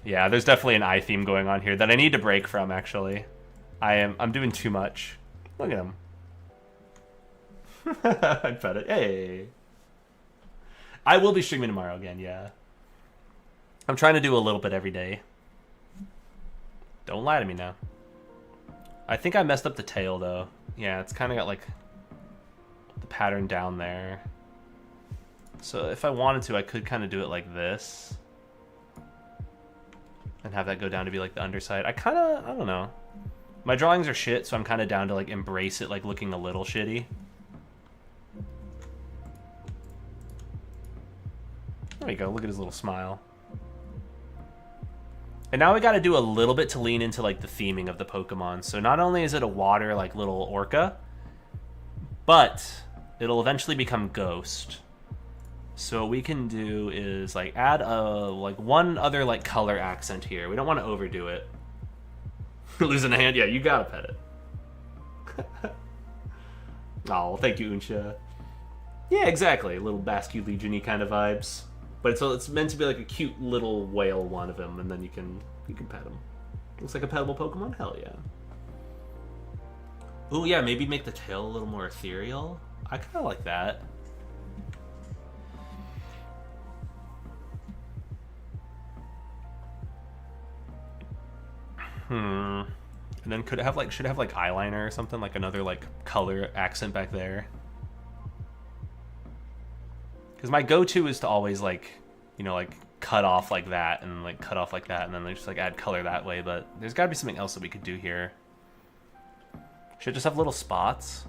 Yeah, there's definitely an eye theme going on here that I need to break from, actually. I'm doing too much. Look at him. I'd pet it. Hey. I will be streaming tomorrow again, yeah. I'm trying to do a little bit every day. Don't lie to me now. I think I messed up the tail, though. Yeah, it's kind of got, like, the pattern down there. So if I wanted to, I could kind of do it like this. And have that go down to be like the underside. I don't know. My drawings are shit, so I'm kind of down to like embrace it like looking a little shitty. There we go, look at his little smile. And now we got to do a little bit to lean into like the theming of the Pokemon. So not only is it a water like little orca, but it'll eventually become ghost. So what we can do is like add one other like color accent here. We don't want to overdo it. Losing a hand? Yeah, you gotta pet it. Oh, thank you, Unsha. Yeah, exactly. Little Basque Legion-y kind of vibes. But it's meant to be like a cute little whale one of him, and then you can pet him. Looks like a pettable Pokemon? Hell yeah. Ooh, yeah, maybe make the tail a little more ethereal. I kind of like that. And then should it have like eyeliner or something, like another like color accent back there? Because my go-to is to always like, you know, like cut off like that and like cut off like that and then just like add color that way. But there's got to be something else that we could do here. Should it just have little spots?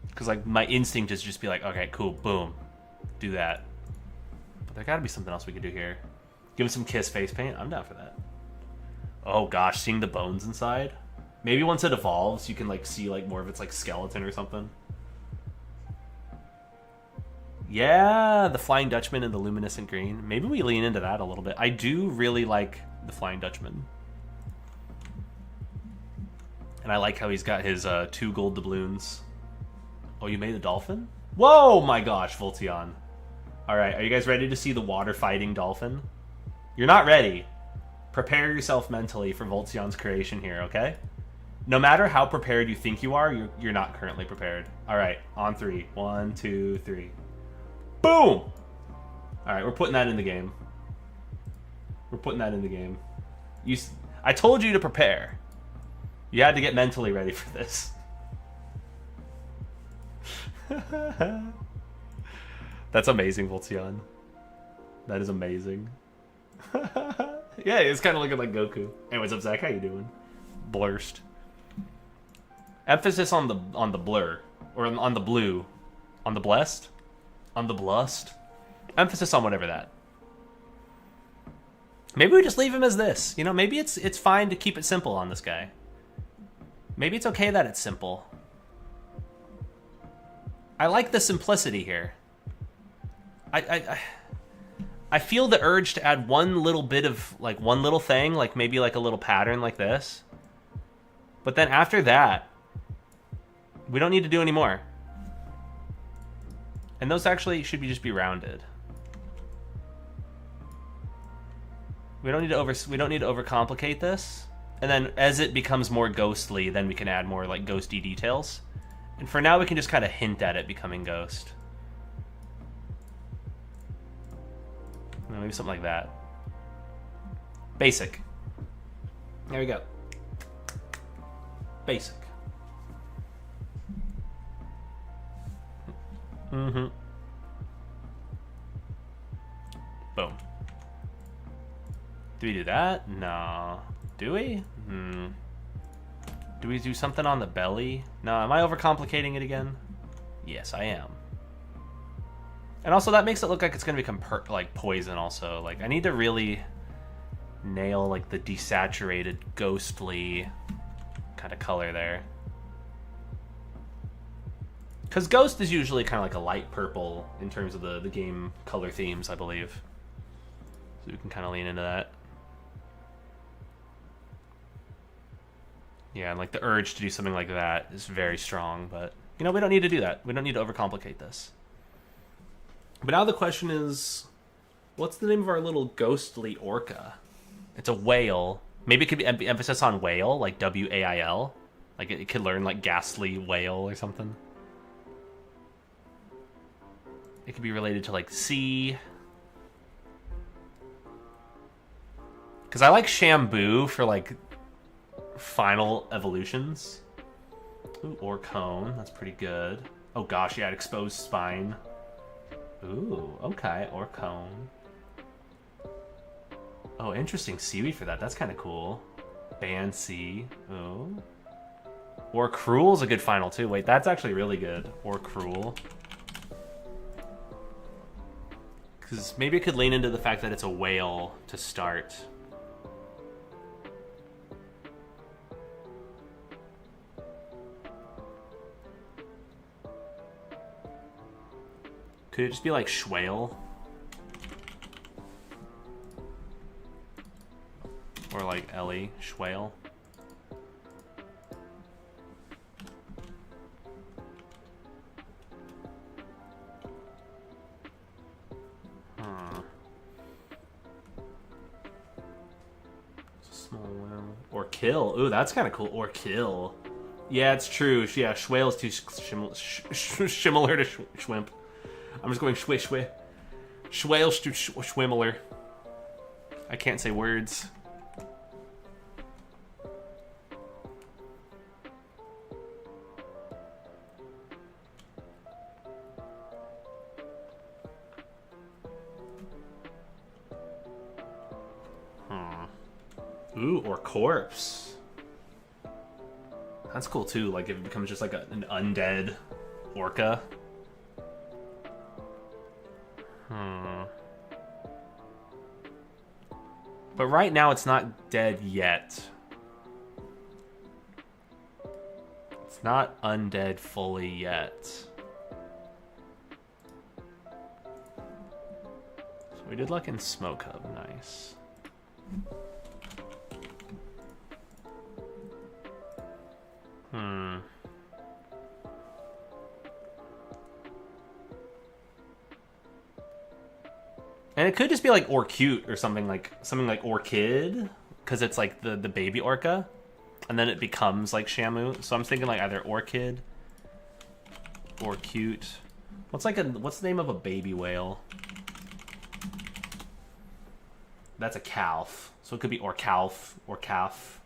Because like my instinct is just be like, okay, cool, boom. Do that. But there gotta be something else we could do here. Give him some Kiss face paint. I'm down for that. Oh gosh, seeing the bones inside. Maybe once it evolves, you can like see like more of its like skeleton or something. Yeah, the Flying Dutchman and the luminescent green. Maybe we lean into that a little bit. I do really like the Flying Dutchman. And I like how he's got his 2 gold doubloons. Oh, you made a dolphin? Whoa, my gosh, Voltion. Alright, are you guys ready to see the water-fighting dolphin? You're not ready. Prepare yourself mentally for Voltion's creation here, okay? No matter how prepared you think you are, you're not currently prepared. Alright, on 3. 1, 2, 3. Boom! Alright, we're putting that in the game. We're putting that in the game. I told you to prepare. You had to get mentally ready for this. That's amazing, Voltzion. That is amazing. Yeah, it's kind of looking like Goku. Hey, what's up, Zach? How you doing? Blurst. Emphasis on the blur, or on the blue, on the blessed, on the blust. Emphasis on whatever that. Maybe we just leave him as this. You know, maybe it's fine to keep it simple on this guy. Maybe it's okay that it's simple. I like the simplicity here. I feel the urge to add one little bit of, like, one little thing, like maybe like a little pattern like this. But then after that, we don't need to do any more. And those actually should just be rounded. We don't need to overcomplicate this. And then as it becomes more ghostly, then we can add more like ghosty details. And for now we can just kind of hint at it becoming ghost. Maybe something like that. Basic. There we go. Basic. Mm-hmm. Boom. Do we do that? No. Do we? Do we do something on the belly? No, am I overcomplicating it again? Yes, I am. And also that makes it look like it's going to become like poison also. Like, I need to really nail like the desaturated, ghostly kind of color there. Because Ghost is usually kind of like a light purple in terms of the game color themes, I believe. So we can kind of lean into that. Yeah, and like the urge to do something like that is very strong, but you know, we don't need to do that. We don't need to overcomplicate this. But now the question is, what's the name of our little ghostly orca? It's a whale. Maybe it could be emphasis on whale, like W-A-I-L. Like it could learn like ghastly whale or something. It could be related to like sea. Because I like Shambu for like final evolutions. Ooh, or cone. That's pretty good. Oh gosh, yeah, exposed spine. Ooh, okay, or cone. Oh, interesting seaweed for that. That's kind of cool. Band C. Ooh. Or cruel's a good final too. Wait, that's actually really good. Or cruel. Because maybe it could lean into the fact that it's a whale to start. Could it just be like Schwale? Or like Ellie, Schwale? It's a small whale. Or kill. Ooh, that's kind of cool. Or kill. Yeah, it's true. Yeah, Schwale's too similar to Schwimp. I'm just going shwish. Schwale's too schwimmler. I can't say words. Ooh, or corpse. That's cool too. Like if it becomes just like an undead orca. But right now it's not dead yet. It's not undead fully yet. So we did luck in Smoke Hub, nice. And it could just be like Orcute or something like Orchid, because it's like the baby orca, and then it becomes like Shamu. So I'm thinking like either Orchid, Orcute. What's the name of a baby whale? That's a calf. So it could be Orcalf or calf.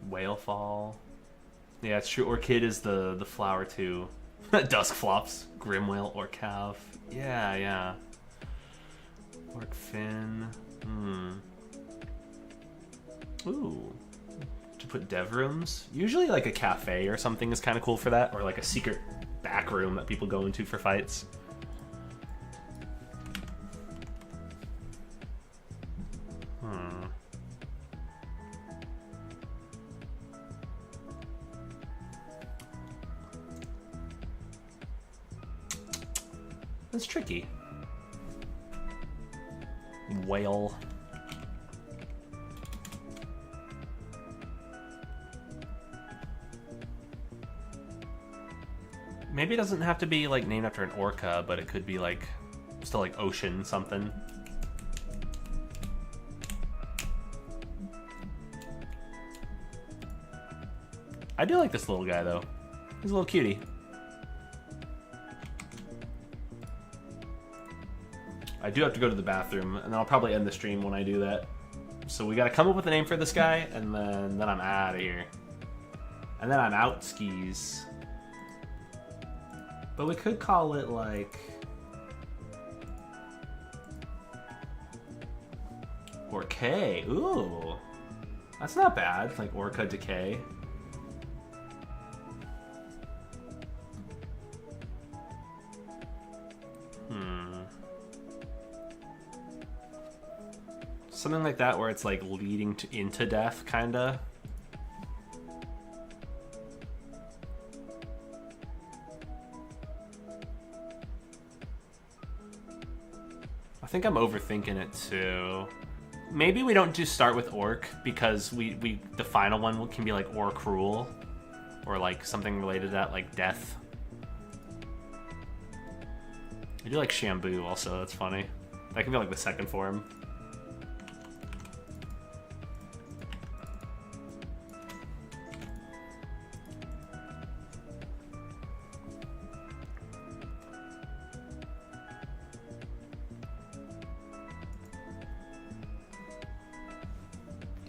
Whalefall. Yeah, it's true. Orchid is the flower too. Dusk flops. Grimwhale or calf. Yeah, yeah. Orcfin. Ooh. To put dev rooms. Usually like a cafe or something is kind of cool for that. Or like a secret back room that people go into for fights. That's tricky. Whale. Maybe it doesn't have to be like named after an orca, but it could be like still like ocean something. I do like this little guy though. He's a little cutie. I do have to go to the bathroom, and then I'll probably end the stream when I do that. So we gotta come up with a name for this guy, and then I'm out of here. And then I'm out skis. But we could call it like... Orca. Ooh. That's not bad. Like Orca Decay. Something like that where it's like leading into death, kinda. I think I'm overthinking it too. Maybe we don't just start with Orc because the final one can be like Or Cruel or like something related to that, like death. I do like Shampoo also, that's funny. That can be like the second form.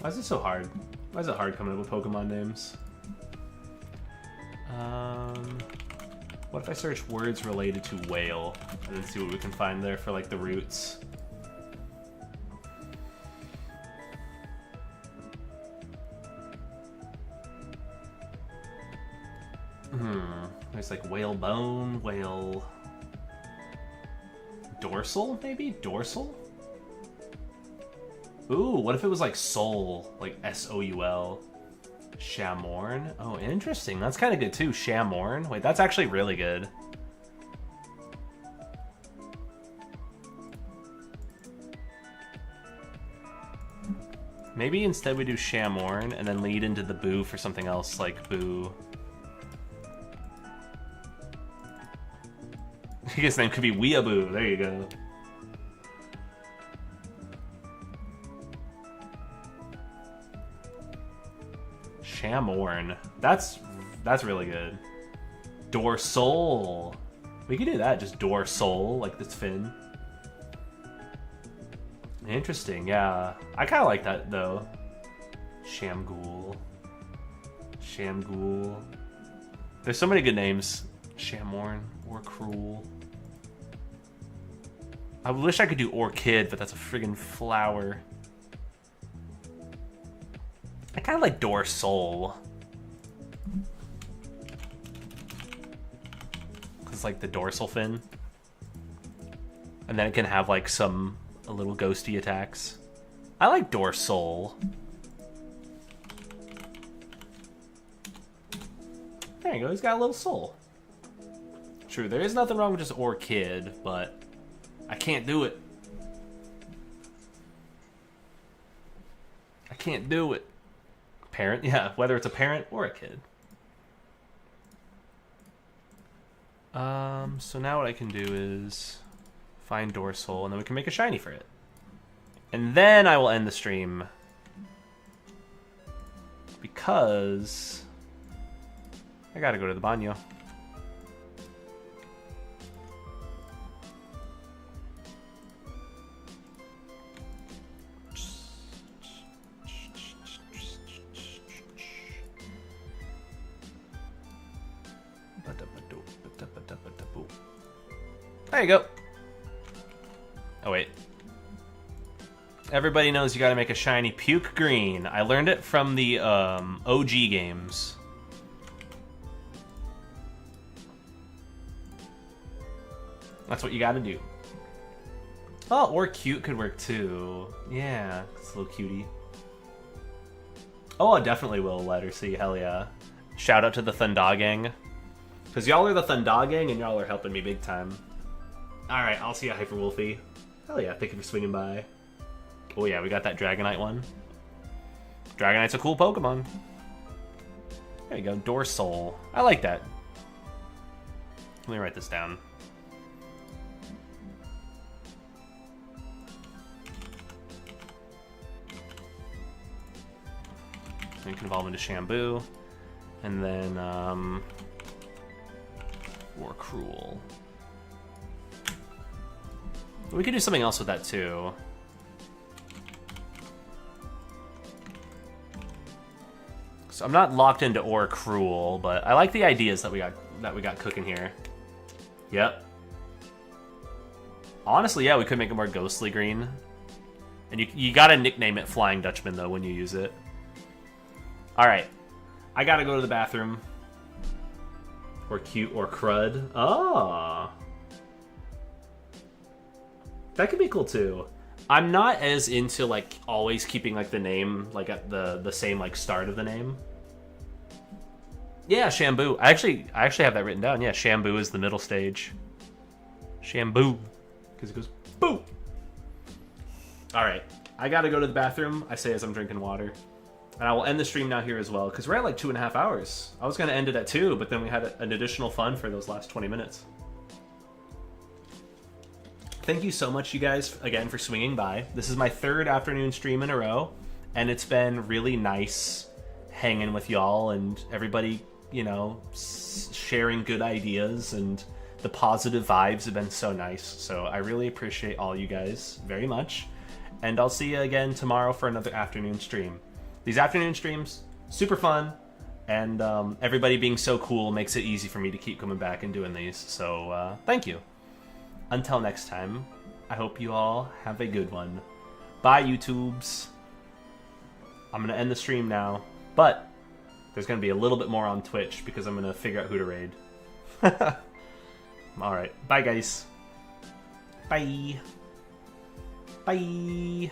Why is it so hard? Why is it hard coming up with Pokemon names? What if I search words related to whale and then see what we can find there for like the roots? There's like whale bone, whale... Dorsal, maybe? Dorsal? Ooh, what if it was like soul? Like S-O-U-L. Shamorn? Oh, interesting. That's kind of good too. Shamorn? Wait, that's actually really good. Maybe instead we do Shamorn and then lead into the Boo for something else like Boo. His name could be Weeaboo. There you go. Shamorn. That's really good. Dorsal. We could do that. Just Dorsal, like this fin. Interesting. Yeah, I kind of like that though. Shamghoul. Shamghoul. There's so many good names. Shamorn or Cruel. I wish I could do Orchid, but that's a friggin' flower. I kind of like Dorsal. It's like the dorsal fin. And then it can have like a little ghosty attacks. I like Dorsal. There you go, he's got a little soul. True, there is nothing wrong with just Orchid, but I can't do it. I can't do it. Parent, yeah, whether it's a parent or a kid. So now what I can do is find Dorsal, and then we can make a shiny for it. And then I will end the stream. Because I gotta go to the baño. There you go. Oh, wait. Everybody knows you gotta make a shiny puke green. I learned it from the OG games. That's what you gotta do. Oh, or cute could work too. Yeah, it's a little cutie. Oh, I definitely will let her see. Hell yeah. Shout out to the Thundaga. Because y'all are the Thundaga and y'all are helping me big time. Alright, I'll see you, Hyper Wolfie. Hell yeah, thank you for swinging by. Oh yeah, we got that Dragonite one. Dragonite's a cool Pokemon. There you go, Dorsal. I like that. Let me write this down. You can evolve into Shampoo. And then, War Cruel. We could do something else with that too. So I'm not locked into or cruel, but I like the ideas that we got cooking here. Yep. Honestly, yeah, we could make it more ghostly green. And you gotta nickname it Flying Dutchman though when you use it. Alright. I gotta go to the bathroom. Or cute or crud. Ah. That could be cool too. I'm not as into like always keeping like the name like at the same like start of the name. Yeah, Shampoo. I actually have that written down. Yeah, Shampoo is the middle stage. Shampoo. Because it goes boo. Alright. I gotta go to the bathroom, I say as I'm drinking water. And I will end the stream now here as well, because we're at like 2.5 hours. I was gonna end it at 2, but then we had an additional fun for those last 20 minutes. Thank you so much, you guys, again, for swinging by. This is my 3rd afternoon stream in a row, and it's been really nice hanging with y'all and everybody, you know, sharing good ideas, and the positive vibes have been so nice. So I really appreciate all you guys very much, and I'll see you again tomorrow for another afternoon stream. These afternoon streams, super fun, and everybody being so cool makes it easy for me to keep coming back and doing these. So thank you. Until next time, I hope you all have a good one. Bye, YouTubes. I'm going to end the stream now, but there's going to be a little bit more on Twitch because I'm going to figure out who to raid. Alright, bye guys. Bye. Bye.